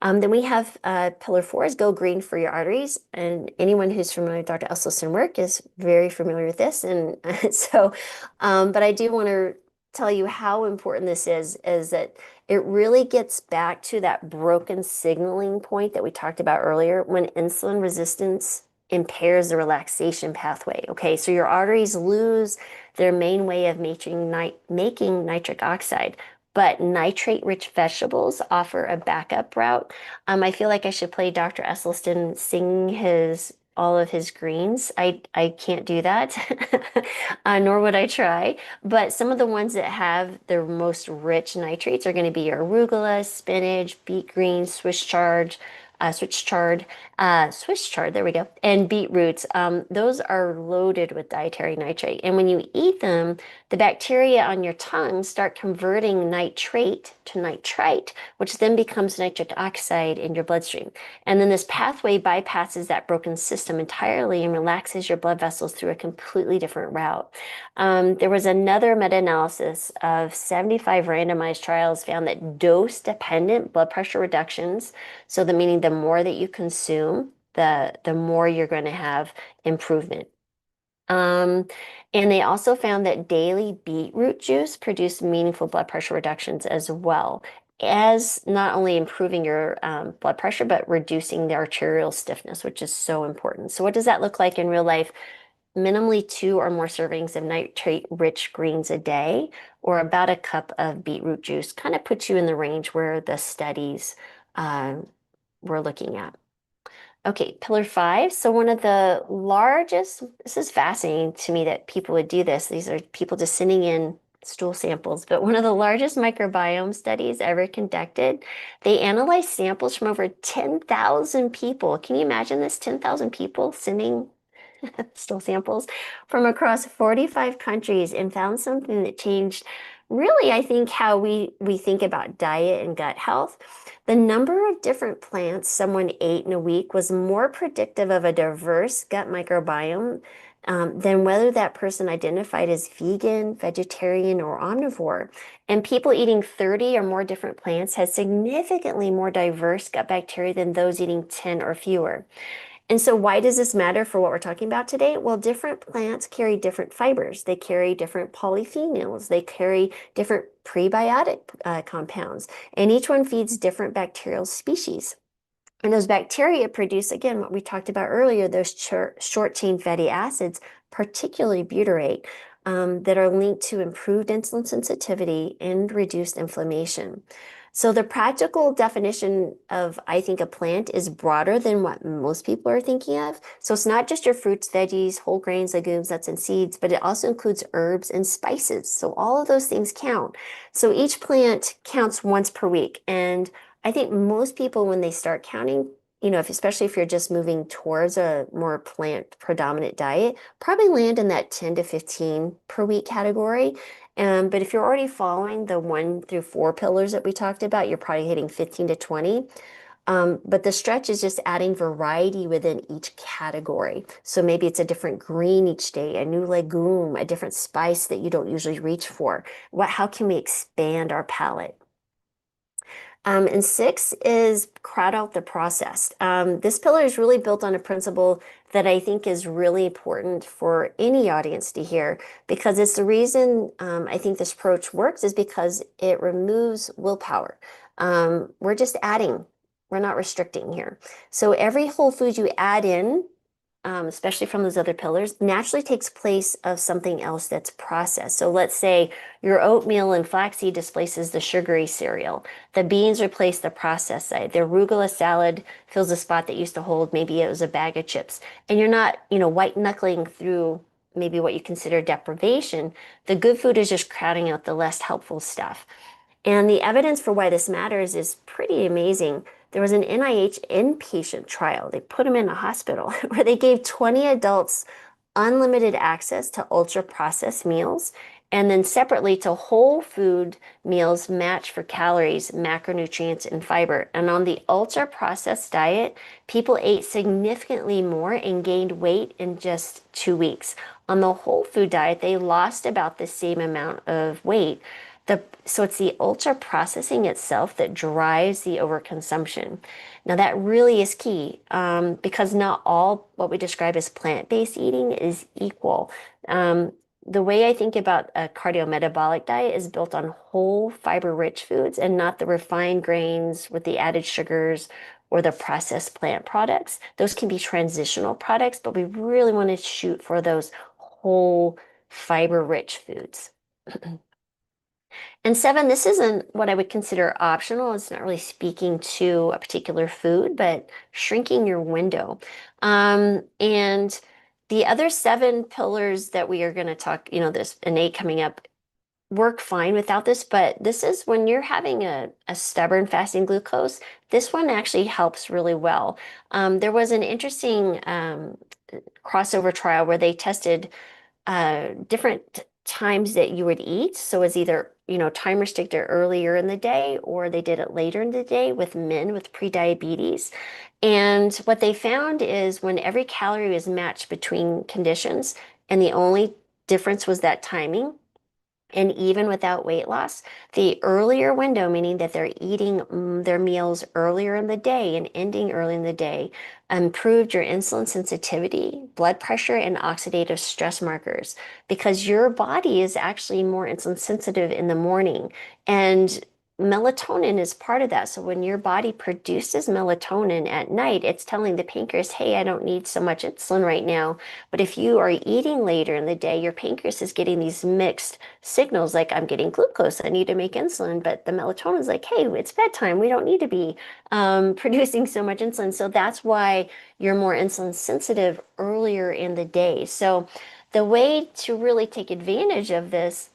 [SPEAKER 5] Then we have pillar 4 is go green for your arteries. And anyone who's familiar with Dr. Esselstyn work is very familiar with this. And but I do want to tell you how important this is that it really gets back to that broken signaling point that we talked about earlier when insulin resistance impairs the relaxation pathway. Okay, so your arteries lose their main way of making nitric oxide, but nitrate-rich vegetables offer a backup route. I feel like I should play Dr. Esselstyn sing all of his greens. I can't do that, nor would I try. But some of the ones that have the most rich nitrates are going to be your arugula, spinach, beet greens, Swiss chard, Swiss chard, there we go, and beetroots. Those are loaded with dietary nitrate. And when you eat them, the bacteria on your tongue start converting nitrate to nitrite, which then becomes nitric oxide in your bloodstream. And then this pathway bypasses that broken system entirely and relaxes your blood vessels through a completely different route. There was another meta-analysis of 75 randomized trials found that dose-dependent blood pressure reductions, so the meaning the more that you consume, the more you're going to have improvement. And they also found that daily beetroot juice produced meaningful blood pressure reductions as well, as not only improving your blood pressure, but reducing the arterial stiffness, which is so important. So what does that look like in real life? Minimally 2 or more servings of nitrate-rich greens a day, or about a cup of beetroot juice, kind of puts you in the range where the studies we're looking at. Okay, pillar 5. So one of the largest, this is fascinating to me that people would do this. These are people just sending in stool samples, but one of the largest microbiome studies ever conducted, they analyzed samples from over 10,000 people. Can you imagine this? 10,000 people sending stool samples from across 45 countries and found something that changed really, I think, how we think about diet and gut health. The number of different plants someone ate in a week was more predictive of a diverse gut microbiome than whether that person identified as vegan, vegetarian, or omnivore. And people eating 30 or more different plants had significantly more diverse gut bacteria than those eating 10 or fewer. And so why does this matter for what we're talking about today? Well, different plants carry different fibers. They carry different polyphenols. They carry different prebiotic compounds. And each one feeds different bacterial species. And those bacteria produce, again, what we talked about earlier, those short-chain fatty acids, particularly butyrate, that are linked to improved insulin sensitivity and reduced inflammation. So the practical definition of, I think, a plant is broader than what most people are thinking of. So it's not just your fruits, veggies, whole grains, legumes, nuts, and seeds, but it also includes herbs and spices. So all of those things count. So each plant counts once per week. And I think most people, when they start counting, especially if you're just moving towards a more plant predominant diet, probably land in that 10 to 15 per week category. But if you're already following the 1 through 4 pillars that we talked about, you're probably hitting 15 to 20. But the stretch is just adding variety within each category. So maybe it's a different green each day, a new legume, a different spice that you don't usually reach for. How can we expand our palate? And 6 is crowd out the processed. This pillar is really built on a principle that I think is really important for any audience to hear, because it's the reason I think this approach works is because it removes willpower. We're just adding, we're not restricting here. So every whole food you add in, especially from those other pillars, naturally takes place of something else that's processed. So let's say your oatmeal and flaxseed displaces the sugary cereal. The beans replace the processed side. The arugula salad fills a spot that used to hold, maybe it was a bag of chips. And you're not, white knuckling through maybe what you consider deprivation. The good food is just crowding out the less helpful stuff. And the evidence for why this matters is pretty amazing. There was an NIH inpatient trial. They put them in a hospital where they gave 20 adults unlimited access to ultra-processed meals, and then separately to whole food meals matched for calories, macronutrients, and fiber. And on the ultra-processed diet, people ate significantly more and gained weight in just 2 weeks. On the whole food diet, they lost about the same amount of weight. So it's the ultra processing itself that drives the overconsumption. Now that really is key because not all what we describe as plant-based eating is equal. The way I think about a cardiometabolic diet is built on whole fiber-rich foods and not the refined grains with the added sugars or the processed plant products. Those can be transitional products, but we really want to shoot for those whole fiber-rich foods. And 7, this isn't what I would consider optional. It's not really speaking to a particular food, but shrinking your window. And the other 7 pillars that we are going to talk, there's an 8 coming up, work fine without this, but this is when you're having a stubborn fasting glucose, this one actually helps really well. There was an interesting crossover trial where they tested different times that you would eat. So it's either, time restricted earlier in the day, or they did it later in the day with men with prediabetes. And what they found is when every calorie was matched between conditions, and the only difference was that timing, and even without weight loss, the earlier window, meaning that they're eating their meals earlier in the day and ending early in the day, improved your insulin sensitivity, blood pressure, and oxidative stress markers, because your body is actually more insulin sensitive in the morning. And melatonin is part of that. So when your body produces melatonin at night, it's telling the pancreas, hey, I don't need so much insulin right now. But if you are eating later in the day, your pancreas is getting these mixed signals like, I'm getting glucose, I need to make insulin. But the melatonin is like, hey, it's bedtime, we don't need to be producing so much insulin. So that's why you're more insulin sensitive earlier in the day. So the way to really take advantage of this,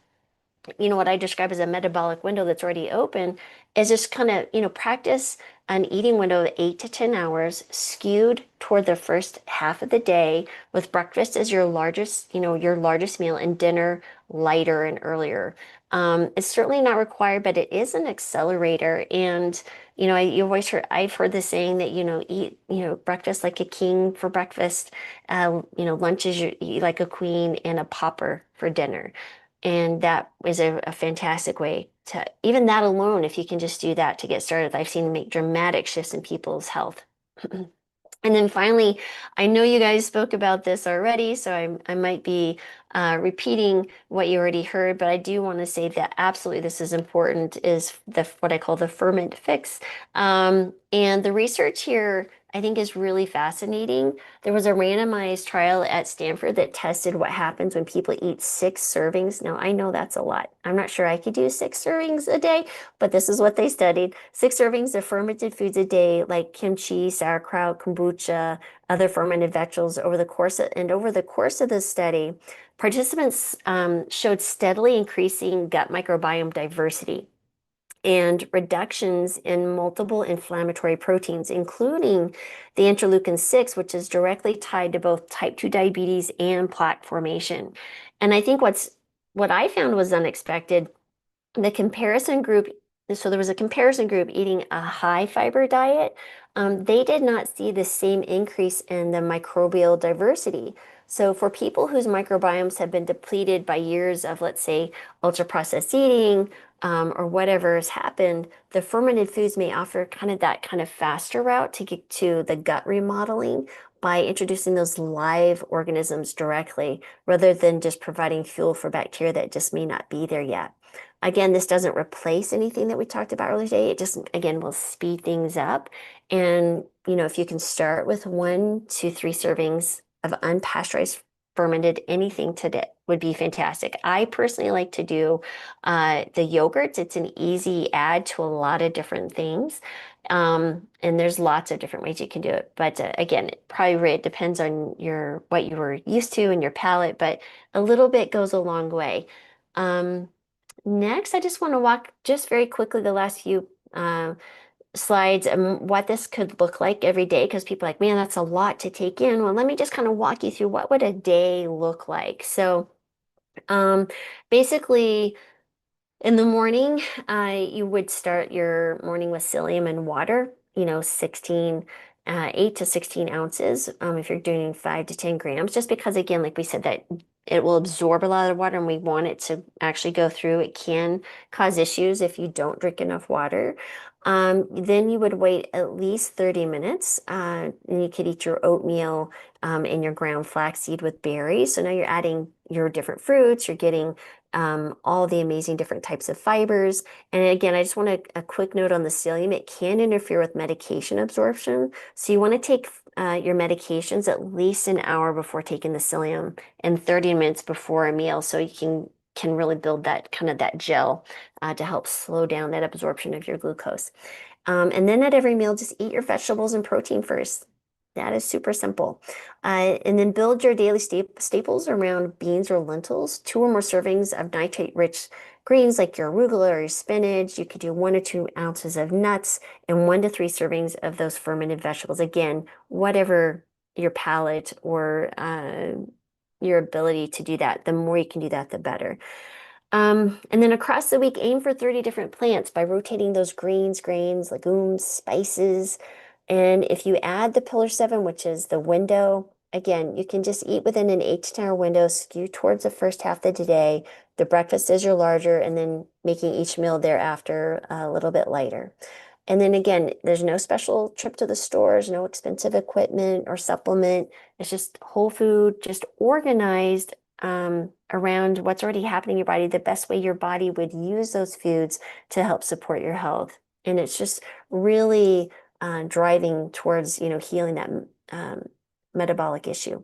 [SPEAKER 5] what I describe as a metabolic window that's already open, is just kind of, practice an eating window of 8 to 10 hours, skewed toward the first half of the day, with breakfast as your largest, your largest meal, and dinner lighter and earlier. It's certainly not required, but it is an accelerator. And, I've heard the saying that, eat, breakfast like a king for breakfast, lunch is you eat like a queen, and a pauper for dinner. And that is a fantastic way to, even that alone, if you can just do that to get started, I've seen make dramatic shifts in people's health. And then finally, I know you guys spoke about this already, so I might be repeating what you already heard, but I do want to say that absolutely this is important, is what I call the ferment fix. And the research here, I think, is really fascinating. There was a randomized trial at Stanford that tested what happens when people eat 6 servings. Now, I know that's a lot. I'm not sure I could do 6 servings a day, but this is what they studied. 6 servings of fermented foods a day, like kimchi, sauerkraut, kombucha, other fermented vegetables over the course of the study, participants showed steadily increasing gut microbiome diversity and reductions in multiple inflammatory proteins, including the interleukin-6, which is directly tied to both type 2 diabetes and plaque formation. And I think what I found was unexpected. The comparison group, so there was a comparison group eating a high fiber diet. They did not see the same increase in the microbial diversity. So for people whose microbiomes have been depleted by years of, let's say, ultra processed eating, or whatever has happened, the fermented foods may offer that kind of faster route to get to the gut remodeling by introducing those live organisms directly, rather than just providing fuel for bacteria that just may not be there yet. Again, this doesn't replace anything that we talked about earlier today. It just, again, will speed things up. And, if you can start with 1 to 3 servings of unpasteurized fermented anything today, would be fantastic. I personally like to do the yogurts. It's an easy add to a lot of different things. And there's lots of different ways you can do it. But again, it probably depends on what you were used to and your palate, but a little bit goes a long way. Next, I just want to walk just very quickly the last few slides and what this could look like every day, because people are like, man, that's a lot to take in. Well, let me just kind of walk you through what would a day look like. So basically, in the morning, you would start your morning with psyllium and water, 8 to 16 ounces, if you're doing 5 to 10 grams, just because, again, like we said, that it will absorb a lot of water and we want it to actually go through. It can cause issues if you don't drink enough water. Then you would wait at least 30 minutes, and you could eat your oatmeal and your ground flaxseed with berries. So now you're adding your different fruits, you're getting all the amazing different types of fibers. And again, I just want a quick note on the psyllium. It can interfere with medication absorption. So you want to take your medications at least an hour before taking the psyllium and 30 minutes before a meal, so you can really build that that gel to help slow down that absorption of your glucose. And then at every meal, just eat your vegetables and protein first. That is super simple. And then build your daily staples around beans or lentils, 2 or more servings of nitrate-rich greens like your arugula or your spinach. You could do 1 to 2 ounces of nuts and 1 to 3 servings of those fermented vegetables. Again, whatever your palate or your ability to do that, the more you can do that, the better. And then across the week, aim for 30 different plants by rotating those greens, grains, legumes, spices. And if you add the pillar 7, which is the window, again, you can just eat within an 8 to 10 hour window, skew towards the first half of the day. The breakfast is your larger, and then making each meal thereafter a little bit lighter. And then again, there's no special trip to the stores, no expensive equipment or supplement. It's just whole food, just organized around what's already happening in your body, the best way your body would use those foods to help support your health. And it's just really driving towards, healing that metabolic issue.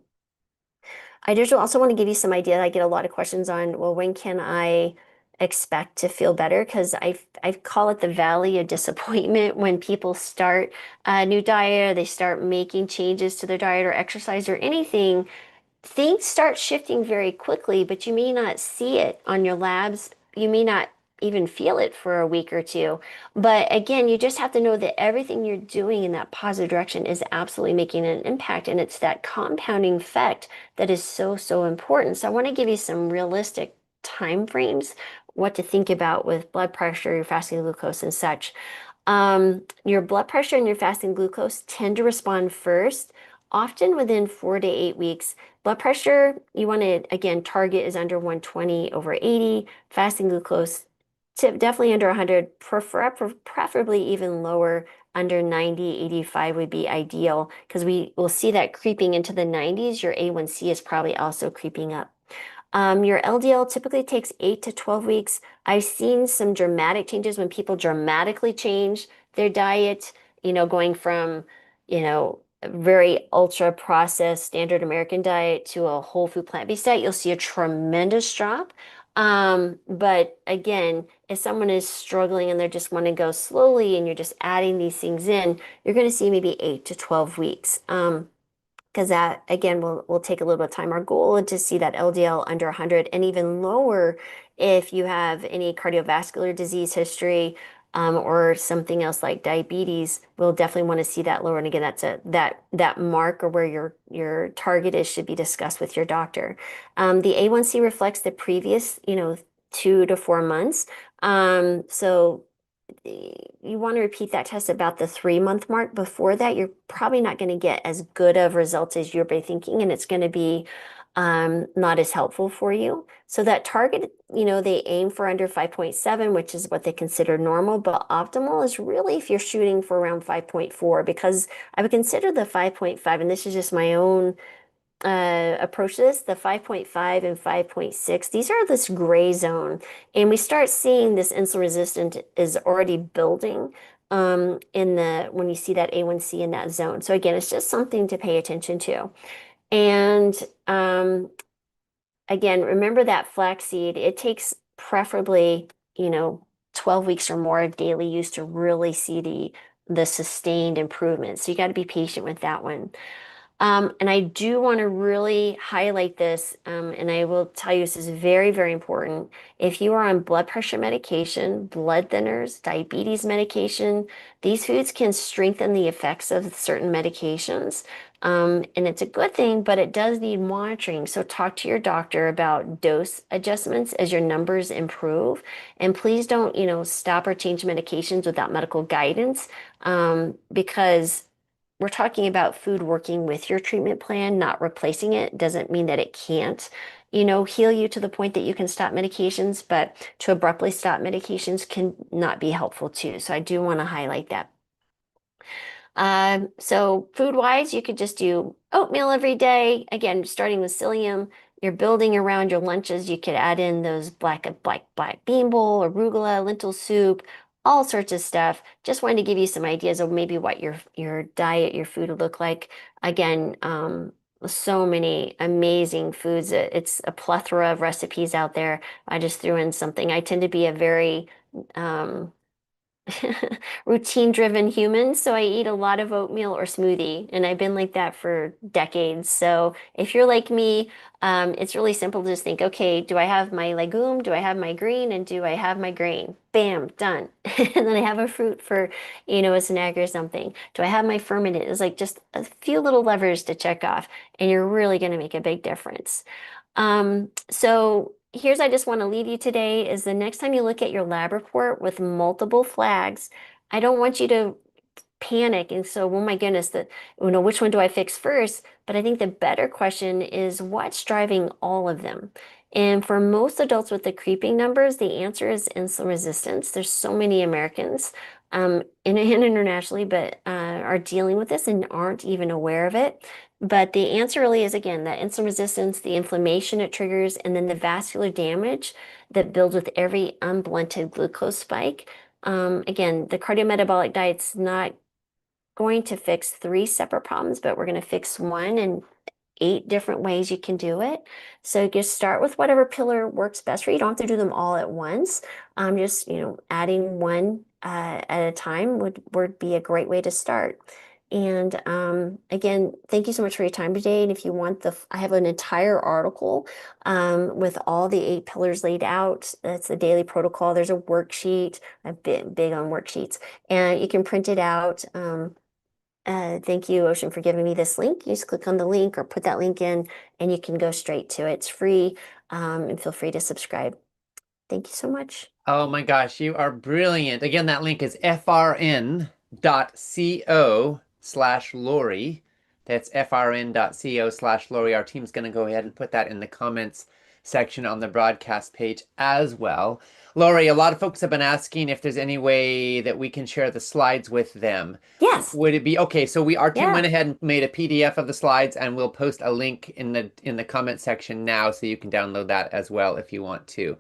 [SPEAKER 5] I just also want to give you some idea. I get a lot of questions on, well, when can I expect to feel better? Because I call it the valley of disappointment when people start a new diet, or they start making changes to their diet or exercise or anything. Things start shifting very quickly, but you may not see it on your labs. You may not even feel it for a week or two. But again, you just have to know that everything you're doing in that positive direction is absolutely making an impact. And it's that compounding effect that is so, so important. So I want to give you some realistic time frames, what to think about with blood pressure, your fasting glucose, and such. Your blood pressure and your fasting glucose tend to respond first, often within 4 to 8 weeks. Blood pressure, you want to, again, target is under 120/80. Fasting glucose, definitely under 100, preferably even lower, under 90/85 would be ideal, because we will see that creeping into the 90s. Your A1C is probably also creeping up. Your LDL typically takes 8 to 12 weeks. I've seen some dramatic changes when people dramatically change their diet, going from, a very ultra processed standard American diet to a whole food plant-based diet. You'll see a tremendous drop. But again, if someone is struggling and they just want to go slowly and you're just adding these things in, you're going to see maybe 8 to 12 weeks. Because that, again, will take a little bit of time. Our goal is to see that LDL under 100 and even lower if you have any cardiovascular disease history, or something else like diabetes. We'll definitely want to see that lower. And again, that's that mark, or where your target is, should be discussed with your doctor. The A1C reflects the previous, 2 to 4 months. So you want to repeat that test about the 3-month mark. Before that, you're probably not going to get as good of results as you're thinking, and it's going to be not as helpful for you. So that target, they aim for under 5.7, which is what they consider normal, but optimal is really if you're shooting for around 5.4, because I would consider the 5.5, and this is just my own approach to this, the 5.5 and 5.6, these are this gray zone. And we start seeing this insulin resistant is already building when you see that A1C in that zone. So again, it's just something to pay attention to. And again, remember that flaxseed, it takes preferably, 12 weeks or more of daily use to really see the sustained improvement. So you got to be patient with that one. And I do want to really highlight this, and I will tell you this is very, very important. If you are on blood pressure medication, blood thinners, diabetes medication, these foods can strengthen the effects of certain medications. And it's a good thing, but it does need monitoring. So talk to your doctor about dose adjustments as your numbers improve. And please don't, stop or change medications without medical guidance, because we're talking about food working with your treatment plan, not replacing it. Doesn't mean that it can't, heal you to the point that you can stop medications, but to abruptly stop medications can not be helpful too. So I do want to highlight that. So food-wise, you could just do oatmeal every day. Again, starting with psyllium, you're building around your lunches. You could add in those black bean bowl, arugula, lentil soup, all sorts of stuff. Just wanted to give you some ideas of maybe what your diet, your food would look like. Again, so many amazing foods. It's a plethora of recipes out there. I just threw in something. I tend to be a very routine-driven human, so I eat a lot of oatmeal or smoothie, and I've been like that for decades. So if you're like me, it's really simple to just think, okay, do I have my legume? Do I have my green? And do I have my grain? Bam, done. And then I have a fruit for, a snack or something. Do I have my fermented? It's like just a few little levers to check off, and you're really going to make a big difference. So here's I just want to leave you today is the next time you look at your lab report with multiple flags, I don't want you to panic and so, oh my goodness, which one do I fix first? But I think the better question is what's driving all of them? And for most adults with the creeping numbers, the answer is insulin resistance. There's so many Americans, and internationally, but are dealing with this and aren't even aware of it. But the answer really is, again, that insulin resistance, the inflammation it triggers, and then the vascular damage that builds with every unblunted glucose spike. Again, the cardiometabolic diet's not going to fix three separate problems, but we're going to fix one and 8 different ways you can do it. So just start with whatever pillar works best for you. You don't have to do them all at once. Just, adding one at a time would be a great way to start. And again, thank you so much for your time today. And if you want I have an entire article with all the 8 pillars laid out. That's the daily protocol. There's a worksheet. I'm big on worksheets, and you can print it out. Thank you, Ocean, for giving me this link. You just click on the link or put that link in, and you can go straight to it. It's free, and feel free to subscribe. Thank you so much.
[SPEAKER 1] Oh my gosh, you are brilliant. Again, that link is frn.co/Lori. That's frn.co/Lori. Our team's going to go ahead and put that in the comments section on the broadcast page as well. Lori, a lot of folks have been asking if there's any way that we can share the slides with them.
[SPEAKER 5] Yes.
[SPEAKER 1] Would it be okay? So our team
[SPEAKER 5] Yeah.
[SPEAKER 1] went ahead and made a PDF of the slides, and we'll post a link in the comment section now, so you can download that as well if you want to.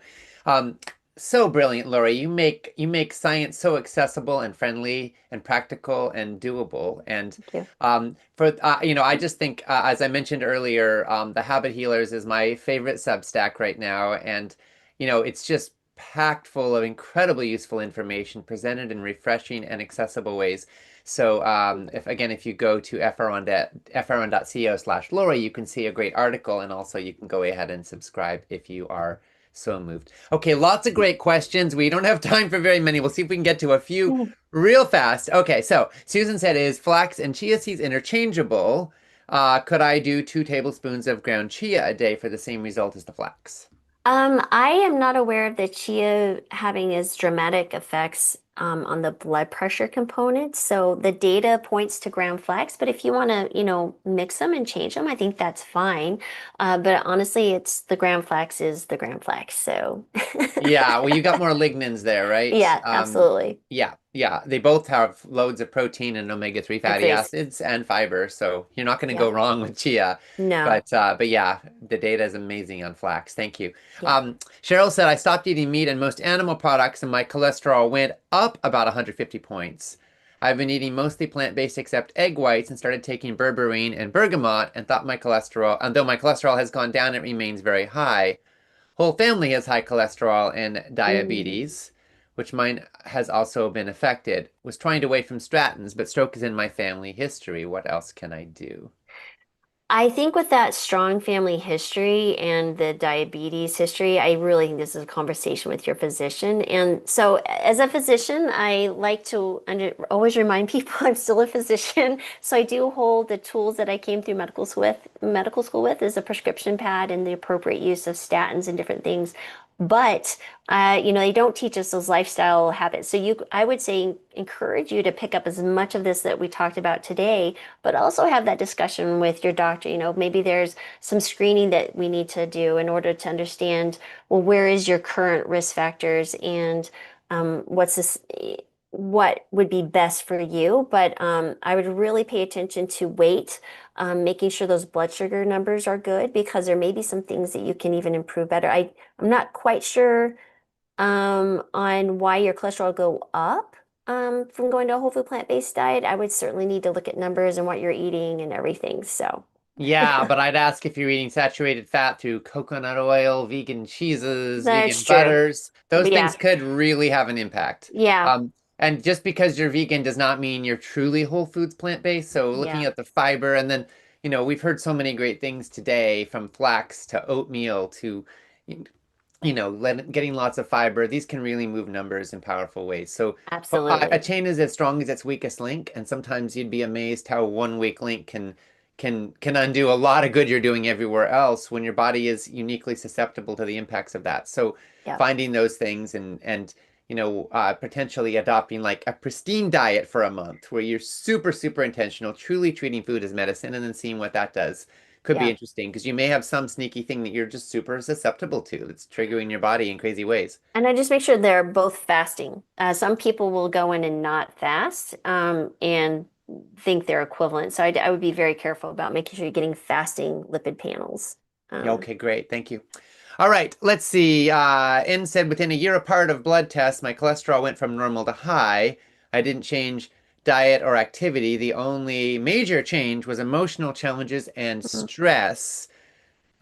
[SPEAKER 1] So brilliant, Lori. You make science so accessible and friendly and practical and doable. And
[SPEAKER 5] Thank you.
[SPEAKER 1] I just think, as I mentioned earlier, the Habit Healers is my favorite Substack right now, and it's just packed full of incredibly useful information presented in refreshing and accessible ways. So if you go to frn.co/Lori, you can see a great article, and also you can go ahead and subscribe if you are so moved. Okay, lots of great questions. We don't have time for very many. We'll see if we can get to a few real fast. Okay, so Susan said, is flax and chia seeds interchangeable? Could I do 2 tablespoons of ground chia a day for the same result as the flax?
[SPEAKER 5] I am not aware of the chia having as dramatic effects on the blood pressure component. So the data points to ground flax, but if you want to, mix them and change them, I think that's fine. But honestly, it's the ground flax is the ground flax. So
[SPEAKER 1] Yeah, well, you got more lignans there, right?
[SPEAKER 5] yeah, absolutely.
[SPEAKER 1] Yeah. They both have loads of protein and omega-3 fatty
[SPEAKER 5] Agreed.
[SPEAKER 1] acids and fiber, so you're not going to
[SPEAKER 5] Yeah.
[SPEAKER 1] go wrong with chia.
[SPEAKER 5] No.
[SPEAKER 1] But yeah, the data is amazing on flax. Thank you.
[SPEAKER 5] Yeah.
[SPEAKER 1] Cheryl said, I stopped eating meat and most animal products, and my cholesterol went up about 150 points. I've been eating mostly plant-based except egg whites, and started taking berberine and bergamot, and though my cholesterol has gone down, it remains very high. Whole family has high cholesterol and diabetes, which mine has also been affected. Was trying to away from statins, but stroke is in my family history. What else can I do?
[SPEAKER 5] I think with that strong family history and the diabetes history, I really think this is a conversation with your physician. And so, as a physician, I like to always remind people I'm still a physician. So I do hold the tools that I came through medical school with is a prescription pad and the appropriate use of statins and different things. But they don't teach us those lifestyle habits. So I would say encourage you to pick up as much of this that we talked about today, but also have that discussion with your doctor. Maybe there's some screening that we need to do in order to understand, well, where is your current risk factors and what would be best for you. But I would really pay attention to weight, making sure those blood sugar numbers are good, because there may be some things that you can even improve better. I'm not quite sure on why your cholesterol go up from going to a whole food plant-based diet. I would certainly need to look at numbers and what you're eating and everything. So
[SPEAKER 1] Yeah, but I'd ask if you're eating saturated fat through coconut oil, vegan cheeses,
[SPEAKER 5] That's
[SPEAKER 1] vegan
[SPEAKER 5] true.
[SPEAKER 1] butters. Those
[SPEAKER 5] Yeah.
[SPEAKER 1] things could really have an impact.
[SPEAKER 5] Yeah.
[SPEAKER 1] And just because you're vegan does not mean you're truly whole foods plant-based. So looking
[SPEAKER 5] Yeah.
[SPEAKER 1] at the fiber, and then, we've heard so many great things today, from flax to oatmeal to, getting lots of fiber. These can really move numbers in powerful ways. So a
[SPEAKER 5] Absolutely.
[SPEAKER 1] chain is as strong as its weakest link, and sometimes you'd be amazed how one weak link can undo a lot of good you're doing everywhere else when your body is uniquely susceptible to the impacts of that. So
[SPEAKER 5] Yep.
[SPEAKER 1] finding those things and potentially adopting like a pristine diet for a month where you're super, super intentional, truly treating food as medicine, and then seeing what that does could be
[SPEAKER 5] Yeah.
[SPEAKER 1] interesting, because you may have some sneaky thing that you're just super susceptible to that's triggering your body in crazy ways.
[SPEAKER 5] And I just make sure they're both fasting. Some people will go in and not fast, and think they're equivalent. So I would be very careful about making sure you're getting fasting lipid panels.
[SPEAKER 1] Yeah, okay, great. Thank you. All right, let's see. N said, within a year apart of blood tests, my cholesterol went from normal to high. I didn't change diet or activity. The only major change was emotional challenges and
[SPEAKER 5] Mhm.
[SPEAKER 1] stress.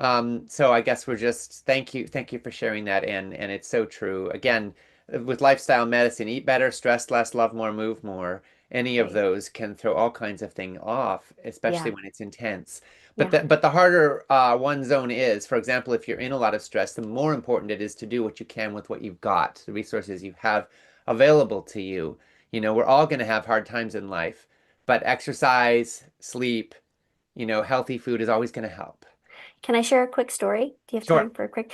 [SPEAKER 1] So I guess we're just thank you for sharing that, and it's so true. Again, with lifestyle medicine, eat better, stress less, love more, move more. Any of
[SPEAKER 5] Right.
[SPEAKER 1] those can throw all kinds of things off, especially
[SPEAKER 5] Yeah.
[SPEAKER 1] when it's intense. But
[SPEAKER 5] Yeah.
[SPEAKER 1] the harder one zone is, for example, if you're in a lot of stress, the more important it is to do what you can with what you've got, the resources you have available to you. We're all going to have hard times in life, but exercise, sleep, healthy food is always going to help.
[SPEAKER 5] Can I share a quick story? Do you have time
[SPEAKER 1] Sure.
[SPEAKER 5] for a quick?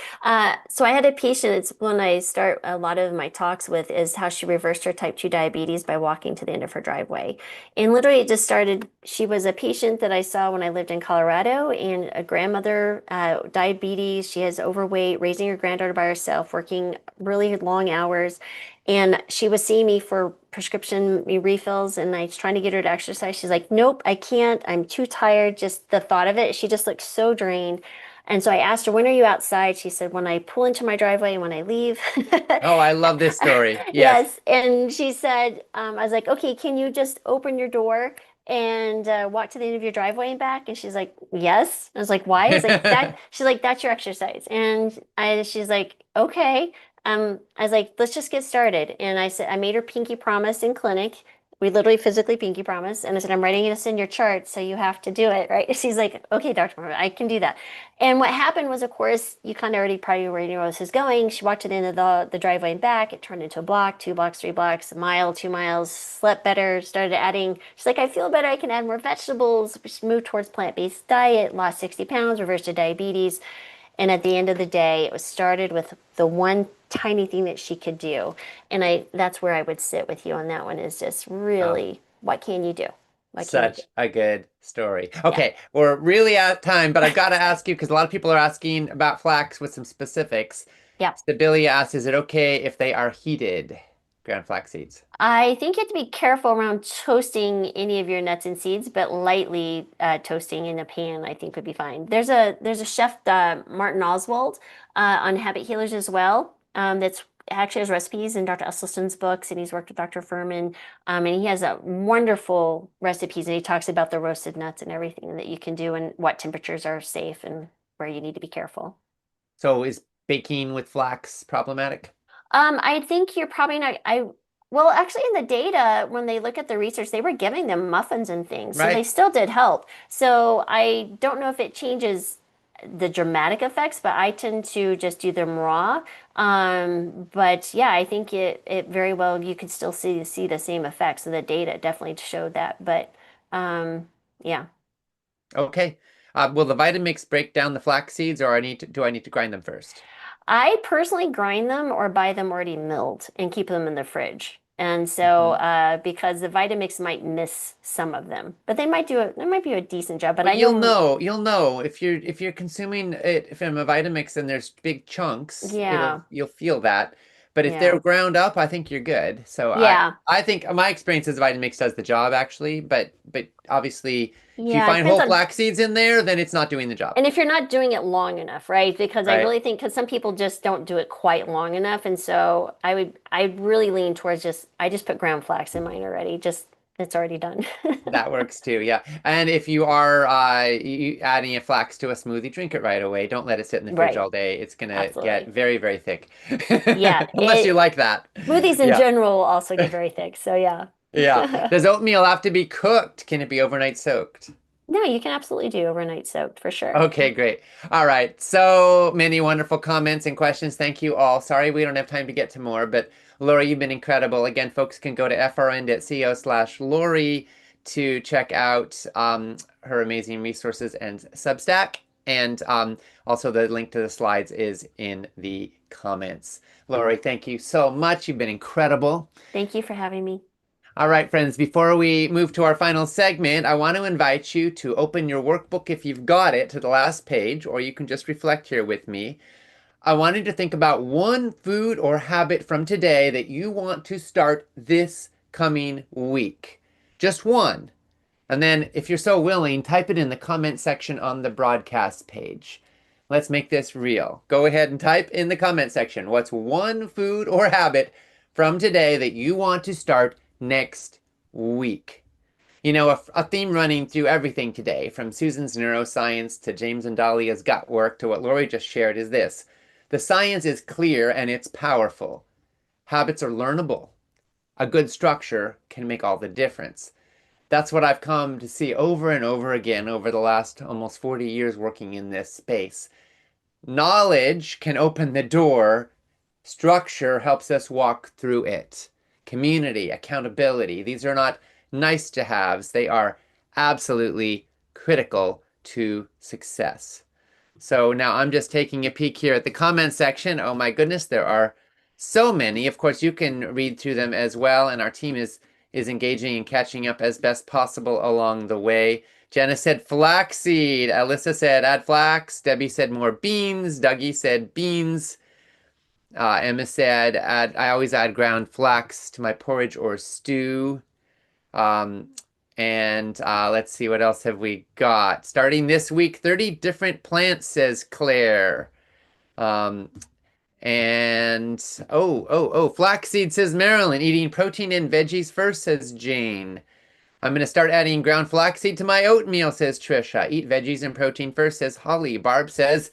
[SPEAKER 5] So I had a patient, it's one I start a lot of my talks with, is how she reversed her type 2 diabetes by walking to the end of her driveway. And literally it just started, she was a patient that I saw when I lived in Colorado, and a grandmother, diabetes, she has overweight, raising her granddaughter by herself, working really long hours. And she was seeing me for prescription refills, and I was trying to get her to exercise. She's like, nope, I can't. I'm too tired. Just the thought of it. She just looked so drained. And so I asked her, when are you outside? She said, when I pull into my driveway and when I leave.
[SPEAKER 1] Oh, I love this story. Yes.
[SPEAKER 5] Yes. And she said, I was like, okay, can you just open your door and walk to the end of your driveway and back? And she's like, yes. I was like, why? I was like, that, she's like, that's your exercise. And she's like, okay. I was like, let's just get started. And I said, I made her pinky promise in clinic. We literally physically pinky promise. And I said, I'm writing this in your chart, so you have to do it, right? She's like, okay, Dr. Moore, I can do that. And what happened was, of course, you kind of already probably already know where this is going. She walked to the end of the driveway and back. It turned into a block, 2 blocks, 3 blocks, a mile, 2 miles, slept better, started adding. She's like, I feel better. I can add more vegetables, move towards plant-based diet, lost 60 pounds, reversed her diabetes. And at the end of the day, it was started with the one tiny thing that she could do. And that's where I would sit with you on that one, is just
[SPEAKER 1] Oh,
[SPEAKER 5] really, what can you do? What can you do?
[SPEAKER 1] such a good story.
[SPEAKER 5] Yeah.
[SPEAKER 1] Okay, we're really out of time, but I've got to ask you, because a lot of people are asking about flax with some specifics.
[SPEAKER 5] Yeah.
[SPEAKER 1] Sibylia asks, is it okay if they are heated, ground flax seeds?
[SPEAKER 5] I think you have to be careful around toasting any of your nuts and seeds, but lightly toasting in a pan, I think, would be fine. There's a chef, Martin Oswald, on Habit Healers as well. That's actually has recipes in Dr. Esselstyn's books, and he's worked with Dr. Furman. And he has a wonderful recipes, and he talks about the roasted nuts and everything that you can do, and what temperatures are safe and where you need to be careful.
[SPEAKER 1] So is baking with flax problematic?
[SPEAKER 5] I think you're probably not. Well, actually, in the data, when they look at the research, they were giving them muffins and things, so they
[SPEAKER 1] Right.
[SPEAKER 5] still did help. So I don't know if it changes the dramatic effects, but I tend to just do them raw. But yeah, I think it very well, you could still see the same effects, and the data definitely showed that. But yeah.
[SPEAKER 1] Okay. Will the Vitamix break down the flax seeds, or do I need to grind them first?
[SPEAKER 5] I personally grind them or buy them already milled and keep them in the fridge. And so,
[SPEAKER 1] Mhm.
[SPEAKER 5] because the Vitamix might miss some of them, but they might do a decent job. But
[SPEAKER 1] Well,
[SPEAKER 5] I know,
[SPEAKER 1] you'll know if you're consuming it from a Vitamix and there's big chunks,
[SPEAKER 5] yeah,
[SPEAKER 1] you'll feel that. But if they're
[SPEAKER 5] yeah,
[SPEAKER 1] ground up, I think you're good. So
[SPEAKER 5] yeah,
[SPEAKER 1] I think my experience is Vitamix does the job actually, but obviously if you
[SPEAKER 5] yeah. It
[SPEAKER 1] find
[SPEAKER 5] depends
[SPEAKER 1] whole
[SPEAKER 5] on,
[SPEAKER 1] flax seeds in there, then it's not doing the job.
[SPEAKER 5] and if you're not doing it long enough, right? Because I
[SPEAKER 1] Right.
[SPEAKER 5] really think, because some people just don't do it quite long enough, and so I really lean towards I just put ground flax in mine already, just it's already done.
[SPEAKER 1] That works too, yeah. And if you are adding a flax to a smoothie, drink it right away. Don't let it sit in the fridge
[SPEAKER 5] Right.
[SPEAKER 1] all day. It's gonna get
[SPEAKER 5] Absolutely.
[SPEAKER 1] very, very thick.
[SPEAKER 5] Yeah,
[SPEAKER 1] Unless you like that.
[SPEAKER 5] smoothies in
[SPEAKER 1] Yeah,
[SPEAKER 5] general also get very thick. So yeah.
[SPEAKER 1] yeah. Does oatmeal have to be cooked? Can it be overnight soaked?
[SPEAKER 5] No, you can absolutely do overnight soaked for sure.
[SPEAKER 1] Okay, great. All right. So many wonderful comments and questions. Thank you all. Sorry we don't have time to get to more, but Lori, you've been incredible. Again, folks can go to frn.co/Lori to check out her amazing resources and Substack. And also the link to the slides is in the comments. Lori, thank you so much. You've been incredible.
[SPEAKER 5] Thank you for having me.
[SPEAKER 1] All right, friends, before we move to our final segment, I want to invite you to open your workbook if you've got it to the last page, or you can just reflect here with me. I wanted to think about one food or habit from today that you want to start this coming week. Just one. And then, if you're so willing, type it in the comment section on the broadcast page. Let's make this real. Go ahead and type in the comment section. What's one food or habit from today that you want to start next week? You know, a theme running through everything today, from Susan's neuroscience to James and Dahlia's gut work to what Lori just shared, is this. The science is clear and it's powerful. Habits are learnable. A good structure can make all the difference. That's what I've come to see over and over again over the last almost 40 years working in this space. Knowledge can open the door. Structure helps us walk through it. Community, accountability, these are not nice to haves. They are absolutely critical to success. So now I'm just taking a peek here at the comment section. Oh my goodness, there are so many. Of course, you can read through them as well, and our team is engaging and catching up as best possible along the way. Jenna said flaxseed. Alyssa said add flax. Debbie said more beans. Dougie said beans. Emma said I always add ground flax to my porridge or stew. Let's see, what else have we got? Starting this week, 30 different plants, says Claire. Flaxseed, says Marilyn. Eating protein and veggies first, says Jane. I'm going to start adding ground flaxseed to my oatmeal, says Trisha. Eat veggies and protein first, says Holly. Barb says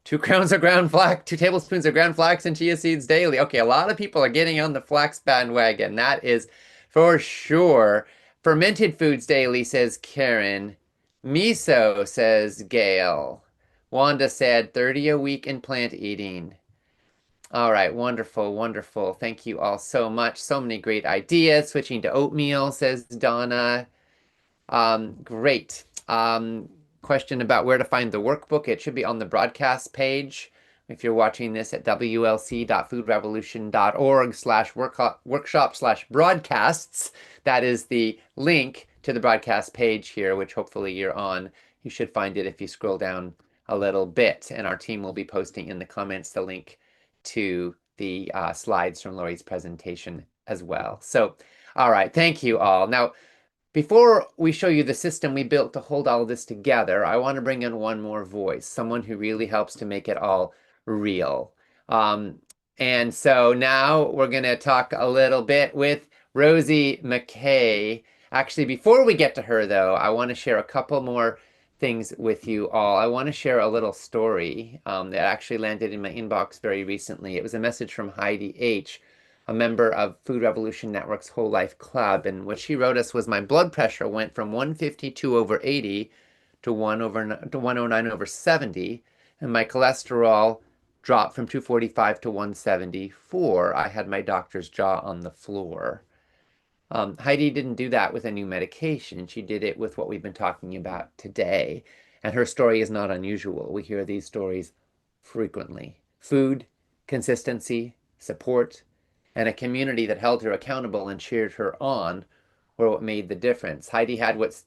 [SPEAKER 1] 2 tablespoons of ground flax and chia seeds daily. Okay, a lot of people are getting on the flax bandwagon. That is for sure. Fermented foods daily, says Karen. Miso, says Gail. Wanda said 30 a week in plant eating. All right, wonderful, wonderful. Thank you all so much. So many great ideas. Switching to oatmeal, says Donna. Great. Question about where to find the workbook. It should be on the broadcast page. If you're watching this at wlc.foodrevolution.org/workshop/broadcasts, that is the link to the broadcast page here, which hopefully you're on. You should find it if you scroll down a little bit, and our team will be posting in the comments the link to the slides from Lori's presentation as well. So, all right, thank you all. Now, before we show you the system we built to hold all of this together, I want to bring in one more voice, someone who really helps to make it all real. And so now we're going to talk a little bit with Rosie McKay. Actually, before we get to her, though, I want to share a couple more things with you all. I want to share a little story that actually landed in my inbox very recently. It was a message from Heidi H., a member of Food Revolution Network's Whole Life Club. And what she wrote us was, my blood pressure went from 152/80 to 109/70, and my cholesterol dropped from 245 to 174. I had my doctor's jaw on the floor. Heidi didn't do that with a new medication. She did it with what we've been talking about today. And her story is not unusual. We hear these stories frequently. Food, consistency, support, and a community that held her accountable and cheered her on were what made the difference. Heidi had what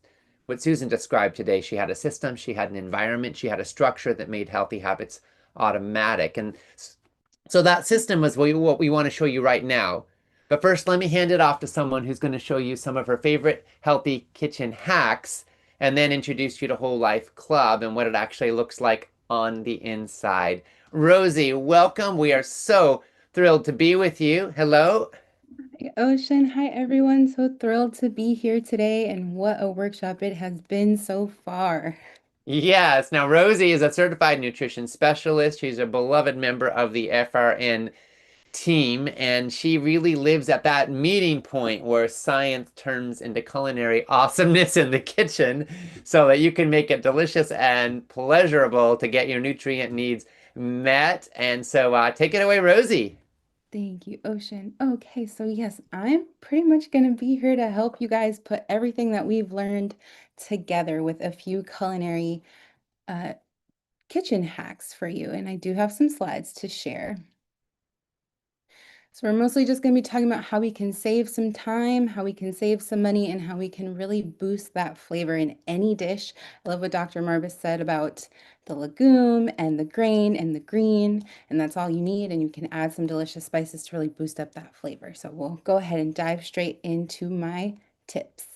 [SPEAKER 1] Susan described today. She had a system, she had an environment, she had a structure that made healthy habits automatic. And so that system is what we want to show you right now. But first, let me hand it off to someone who's going to show you some of her favorite healthy kitchen hacks, and then introduce you to Whole Life Club and what it actually looks like on the inside. Rosie, welcome. We are so thrilled to be with you. Hello.
[SPEAKER 6] Hi, Ocean. Hi, everyone. So thrilled to be here today, and what a workshop it has been so far.
[SPEAKER 1] Yes. Now, Rosie is a certified nutrition specialist. She's a beloved member of the FRN team, and she really lives at that meeting point where science turns into culinary awesomeness in the kitchen so that you can make it delicious and pleasurable to get your nutrient needs met. And so, take it away, Rosie.
[SPEAKER 6] Thank you, Ocean. Okay, so yes, I'm pretty much going to be here to help you guys put everything that we've learned together with a few culinary uh, kitchen hacks for you. And I do have some slides to share. So we're mostly just going to be talking about how we can save some time, how we can save some money, and how we can really boost that flavor in any dish. I love what Dr. Marvis said about the legume and the grain and the green, and that's all you need, and you can add some delicious spices to really boost up that flavor. So we'll go ahead and dive straight into my tips.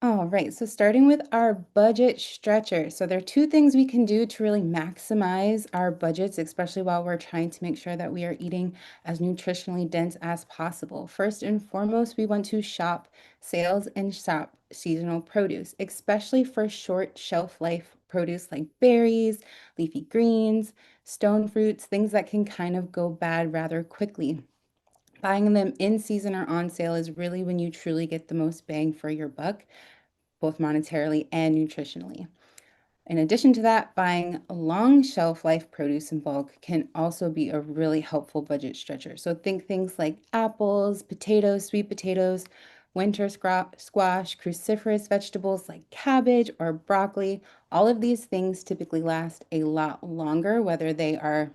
[SPEAKER 6] All right, so starting with our budget stretcher. So there are two things we can do to really maximize our budgets, especially while we're trying to make sure that we are eating as nutritionally dense as possible. First and foremost, we want to shop sales and shop seasonal produce, especially for short shelf life produce like berries, leafy greens, stone fruits, things that can kind of go bad rather quickly. Buying them in season or on sale is really when you truly get the most bang for your buck, both monetarily and nutritionally. In addition to that, buying long shelf life produce in bulk can also be a really helpful budget stretcher. So think things like apples, potatoes, sweet potatoes, winter squash, cruciferous vegetables like cabbage or broccoli. All of these things typically last a lot longer, whether they are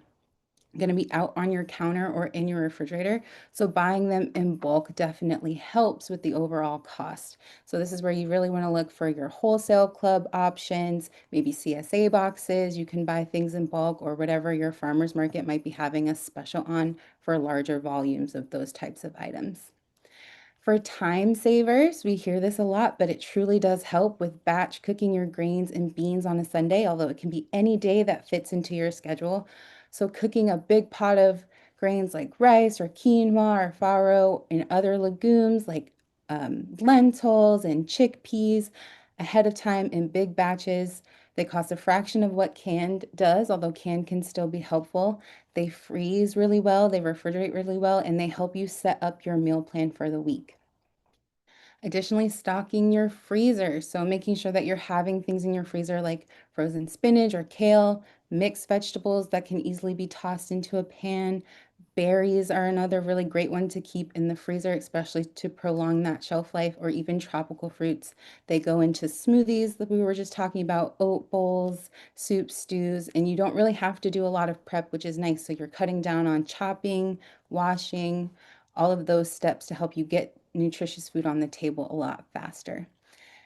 [SPEAKER 6] going to be out on your counter or in your refrigerator. So buying them in bulk definitely helps with the overall cost. So this is where you really want to look for your wholesale club options, maybe CSA boxes. You can buy things in bulk or whatever your farmer's market might be having a special on for larger volumes of those types of items. For time savers, we hear this a lot, but it truly does help with batch cooking your grains and beans on a Sunday, although it can be any day that fits into your schedule. So cooking a big pot of grains like rice or quinoa or farro and other legumes like lentils and chickpeas ahead of time in big batches. They cost a fraction of what canned does, although canned can still be helpful. They freeze really well, they refrigerate really well, and they help you set up your meal plan for the week. Additionally, stocking your freezer. So making sure that you're having things in your freezer like frozen spinach or kale, mixed vegetables that can easily be tossed into a pan. Berries are another really great one to keep in the freezer, especially to prolong that shelf life, or even tropical fruits. They go into smoothies that we were just talking about, oat bowls, soup, stews, and you don't really have to do a lot of prep, which is nice. So you're cutting down on chopping, washing, all of those steps to help you get nutritious food on the table a lot faster.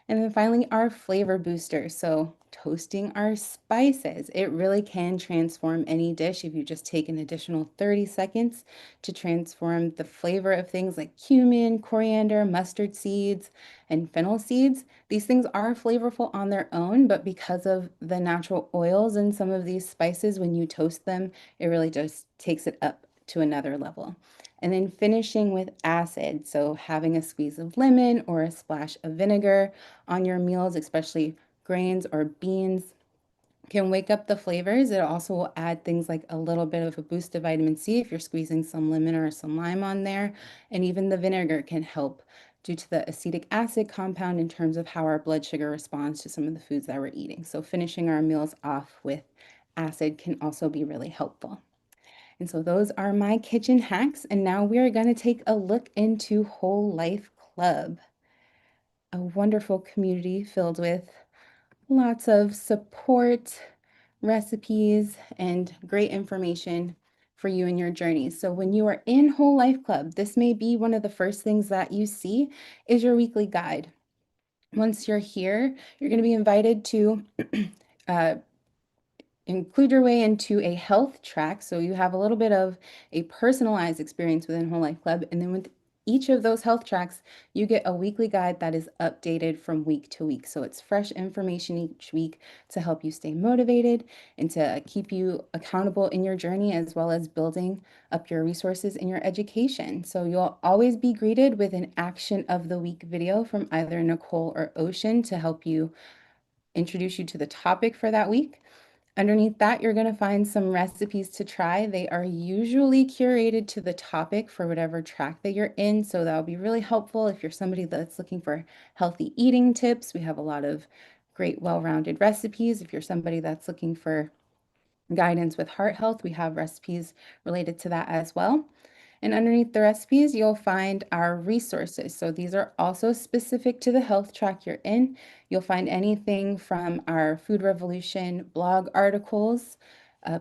[SPEAKER 6] And then finally, our flavor booster. So toasting our spices. It really can transform any dish if you just take an additional 30 seconds to transform the flavor of things like cumin, coriander, mustard seeds, and fennel seeds. These things are flavorful on their own, but because of the natural oils in some of these spices, when you toast them, it really just takes it up to another level. And then finishing with acid. So having a squeeze of lemon or a splash of vinegar on your meals, especially grains or beans, can wake up the flavors. It also will add things like a little bit of a boost of vitamin C if you're squeezing some lemon or some lime on there. And even the vinegar can help due to the acetic acid compound in terms of how our blood sugar responds to some of the foods that we're eating. So finishing our meals off with acid can also be really helpful. And so those are my kitchen hacks. And now we're going to take a look into Whole Life Club, a wonderful community filled with lots of support, recipes, and great information for you in your journey. So when you are in Whole Life Club, this may be one of the first things that you see is your weekly guide. Once you're here, you're going to be invited to include your way into a health track. So you have a little bit of a personalized experience within Whole Life Club. And then each of those health tracks, you get a weekly guide that is updated from week to week. So it's fresh information each week to help you stay motivated and to keep you accountable in your journey, as well as building up your resources in your education. So you'll always be greeted with an action of the week video from either Nicole or Ocean to help you introduce you to the topic for that week. Underneath that, you're going to find some recipes to try. They are usually curated to the topic for whatever track that you're in. So that'll be really helpful if you're somebody that's looking for healthy eating tips. We have a lot of great, well-rounded recipes. If you're somebody that's looking for guidance with heart health, we have recipes related to that as well. And underneath the recipes, you'll find our resources. So these are also specific to the health track you're in. You'll find anything from our Food Revolution blog articles,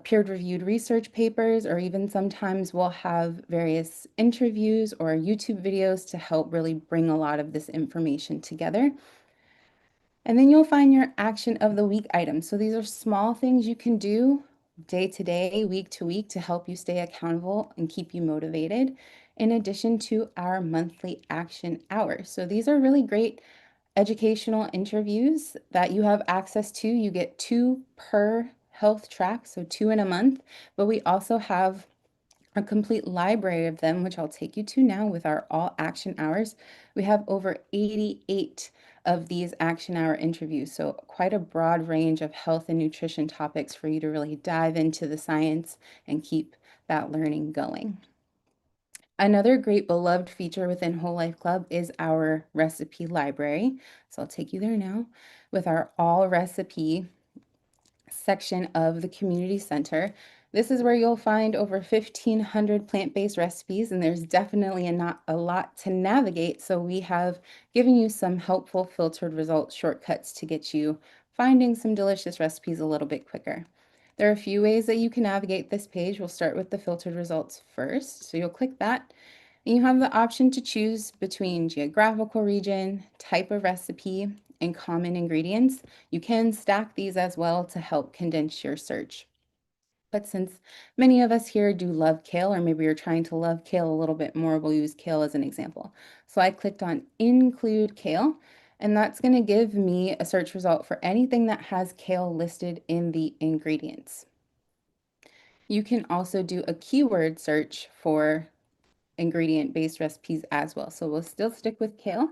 [SPEAKER 6] peer-reviewed research papers, or even sometimes we'll have various interviews or YouTube videos to help really bring a lot of this information together. And then you'll find your action of the week items. So these are small things you can do day to day, week to week to help you stay accountable and keep you motivated, in addition to our monthly action hours. So these are really great educational interviews that you have access to. You get 2 per health track, so 2 in a month, but we also have a complete library of them, which I'll take you to now with our all action hours. We have over 88 of these action hour interviews, so quite a broad range of health and nutrition topics for you to really dive into the science and keep that learning going. Another great beloved feature within Whole Life Club is our recipe library. So I'll take you there now with our all recipe section of the community center. This is where you'll find over 1,500 plant-based recipes, and there's definitely not a lot to navigate. So we have given you some helpful filtered results shortcuts to get you finding some delicious recipes a little bit quicker. There are a few ways that you can navigate this page. We'll start with the filtered results first. So you'll click that, and you have the option to choose between geographical region, type of recipe, and common ingredients. You can stack these as well to help condense your search. But since many of us here do love kale, or maybe you're trying to love kale a little bit more, we'll use kale as an example. So I clicked on include kale, and that's going to give me a search result for anything that has kale listed in the ingredients. You can also do a keyword search for ingredient-based recipes as well. So we'll still stick with kale.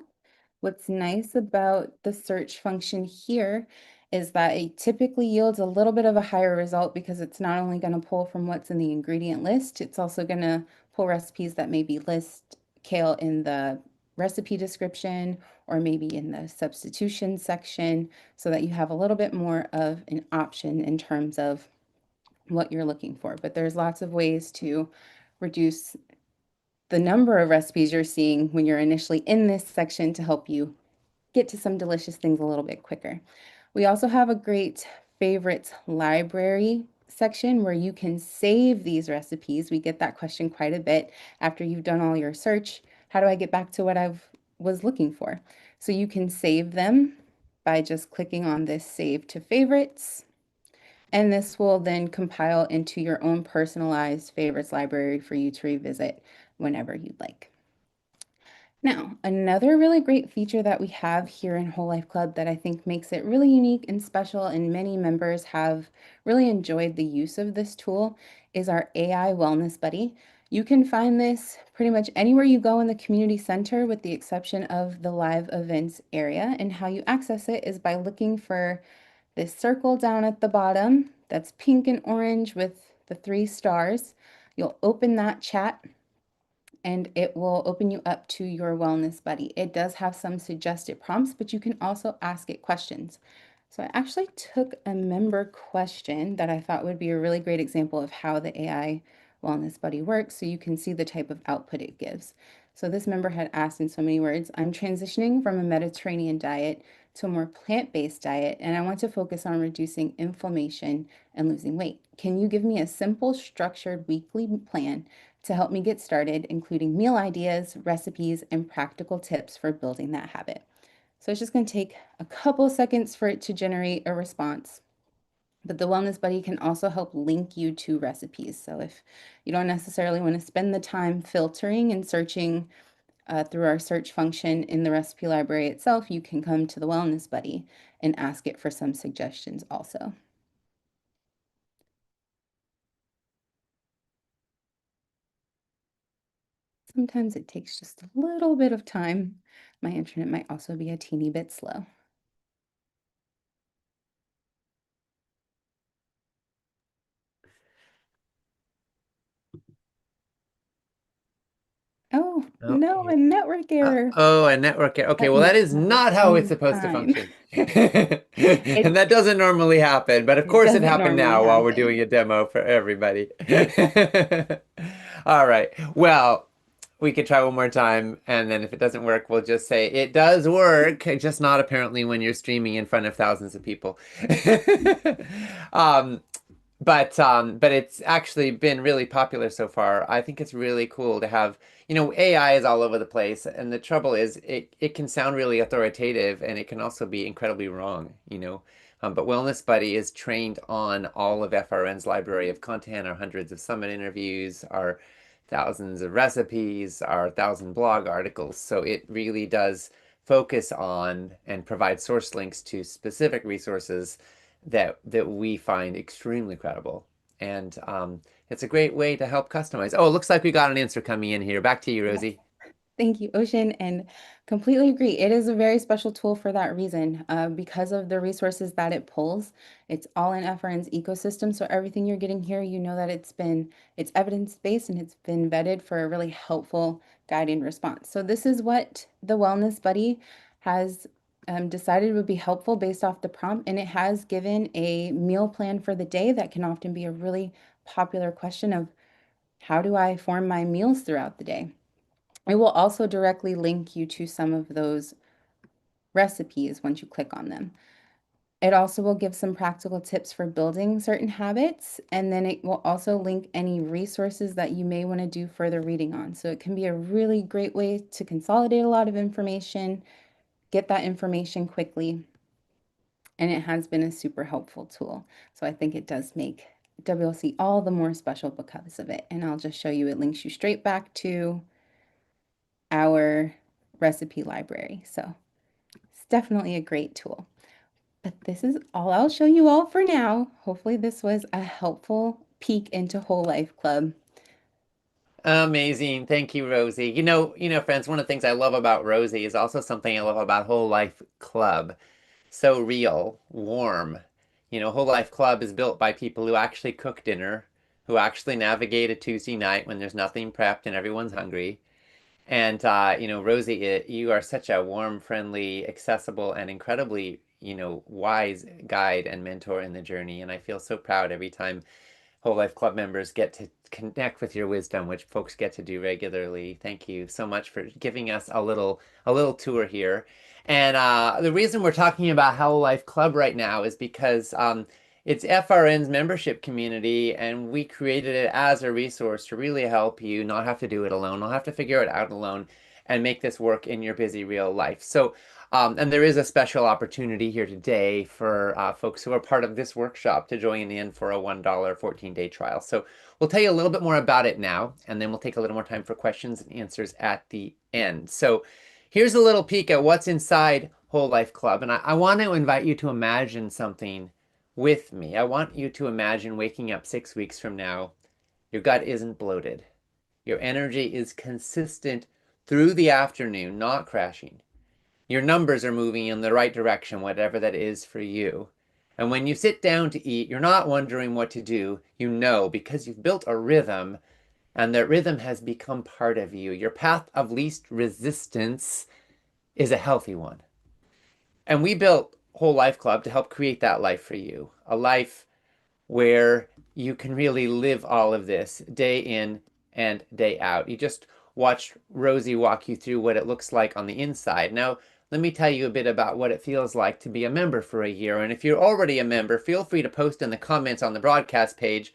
[SPEAKER 6] What's nice about the search function here is that it typically yields a little bit of a higher result because it's not only going to pull from what's in the ingredient list, it's also going to pull recipes that maybe list kale in the recipe description or maybe in the substitution section, so that you have a little bit more of an option in terms of what you're looking for. But there's lots of ways to reduce the number of recipes you're seeing when you're initially in this section to help you get to some delicious things a little bit quicker. We also have a great favorites library section where you can save these recipes. We get that question quite a bit after you've done all your search. How do I get back to what I was looking for? So you can save them by just clicking on this save to favorites. And this will then compile into your own personalized favorites library for you to revisit whenever you'd like. Now, another really great feature that we have here in Whole Life Club that I think makes it really unique and special, and many members have really enjoyed the use of this tool, is our AI Wellness Buddy. You can find this pretty much anywhere you go in the community center with the exception of the live events area. And how you access it is by looking for this circle down at the bottom that's pink and orange with the 3 stars. You'll open that chat and it will open you up to your Wellness Buddy. It does have some suggested prompts, but you can also ask it questions. So I actually took a member question that I thought would be a really great example of how the AI Wellness Buddy works, so you can see the type of output it gives. So this member had asked in so many words, I'm transitioning from a Mediterranean diet to a more plant-based diet, and I want to focus on reducing inflammation and losing weight. Can you give me a simple, structured weekly plan to help me get started, including meal ideas, recipes, and practical tips for building that habit? So it's just going to take a couple seconds for it to generate a response. But the Wellness Buddy can also help link you to recipes. So if you don't necessarily want to spend the time filtering and searching through our search function in the recipe library itself, you can come to the Wellness Buddy and ask it for some suggestions also. Sometimes it takes just a little bit of time. My internet might also be a teeny bit slow. Oh, no, a network error.
[SPEAKER 1] Oh, a network error. Okay,
[SPEAKER 6] At
[SPEAKER 1] well, that is
[SPEAKER 6] the
[SPEAKER 1] not how it's
[SPEAKER 6] same
[SPEAKER 1] supposed to
[SPEAKER 6] time.
[SPEAKER 1] function. And that doesn't normally happen, but of course it
[SPEAKER 6] doesn't
[SPEAKER 1] happened
[SPEAKER 6] normally
[SPEAKER 1] now while we're
[SPEAKER 6] happen.
[SPEAKER 1] doing a demo for everybody. All right. Well, we could try one more time, and then if it doesn't work, we'll just say it does work, just not apparently when you're streaming in front of thousands of people. Um, but it's actually been really popular so far. I think it's really cool to have, AI is all over the place, and the trouble is it can sound really authoritative and it can also be incredibly wrong. But Wellness Buddy is trained on all of FRN's library of content, our hundreds of summit interviews, our thousands of recipes, our 1,000 blog articles. So it really does focus on and provide source links to specific resources that we find extremely credible. And it's a great way to help customize. Oh, it looks like we got an answer coming in here. Back to you, Rosie.
[SPEAKER 6] Thank you, Ocean, and completely agree. It is a very special tool for that reason, because of the resources that it pulls. It's all in FRN's ecosystem, so everything you're getting here, you know that it's evidence-based and it's been vetted for a really helpful guiding response. So this is what the Wellness Buddy has decided would be helpful based off the prompt, and it has given a meal plan for the day that can often be a really popular question of how do I form my meals throughout the day? It will also directly link you to some of those recipes once you click on them. It also will give some practical tips for building certain habits, and then it will also link any resources that you may want to do further reading on. So it can be a really great way to consolidate a lot of information, get that information quickly, and it has been a super helpful tool. So I think it does make WLC all the more special because of it. And I'll just show you, it links you straight back to our recipe library. So it's definitely a great tool. But this is all I'll show you all for now. Hopefully this was a helpful peek into Whole Life Club.
[SPEAKER 1] Amazing. Thank you, Rosie. Friends, one of the things I love about Rosie is also something I love about Whole Life Club. So real, warm. Whole Life Club is built by people who actually cook dinner, who actually navigate a Tuesday night when there's nothing prepped and everyone's hungry. And Rosie, you are such a warm, friendly, accessible, and incredibly, wise guide and mentor in the journey. And I feel so proud every time Whole Life Club members get to connect with your wisdom, which folks get to do regularly. Thank you so much for giving us a little tour here. And the reason we're talking about Whole Life Club right now is because it's FRN's membership community, and we created it as a resource to really help you not have to do it alone, not have to figure it out alone, and make this work in your busy real life. So, and there is a special opportunity here today for folks who are part of this workshop to join in for a $1 14-day trial. So we'll tell you a little bit more about it now, and then we'll take a little more time for questions and answers at the end. So here's a little peek at what's inside Whole Life Club. And I want to invite you to imagine something with me. I want you to imagine waking up 6 weeks from now. Your gut isn't bloated. Your energy is consistent through the afternoon, not crashing. Your numbers are moving in the right direction, whatever that is for you. And when you sit down to eat, you're not wondering what to do. You know, because you've built a rhythm, and that rhythm has become part of you. Your path of least resistance is a healthy one. And we built Whole Life Club to help create that life for you. A life where you can really live all of this day in and day out. You just watched Rosie walk you through what it looks like on the inside. Now, let me tell you a bit about what it feels like to be a member for a year. And if you're already a member, feel free to post in the comments on the broadcast page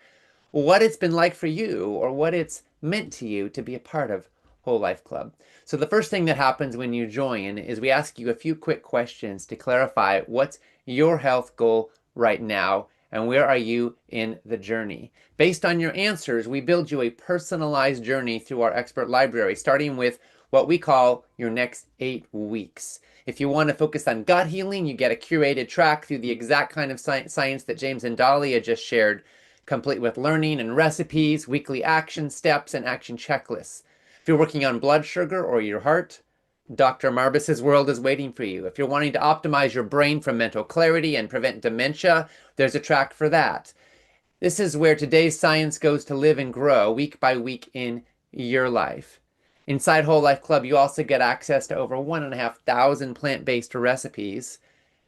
[SPEAKER 1] what it's been like for you or what it's meant to you to be a part of Whole Life Club. So the first thing that happens when you join is we ask you a few quick questions to clarify what's your health goal right now and where are you in the journey. Based on your answers, we build you a personalized journey through our expert library, starting with what we call your next 8 weeks. If you want to focus on gut healing, you get a curated track through the exact kind of science that James and Dahlia just shared, complete with learning and recipes, weekly action steps, and action checklists. If you're working on blood sugar or your heart, Dr. Marbus's world is waiting for you. If you're wanting to optimize your brain for mental clarity and prevent dementia, there's a track for that. This is where today's science goes to live and grow week by week in your life. Inside Whole Life Club, you also get access to over 1,500 plant-based recipes,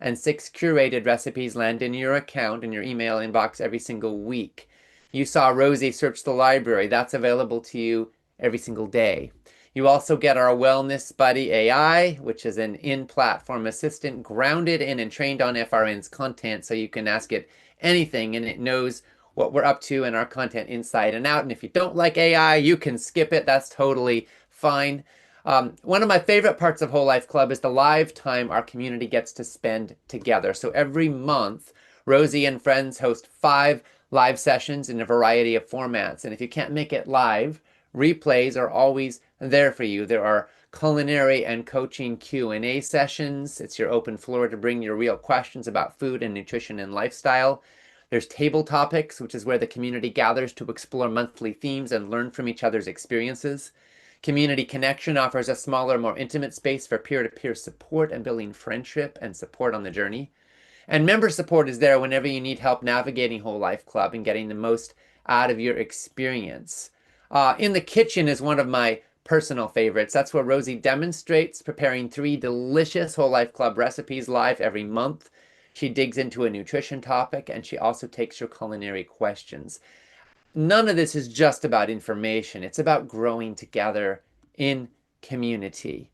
[SPEAKER 1] and 6 curated recipes land in your account in your email inbox every single week. You saw Rosie search the library. That's available to you every single day. You also get our Wellness Buddy AI, which is an in-platform assistant grounded in and trained on FRN's content, so you can ask it anything and it knows what we're up to and our content inside and out. And if you don't like AI, you can skip it. That's totally fine. One of my favorite parts of Whole Life Club is the live time our community gets to spend together. So every month, Rosie and friends host 5 live sessions in a variety of formats. And if you can't make it live, replays are always there for you. There are culinary and coaching Q&A sessions. It's your open floor to bring your real questions about food and nutrition and lifestyle. There's table topics, which is where the community gathers to explore monthly themes and learn from each other's experiences. Community Connection offers a smaller, more intimate space for peer-to-peer support and building friendship and support on the journey. And member support is there whenever you need help navigating Whole Life Club and getting the most out of your experience. In the Kitchen is one of my personal favorites. That's where Rosie demonstrates preparing 3 delicious Whole Life Club recipes live every month. She digs into a nutrition topic, and she also takes your culinary questions. None of this is just about information. It's about growing together in community.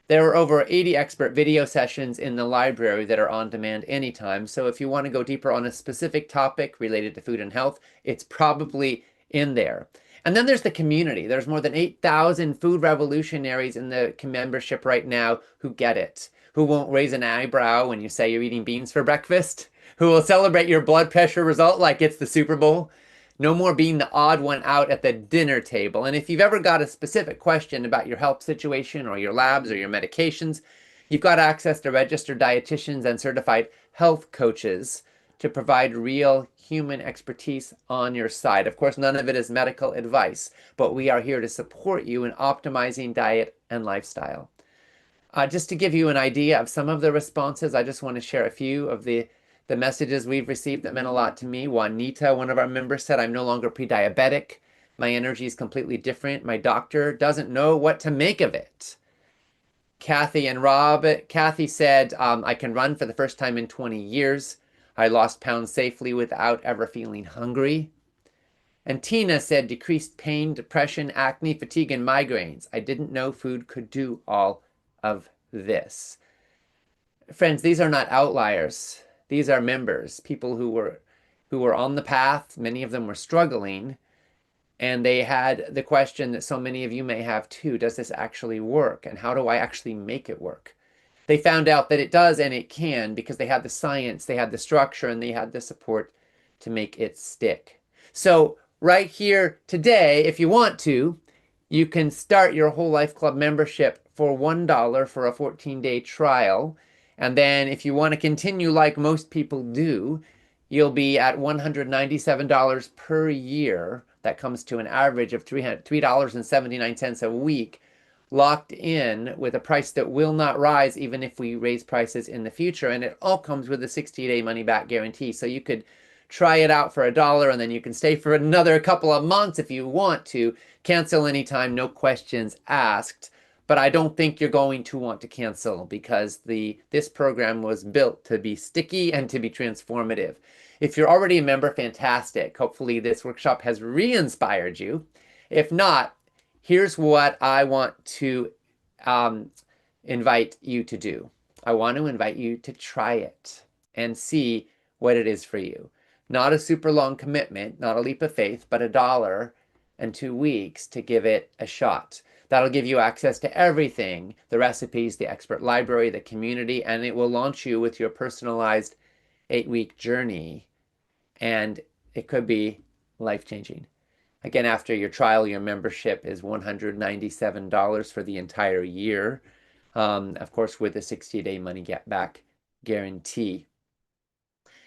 [SPEAKER 1] There are over 80 expert video sessions in the library that are on demand anytime. So if you want to go deeper on a specific topic related to food and health, it's probably in there. And then there's the community. There's more than 8,000 food revolutionaries in the membership right now who get it, who won't raise an eyebrow when you say you're eating beans for breakfast, who will celebrate your blood pressure result like it's the Super Bowl. No more being the odd one out at the dinner table. And if you've ever got a specific question about your health situation or your labs or your medications, you've got access to registered dietitians and certified health coaches to provide real human expertise on your side. Of course, none of it is medical advice, but we are here to support you in optimizing diet and lifestyle. Just to give you an idea of some of the responses, I just want to share a few of the messages we've received that meant a lot to me. Juanita, one of our members, said, "I'm no longer pre-diabetic. My energy is completely different. My doctor doesn't know what to make of it." Kathy and Rob. Kathy said, "I can run for the first time in 20 years. I lost pounds safely without ever feeling hungry." And Tina said, "Decreased pain, depression, acne, fatigue, and migraines. I didn't know food could do all of this." Friends, these are not outliers. These are members, people who were on the path. Many of them were struggling, and they had the question that so many of you may have too: does this actually work? And how do I actually make it work? They found out that it does and it can, because they had the science, they had the structure, and they had the support to make it stick. So right here today, if you want to, you can start your Whole Life Club membership for $1 for a 14-day trial. And then if you want to continue like most people do, you'll be at $197 per year. That comes to an average of $3.79 a week, locked in with a price that will not rise even if we raise prices in the future. And it all comes with a 60-day money-back guarantee. So you could try it out for $1, and then you can stay for another couple of months if you want to. Cancel anytime, no questions asked. But I don't think you're going to want to cancel, because this program was built to be sticky and to be transformative. If you're already a member, fantastic. Hopefully this workshop has re-inspired you. If not, here's what I want to invite you to do. I want to invite you to try it and see what it is for you. Not a super long commitment, not a leap of faith, but $1 and 2 weeks to give it a shot. That'll give you access to everything: the recipes, the expert library, the community, and it will launch you with your personalized 8-week journey. And it could be life-changing. Again, after your trial, your membership is $197 for the entire year. Of course, with a 60-day money back guarantee.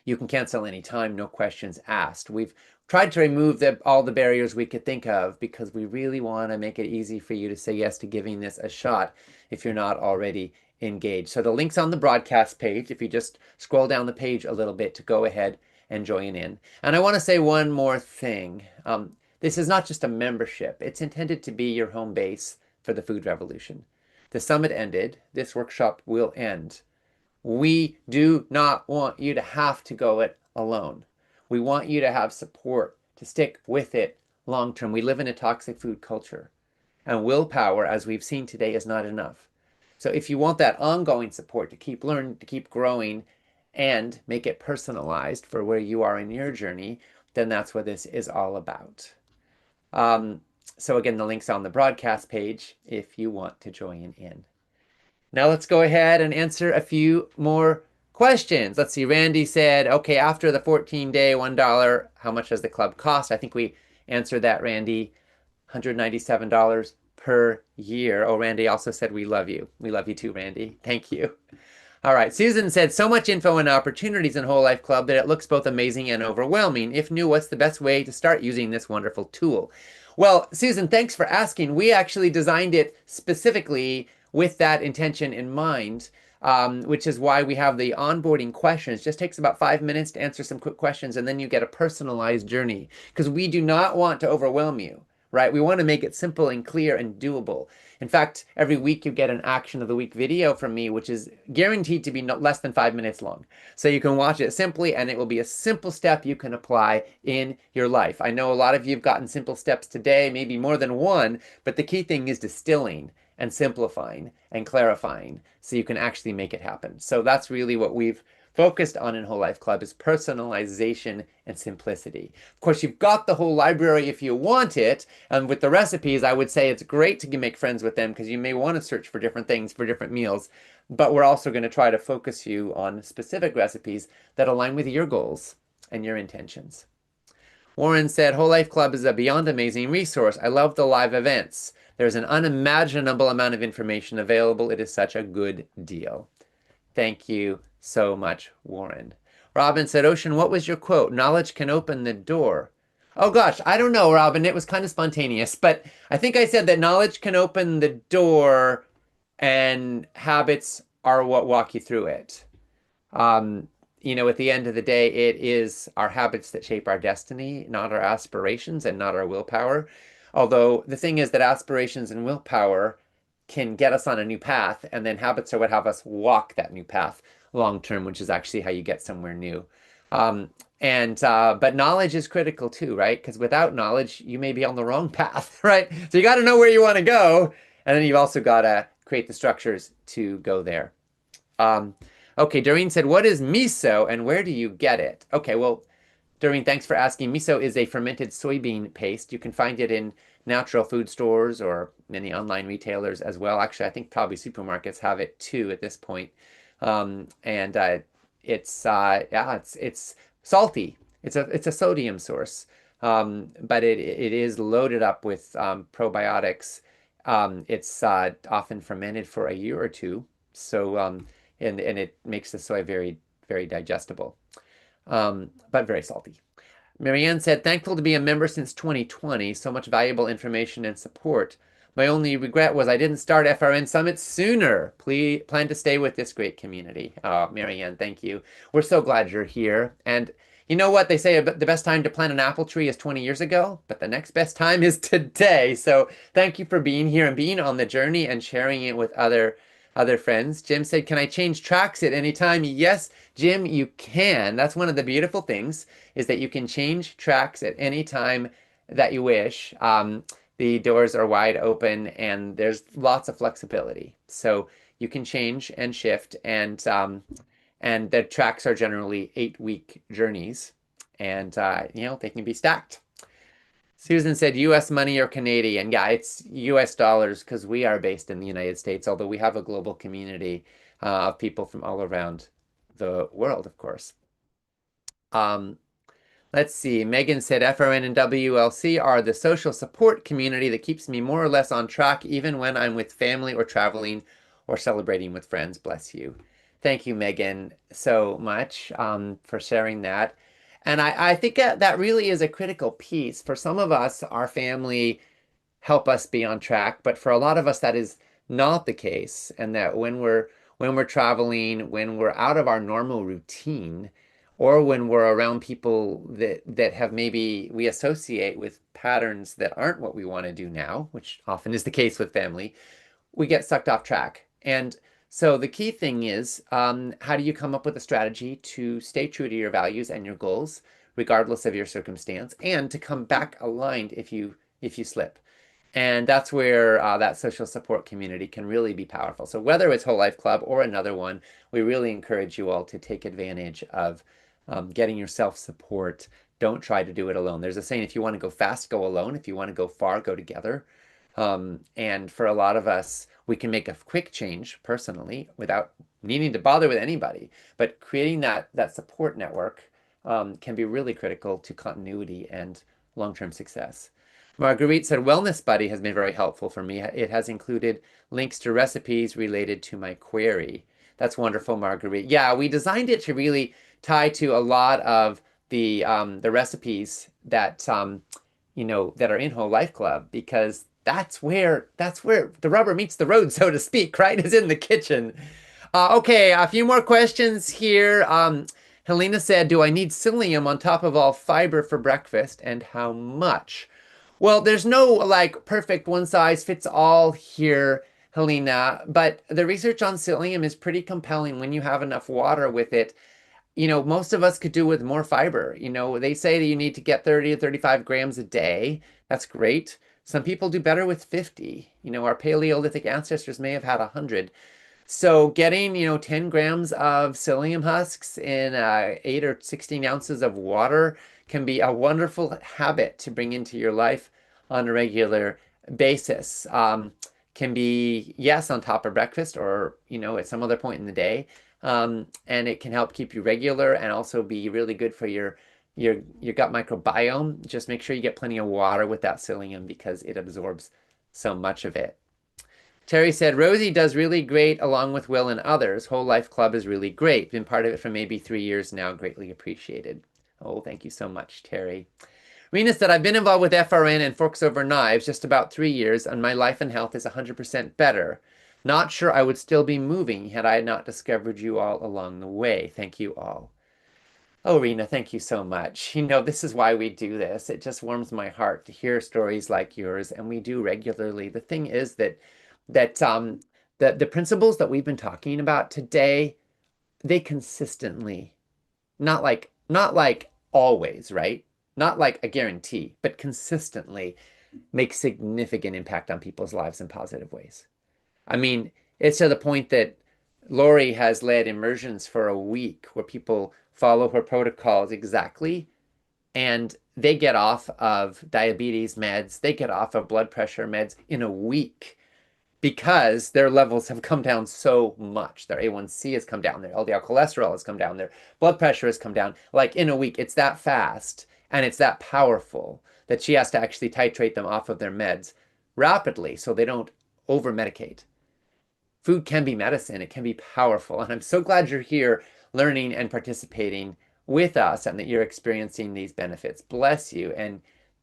[SPEAKER 1] You can cancel anytime, no questions asked. We've tried to remove all the barriers we could think of because we really want to make it easy for you to say yes to giving this a shot if you're not already engaged. So the link's on the broadcast page. If you just scroll down the page a little bit to go ahead and join in. And I want to say one more thing. This is not just a membership. It's intended to be your home base for the food revolution. The summit ended. This workshop will end. We do not want you to have to go it alone. We want you to have support to stick with it long term. We live in a toxic food culture, and willpower, as we've seen today, is not enough. So if you want that ongoing support to keep learning, to keep growing, and make it personalized for where you are in your journey, then that's what this is all about. So again, the link's on the broadcast page if you want to join in. Now let's go ahead and answer a few more questions. Let's see, Randy said, okay, after the 14-day, $1, how much does the club cost? I think we answered that, Randy, $197 per year. Oh, Randy also said, we love you. We love you too, Randy. Thank you. All right, Susan said, so much info and opportunities in Whole Life Club that it looks both amazing and overwhelming. If new, what's the best way to start using this wonderful tool? Well, Susan, thanks for asking. We actually designed it specifically with that intention in mind, which is why we have the onboarding questions. Just takes about 5 minutes to answer some quick questions, and then you get a personalized journey, because we do not want to overwhelm you, right? We want to make it simple and clear and doable. In fact, every week you get an action of the week video from me, which is guaranteed to be less than 5 minutes long. So you can watch it simply, and it will be a simple step you can apply in your life. I know a lot of you have gotten simple steps today, maybe more than one, but the key thing is distilling and simplifying and clarifying so you can actually make it happen. So that's really what we've focused on in Whole Life Club, is personalization and simplicity. Of course, you've got the whole library if you want it. And with the recipes, I would say it's great to make friends with them because you may want to search for different things for different meals. But we're also going to try to focus you on specific recipes that align with your goals and your intentions. Warren said, Whole Life Club is a beyond amazing resource. I love the live events. There's an unimaginable amount of information available. It is such a good deal. Thank you so much, Warren. Robin said, Ocean, what was your quote? Knowledge can open the door. Oh gosh, I don't know, Robin. It was kind of spontaneous, but I think I said that knowledge can open the door and habits are what walk you through it. You know, at the end of the day, it is our habits that shape our destiny, not our aspirations and not our willpower. Although the thing is that aspirations and willpower can get us on a new path, and then habits are what have us walk that new path long term, which is actually how you get somewhere new. But knowledge is critical too, right? Because without knowledge, you may be on the wrong path, right? So you got to know where you want to go, and then you've also got to create the structures to go there. Okay, Doreen said, what is miso and where do you get it? Okay, well, Doreen, thanks for asking. Miso is a fermented soybean paste. You can find it in natural food stores or many online retailers as well. Actually, I think probably supermarkets have it too at this point. It's salty. It's a sodium source, but it is loaded up with probiotics. It's often fermented for a year or two, so and it makes the soy very, very digestible, but very salty. Marianne said, thankful to be a member since 2020. So much valuable information and support. My only regret was I didn't start FRN Summit sooner. Please plan to stay with this great community. Oh, Marianne, thank you. We're so glad you're here. And you know what? They say the best time to plant an apple tree is 20 years ago, but the next best time is today. So thank you for being here and being on the journey and sharing it with other friends. Jim said, can I change tracks at any time? Yes, Jim, you can. That's one of the beautiful things, is that you can change tracks at any time that you wish. The doors are wide open and there's lots of flexibility. So you can change and shift, and the tracks are generally 8-week journeys, and you know, they can be stacked. Susan said, US money or Canadian? Yeah, it's US dollars because we are based in the United States, although we have a global community of people from all around the world, of course. Let's see. Megan said FRN and WLC are the social support community that keeps me more or less on track, even when I'm with family or traveling or celebrating with friends. Bless you. Thank you, Megan, so much for sharing that. And I think that really is a critical piece. For some of us, our family help us be on track, but for a lot of us, that is not the case. And that when we're traveling, when we're out of our normal routine, or when we're around people that have maybe we associate with patterns that aren't what we want to do now, which often is the case with family, we get sucked off track. And so the key thing is, how do you come up with a strategy to stay true to your values and your goals, regardless of your circumstance, and to come back aligned if you slip? And that's where that social support community can really be powerful. So whether it's Whole Life Club or another one, we really encourage you all to take advantage of getting yourself support. Don't try to do it alone. There's a saying, if you want to go fast, go alone. If you want to go far, go together. And for a lot of us, we can make a quick change personally without needing to bother with anybody. But creating that support network can be really critical to continuity and long-term success. Marguerite said, Wellness Buddy has been very helpful for me. It has included links to recipes related to my query. That's wonderful, Marguerite. Yeah, we designed it to really tie to a lot of the recipes that that are in Whole Life Club, because that's where the rubber meets the road, so to speak, right? Is in the kitchen. Okay, a few more questions here. Helena said, do I need psyllium on top of all fiber for breakfast, and how much? Well, there's no like perfect one size fits all here, Helena, but the research on psyllium is pretty compelling when you have enough water with it. Most of us could do with more fiber. They say that you need to get 30 to 35 grams a day. That's great. Some people do better with 50. Our Paleolithic ancestors may have had 100. So getting, 10 grams of psyllium husks in 8 or 16 ounces of water can be a wonderful habit to bring into your life on a regular basis. Can be, yes, on top of breakfast or, at some other point in the day. And it can help keep you regular and also be really good for your gut microbiome. Just make sure you get plenty of water with that psyllium because it absorbs so much of it. Terry said, Rosie does really great along with Will and others. Whole Life Club is really great. Been part of it for maybe 3 years now. Greatly appreciated. Oh, thank you so much, Terry. Rena said, I've been involved with FRN and Forks Over Knives just about 3 years, and my life and health is 100% better. Not sure I would still be moving had I not discovered you all along the way. Thank you all. Oh, Rena, thank you so much. This is why we do this. It just warms my heart to hear stories like yours, and we do regularly. The thing is that the principles that we've been talking about today, they consistently, not like always, right? Not like a guarantee, but consistently make significant impact on people's lives in positive ways. I mean, it's to the point that Lori has led immersions for a week where people follow her protocols exactly, and they get off of diabetes meds, they get off of blood pressure meds in a week because their levels have come down so much. Their A1C has come down, their LDL cholesterol has come down, their blood pressure has come down. Like in a week, it's that fast and it's that powerful that she has to actually titrate them off of their meds rapidly so they don't over-medicate. Food can be medicine. It can be powerful. And I'm so glad you're here learning and participating with us and that you're experiencing these benefits. Bless you and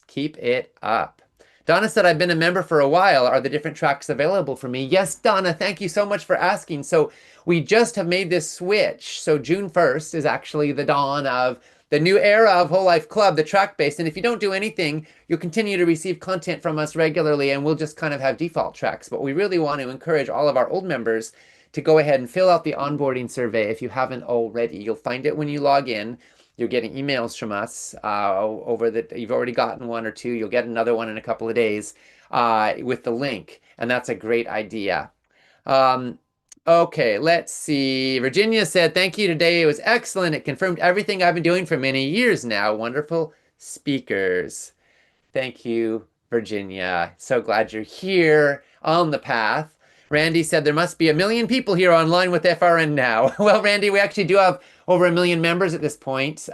[SPEAKER 1] keep it up. Donna said, I've been a member for a while. Are the different tracks available for me? Yes, Donna, thank you so much for asking. So we just have made this switch. So June 1st is actually the dawn of the new era of Whole Life Club, the track-based. And if you don't do anything, you'll continue to receive content from us regularly, and we'll just kind of have default tracks. But we really want to encourage all of our old members to go ahead and fill out the onboarding survey if you haven't already. You'll find it when you log in. You're getting emails from us you've already gotten one or two. You'll get another one in a couple of days with the link, and that's a great idea. Okay, let's see. Virginia said, thank you today. It was excellent. It confirmed everything I've been doing for many years now. Wonderful speakers. Thank you, Virginia. So glad you're here on the path. Randy said there must be 1 million people here online with FRN now. Well, Randy, we actually do have over 1 million members at this point.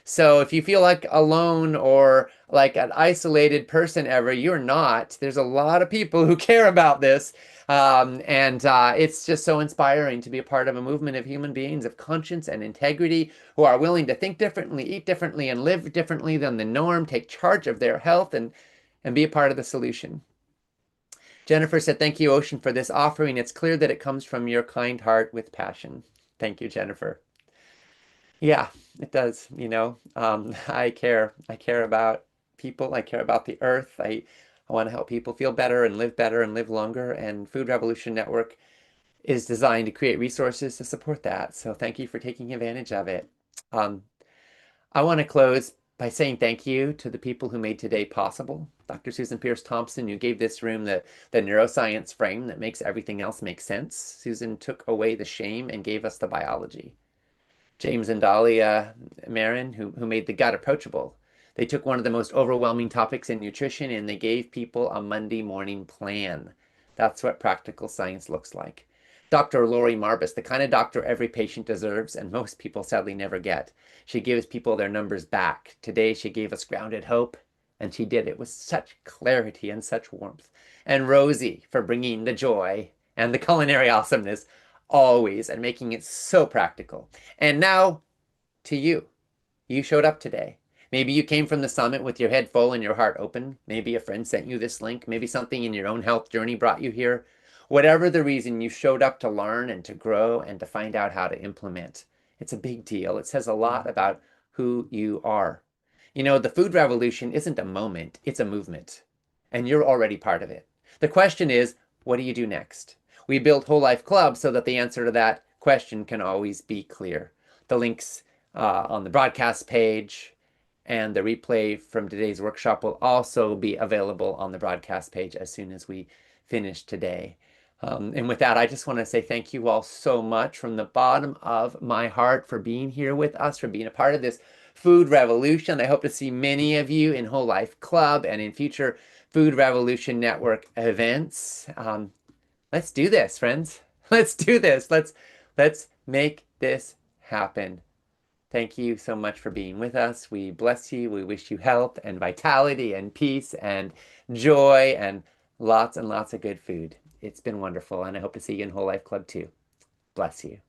[SPEAKER 1] So if you feel like alone or like an isolated person ever, you're not. There's a lot of people who care about this. It's just so inspiring to be a part of a movement of human beings of conscience and integrity who are willing to think differently, eat differently, and live differently than the norm, take charge of their health and be a part of the solution. Jennifer said, thank you, Ocean, for this offering. It's clear that it comes from your kind heart with passion. Thank you, Jennifer. Yeah, it does. I care. I care about people. I care about the earth. I want to help people feel better and live longer. And Food Revolution Network is designed to create resources to support that. So thank you for taking advantage of it. I want to close by saying thank you to the people who made today possible. Dr. Susan Pierce Thompson, who gave this room the neuroscience frame that makes everything else make sense. Susan took away the shame and gave us the biology. James and Dahlia Marin, who made the gut approachable. They took one of the most overwhelming topics in nutrition and they gave people a Monday morning plan. That's what practical science looks like. Dr. Lori Marbus, the kind of doctor every patient deserves and most people sadly never get. She gives people their numbers back. Today she gave us grounded hope, and she did it with such clarity and such warmth. And Rosie for bringing the joy and the culinary awesomeness always and making it so practical. And now to you. You showed up today. Maybe you came from the summit with your head full and your heart open. Maybe a friend sent you this link. Maybe something in your own health journey brought you here. Whatever the reason, you showed up to learn and to grow and to find out how to implement. It's a big deal. It says a lot about who you are. The food revolution isn't a moment, it's a movement. And you're already part of it. The question is, what do you do next? We built Whole Life Club so that the answer to that question can always be clear. The links on the broadcast page and the replay from today's workshop will also be available on the broadcast page as soon as we finish today. And with that, I just want to say thank you all so much from the bottom of my heart for being here with us, for being a part of this food revolution. I hope to see many of you in Whole Life Club and in future Food Revolution Network events. Let's do this, friends. Let's do this. Let's make this happen. Thank you so much for being with us. We bless you. We wish you health and vitality and peace and joy and lots of good food. It's been wonderful, and I hope to see you in Whole Life Club too. Bless you.